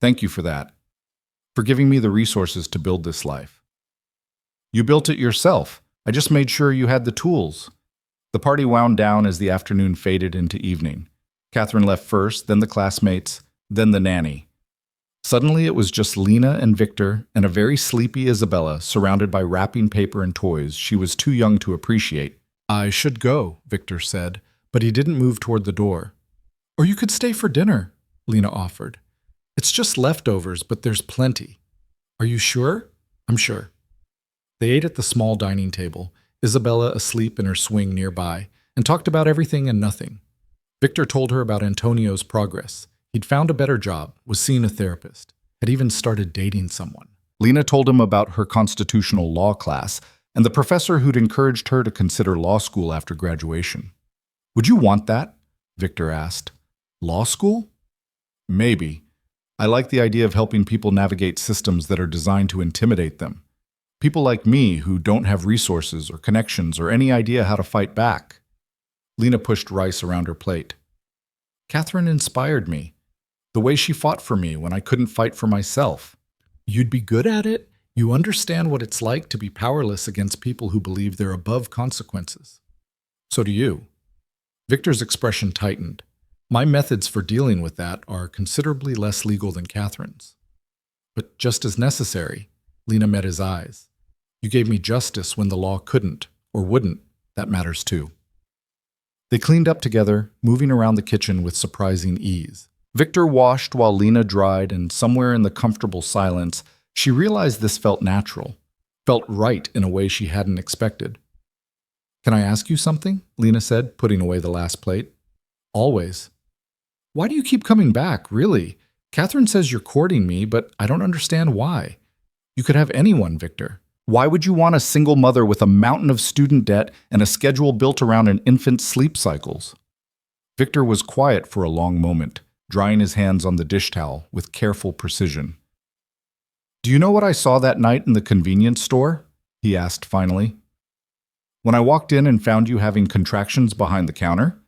Thank you for that. For giving me the resources to build this life. You built it yourself. I just made sure you had the tools. The party wound down as the afternoon faded into evening. Catherine left first, then the classmates, then the nanny. Suddenly it was just Lena and Victor and a very sleepy Isabella surrounded by wrapping paper and toys she was too young to appreciate. I should go, Victor said, but he didn't move toward the door. Or you could stay for dinner, Lena offered. It's just leftovers, but there's plenty. Are you sure? I'm sure. They ate at the small dining table, Isabella asleep in her swing nearby, and talked about everything and nothing. Victor told her about Antonio's progress. He'd found a better job, was seeing a therapist, had even started dating someone. Lena told him about her constitutional law class and the professor who'd encouraged her to consider law school after graduation. Would you want that? Victor asked. Law school? Maybe. I like the idea of helping people navigate systems that are designed to intimidate them. People like me who don't have resources or connections or any idea how to fight back. Lena pushed rice around her plate. Catherine inspired me. The way she fought for me when I couldn't fight for myself. You'd be good at it. You understand what it's like to be powerless against people who believe they're above consequences. So do you. Victor's expression tightened. My methods for dealing with that are considerably less legal than Catherine's. But just as necessary. Lena met his eyes. You gave me justice when the law couldn't, or wouldn't. That matters too. They cleaned up together, moving around the kitchen with surprising ease. Victor washed while Lena dried, and somewhere in the comfortable silence, she realized this felt natural, felt right in a way she hadn't expected. Can I ask you something? Lena said, putting away the last plate. Always. Why do you keep coming back, really? Catherine says you're courting me, but I don't understand why. You could have anyone, Victor. Why would you want a single mother with a mountain of student debt and a schedule built around an infant's sleep cycles? Victor was quiet for a long moment, drying his hands on the dish towel with careful precision. Do you know what I saw that night in the convenience store? He asked finally. When I walked in and found you having contractions behind the counter?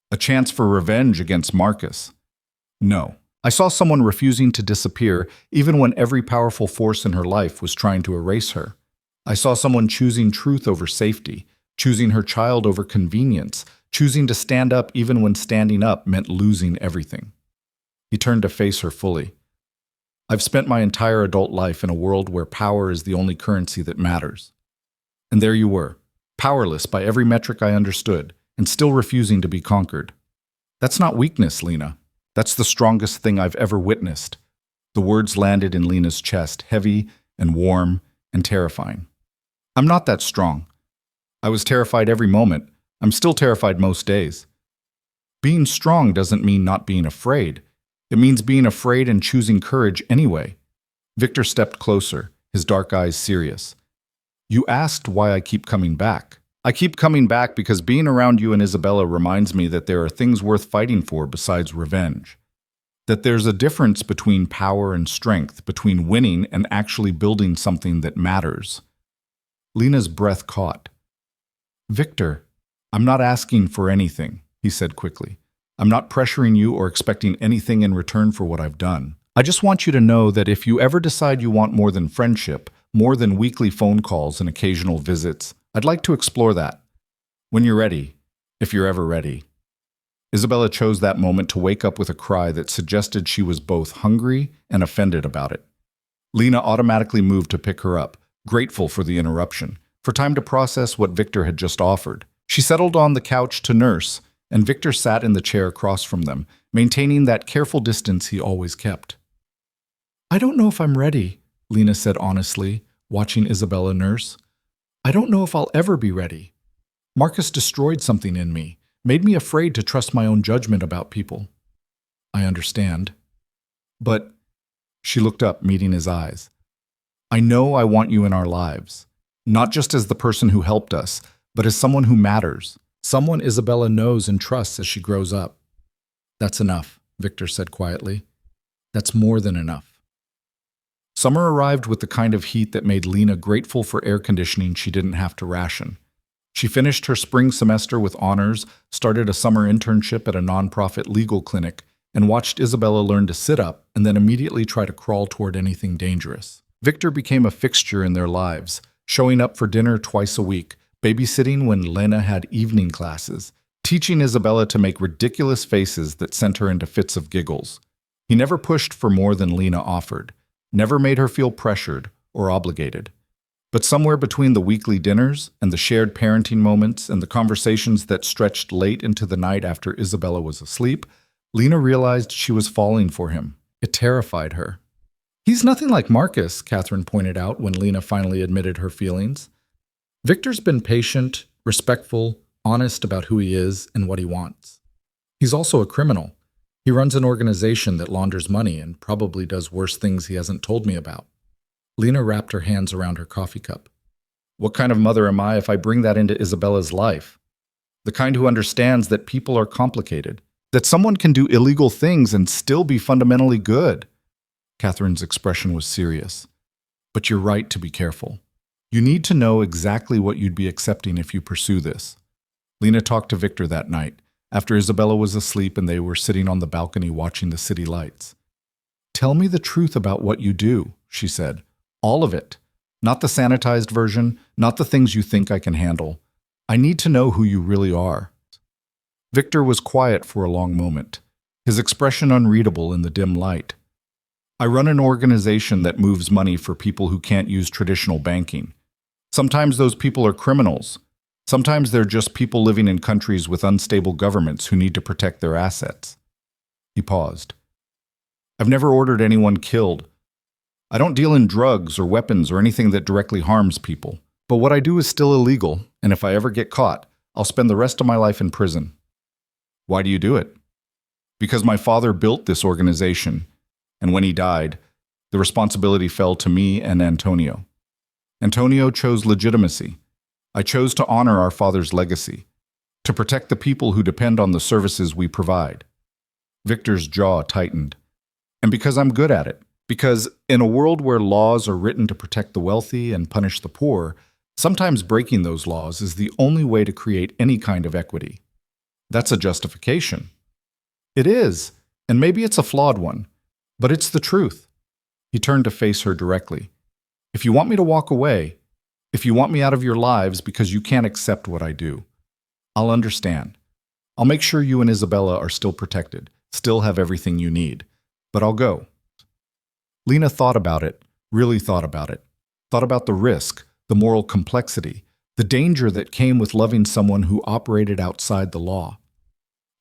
A chance for revenge against Marcus. No. I saw someone refusing to disappear even when every powerful force in her life was trying to erase her. I saw someone choosing truth over safety, choosing her child over convenience, choosing to stand up even when standing up meant losing everything. He turned to face her fully. I've spent my entire adult life in a world where power is the only currency that matters. And there you were, powerless by every metric I understood, and still refusing to be conquered. That's not weakness, Lena. That's the strongest thing I've ever witnessed. The words landed in Lena's chest, heavy and warm and terrifying. I'm not that strong. I was terrified every moment. I'm still terrified most days. Being strong doesn't mean not being afraid. It means being afraid and choosing courage anyway. Victor stepped closer, his dark eyes serious. You asked why I keep coming back. I keep coming back because being around you and Isabella reminds me that there are things worth fighting for besides revenge. That there's a difference between power and strength, between winning and actually building something that matters. Lena's breath caught. Victor, I'm not asking for anything, he said quickly. I'm not pressuring you or expecting anything in return for what I've done. I just want you to know that if you ever decide you want more than friendship, more than weekly phone calls and occasional visits, I'd like to explore that. When you're ready, if you're ever ready. Isabella chose that moment to wake up with a cry that suggested she was both hungry and offended about it. Lena automatically moved to pick her up, grateful for the interruption, for time to process what Victor had just offered. She settled on the couch to nurse, and Victor sat in the chair across from them, maintaining that careful distance he always kept. I don't know if I'm ready, Lena said honestly, watching Isabella nurse. I don't know if I'll ever be ready. Marcus destroyed something in me, made me afraid to trust my own judgment about people. I understand. But she looked up, meeting his eyes. I know I want you in our lives, not just as the person who helped us, but as someone who matters, someone Isabella knows and trusts as she grows up. That's enough, Victor said quietly. That's more than enough. Summer arrived with the kind of heat that made Lena grateful for air conditioning she didn't have to ration. She finished her spring semester with honors, started a summer internship at a nonprofit legal clinic, and watched Isabella learn to sit up and then immediately try to crawl toward anything dangerous. Victor became a fixture in their lives, showing up for dinner twice a week, babysitting when Lena had evening classes, teaching Isabella to make ridiculous faces that sent her into fits of giggles. He never pushed for more than Lena offered, never made her feel pressured or obligated. But somewhere between the weekly dinners and the shared parenting moments and the conversations that stretched late into the night after Isabella was asleep, Lena realized she was falling for him. It terrified her. He's nothing like Marcus, Catherine pointed out when Lena finally admitted her feelings. Victor's been patient, respectful, honest about who he is and what he wants. He's also a criminal. He runs an organization that launders money and probably does worse things he hasn't told me about. Lena wrapped her hands around her coffee cup. What kind of mother am I if I bring that into Isabella's life? The kind who understands that people are complicated, that someone can do illegal things and still be fundamentally good. Catherine's expression was serious. But you're right to be careful. You need to know exactly what you'd be accepting if you pursue this. Lena talked to Victor that night, after Isabella was asleep and they were sitting on the balcony watching the city lights. Tell me the truth about what you do, she said. All of it. Not the sanitized version, not the things you think I can handle. I need to know who you really are. Victor was quiet for a long moment, his expression unreadable in the dim light. I run an organization that moves money for people who can't use traditional banking. Sometimes those people are criminals. Sometimes they're just people living in countries with unstable governments who need to protect their assets. He paused. I've never ordered anyone killed. I don't deal in drugs or weapons or anything that directly harms people. But what I do is still illegal, and if I ever get caught, I'll spend the rest of my life in prison. Why do you do it? Because my father built this organization, and when he died, the responsibility fell to me and Antonio. Antonio chose legitimacy. I chose to honor our father's legacy, to protect the people who depend on the services we provide. Victor's jaw tightened. And because I'm good at it, because in a world where laws are written to protect the wealthy and punish the poor, sometimes breaking those laws is the only way to create any kind of equity. That's a justification. It is, and maybe it's a flawed one, but it's the truth. He turned to face her directly. If you want me to walk away, if you want me out of your lives because you can't accept what I do, I'll understand. I'll make sure you and Isabella are still protected, still have everything you need, but I'll go. Lena thought about it, really thought about it. Thought about the risk, the moral complexity, the danger that came with loving someone who operated outside the law.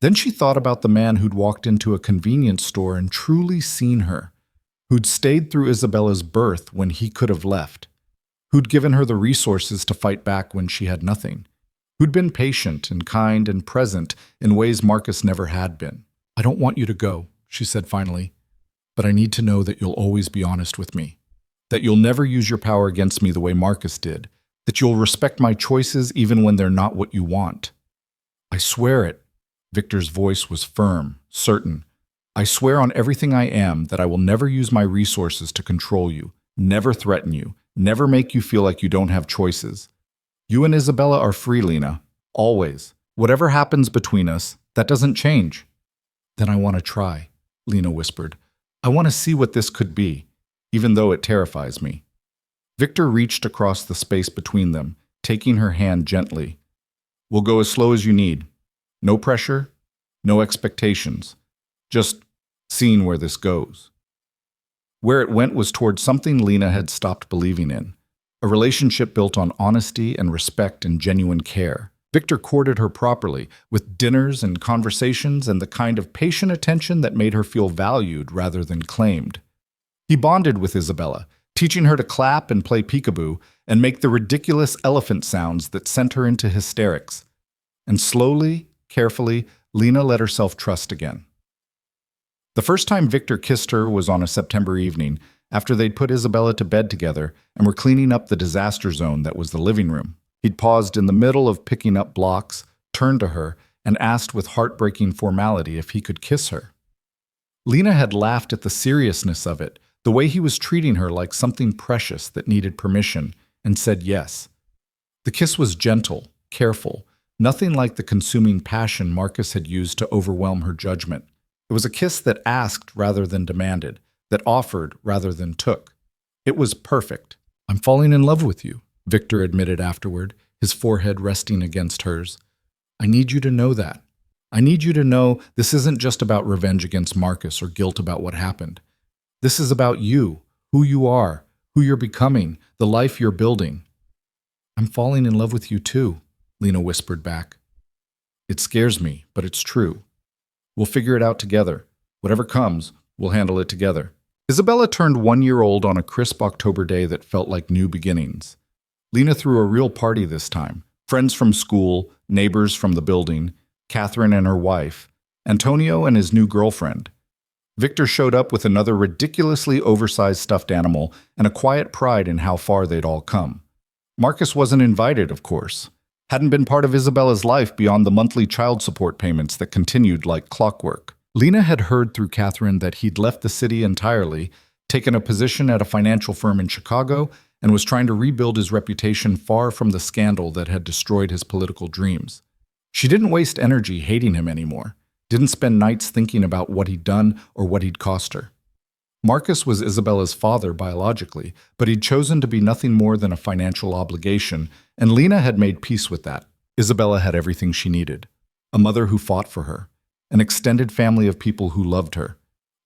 Then she thought about the man who'd walked into a convenience store and truly seen her, who'd stayed through Isabella's birth when he could have left, who'd given her the resources to fight back when she had nothing, who'd been patient and kind and present in ways Marcus never had been. I don't want you to go, she said finally, but I need to know that you'll always be honest with me, that you'll never use your power against me the way Marcus did, that you'll respect my choices even when they're not what you want. I swear it. Victor's voice was firm, certain. I swear on everything I am that I will never use my resources to control you, never threaten you, never make you feel like you don't have choices. You and Isabella are free, Lena. Always. Whatever happens between us, that doesn't change. Then I want to try, Lena whispered. I want to see what this could be, even though it terrifies me. Victor reached across the space between them, taking her hand gently. We'll go as slow as you need. No pressure, no expectations. Just seeing where this goes. Where it went was toward something Lena had stopped believing in, a relationship built on honesty and respect and genuine care. Victor courted her properly, with dinners and conversations and the kind of patient attention that made her feel valued rather than claimed. He bonded with Isabella, teaching her to clap and play peekaboo and make the ridiculous elephant sounds that sent her into hysterics. And slowly, carefully, Lena let herself trust again. The first time Victor kissed her was on a September evening, after they'd put Isabella to bed together and were cleaning up the disaster zone that was the living room. He'd paused in the middle of picking up blocks, turned to her, and asked with heartbreaking formality if he could kiss her. Lena had laughed at the seriousness of it, the way he was treating her like something precious that needed permission, and said yes. The kiss was gentle, careful, nothing like the consuming passion Marcus had used to overwhelm her judgment. It was a kiss that asked rather than demanded, that offered rather than took. It was perfect. "I'm falling in love with you," Victor admitted afterward, his forehead resting against hers. "I need you to know that. I need you to know this isn't just about revenge against Marcus or guilt about what happened. This is about you, who you are, who you're becoming, the life you're building." "I'm falling in love with you too," Lena whispered back. "It scares me, but it's true. We'll figure it out together. Whatever comes, we'll handle it together." Isabella turned 1 year old on a crisp October day that felt like new beginnings. Lena threw a real party this time. Friends from school, neighbors from the building, Catherine and her wife, Antonio and his new girlfriend. Victor showed up with another ridiculously oversized stuffed animal and a quiet pride in how far they'd all come. Marcus wasn't invited, of course. Hadn't been part of Isabella's life beyond the monthly child support payments that continued like clockwork. Lena had heard through Catherine that he'd left the city entirely, taken a position at a financial firm in Chicago, and was trying to rebuild his reputation far from the scandal that had destroyed his political dreams. She didn't waste energy hating him anymore, didn't spend nights thinking about what he'd done or what he'd cost her. Marcus was Isabella's father biologically, but he'd chosen to be nothing more than a financial obligation, and Lena had made peace with that. Isabella had everything she needed: a mother who fought for her, an extended family of people who loved her,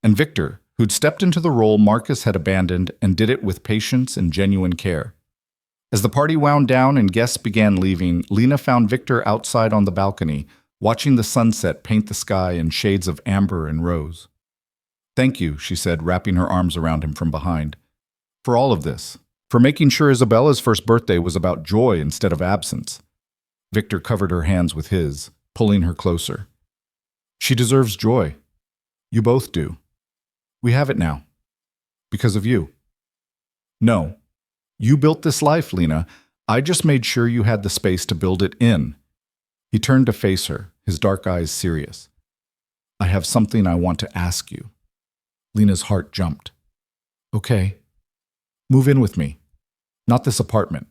and Victor, who'd stepped into the role Marcus had abandoned and did it with patience and genuine care. As the party wound down and guests began leaving, Lena found Victor outside on the balcony, watching the sunset paint the sky in shades of amber and rose. "Thank you," she said, wrapping her arms around him from behind, "for all of this, for making sure Isabella's first birthday was about joy instead of absence." Victor covered her hands with his, pulling her closer. "She deserves joy. You both do. We have it now. Because of you." "No. You built this life, Lena. I just made sure you had the space to build it in." He turned to face her, his dark eyes serious. "I have something I want to ask you." Lena's heart jumped. "Okay. Move in with me. Not this apartment.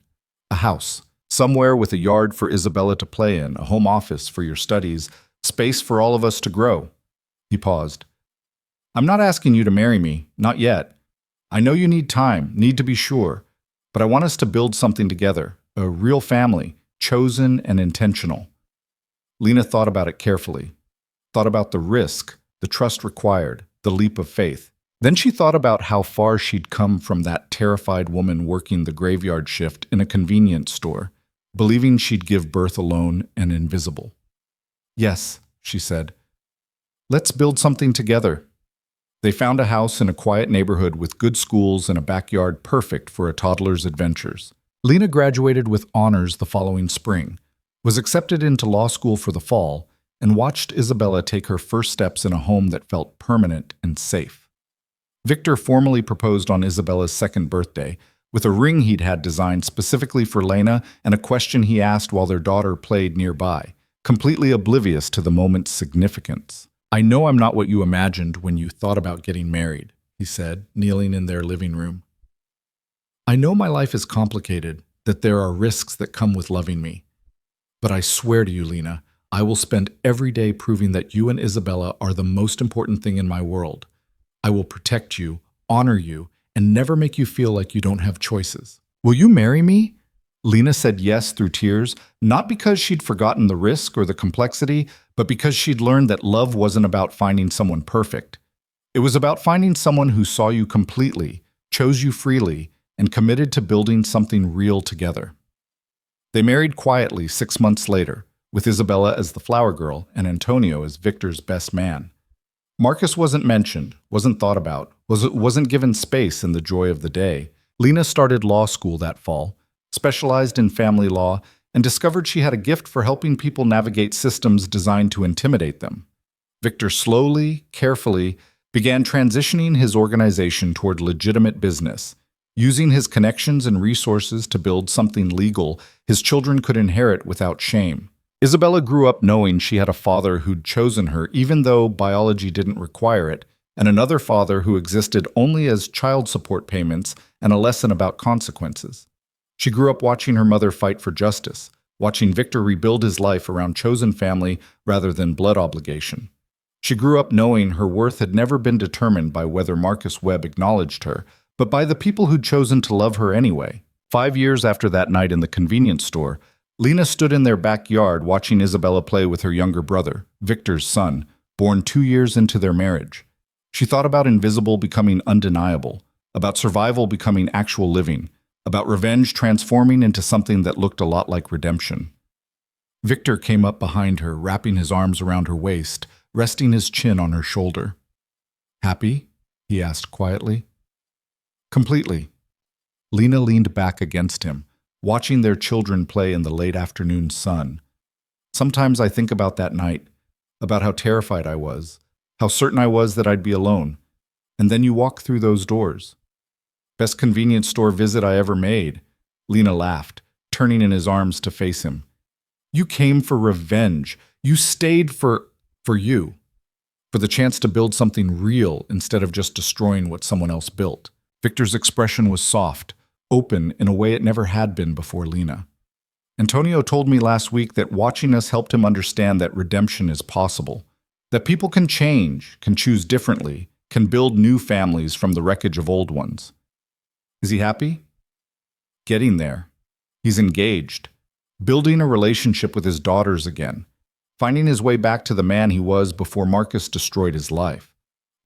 A house. Somewhere with a yard for Isabella to play in, a home office for your studies, space for all of us to grow." He paused. "I'm not asking you to marry me, not yet. I know you need time, need to be sure, but I want us to build something together, a real family, chosen and intentional." Lena thought about it carefully, thought about the risk, the trust required, the leap of faith. Then she thought about how far she'd come from that terrified woman working the graveyard shift in a convenience store, believing she'd give birth alone and invisible. "Yes," she said. "Let's build something together." They found a house in a quiet neighborhood with good schools and a backyard perfect for a toddler's adventures. Lena graduated with honors the following spring, was accepted into law school for the fall, and watched Isabella take her first steps in a home that felt permanent and safe. Victor formally proposed on Isabella's second birthday, with a ring he'd had designed specifically for Lena and a question he asked while their daughter played nearby, completely oblivious to the moment's significance. "I know I'm not what you imagined when you thought about getting married," he said, kneeling in their living room. "I know my life is complicated, that there are risks that come with loving me. But I swear to you, Lena, I will spend every day proving that you and Isabella are the most important thing in my world. I will protect you, honor you, and never make you feel like you don't have choices. Will you marry me?" Lena said yes through tears, not because she'd forgotten the risk or the complexity, but because she'd learned that love wasn't about finding someone perfect. It was about finding someone who saw you completely, chose you freely, and committed to building something real together. They married quietly 6 months later, with Isabella as the flower girl and Antonio as Victor's best man. Marcus wasn't mentioned, wasn't thought about, wasn't given space in the joy of the day. Lena started law school that fall, specialized in family law, and discovered she had a gift for helping people navigate systems designed to intimidate them. Victor slowly, carefully, began transitioning his organization toward legitimate business. Using his connections and resources to build something legal his children could inherit without shame. Isabella grew up knowing she had a father who'd chosen her even though biology didn't require it, and another father who existed only as child support payments and a lesson about consequences. She grew up watching her mother fight for justice, watching Victor rebuild his life around chosen family rather than blood obligation. She grew up knowing her worth had never been determined by whether Marcus Webb acknowledged her, but by the people who'd chosen to love her anyway. 5 years after that night in the convenience store, Lena stood in their backyard watching Isabella play with her younger brother, Victor's son, born 2 years into their marriage. She thought about invisible becoming undeniable, about survival becoming actual living, about revenge transforming into something that looked a lot like redemption. Victor came up behind her, wrapping his arms around her waist, resting his chin on her shoulder. "Happy?" he asked quietly. "Completely." Lena leaned back against him, watching their children play in the late afternoon sun. "Sometimes I think about that night, about how terrified I was, how certain I was that I'd be alone. And then you walk through those doors. Best convenience store visit I ever made." Lena laughed, turning in his arms to face him. "You came for revenge. You stayed for you. For the chance to build something real instead of just destroying what someone else built." Victor's expression was soft, open in a way it never had been before Lena. "Antonio told me last week that watching us helped him understand that redemption is possible, that people can change, can choose differently, can build new families from the wreckage of old ones." Is he happy? Getting there. He's engaged, building a relationship with his daughters again, finding his way back to the man he was before Marcus destroyed his life.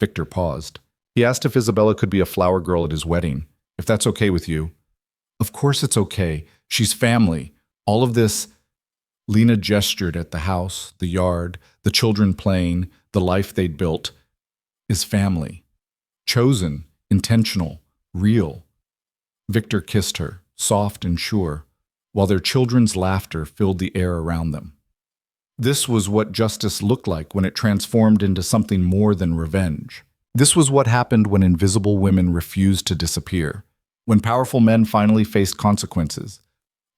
Victor paused. He asked if Isabella could be a flower girl at his wedding, if that's okay with you. "Of course it's okay. She's family. All of this." Lena gestured at the house, the yard, the children playing, the life they'd built. "Is family. Chosen, intentional, real." Victor kissed her, soft and sure, while their children's laughter filled the air around them. This was what justice looked like when it transformed into something more than revenge. This was what happened when invisible women refused to disappear, when powerful men finally faced consequences,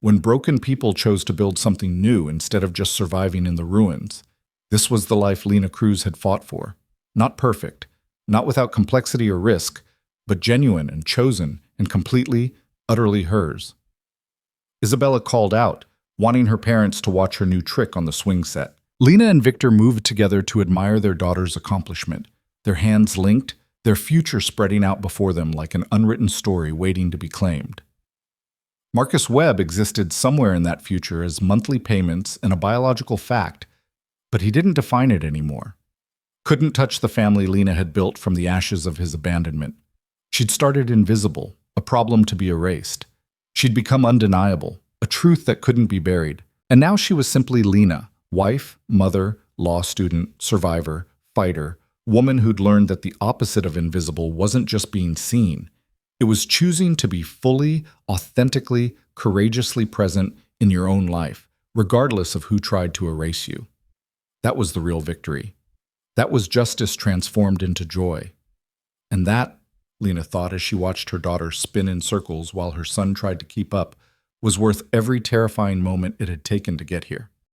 when broken people chose to build something new instead of just surviving in the ruins. This was the life Lena Cruz had fought for. Not perfect, not without complexity or risk, but genuine and chosen and completely, utterly hers. Isabella called out, wanting her parents to watch her new trick on the swing set. Lena and Victor moved together to admire their daughter's accomplishment, their hands linked, their future spreading out before them like an unwritten story waiting to be claimed. Marcus Webb existed somewhere in that future as monthly payments and a biological fact, but he didn't define it anymore. Couldn't touch the family Lena had built from the ashes of his abandonment. She'd started invisible, a problem to be erased. She'd become undeniable, a truth that couldn't be buried. And now she was simply Lena, wife, mother, law student, survivor, fighter, woman who'd learned that the opposite of invisible wasn't just being seen. It was choosing to be fully, authentically, courageously present in your own life, regardless of who tried to erase you. That was the real victory. That was justice transformed into joy. And that, Lena thought as she watched her daughter spin in circles while her son tried to keep up, was worth every terrifying moment it had taken to get here.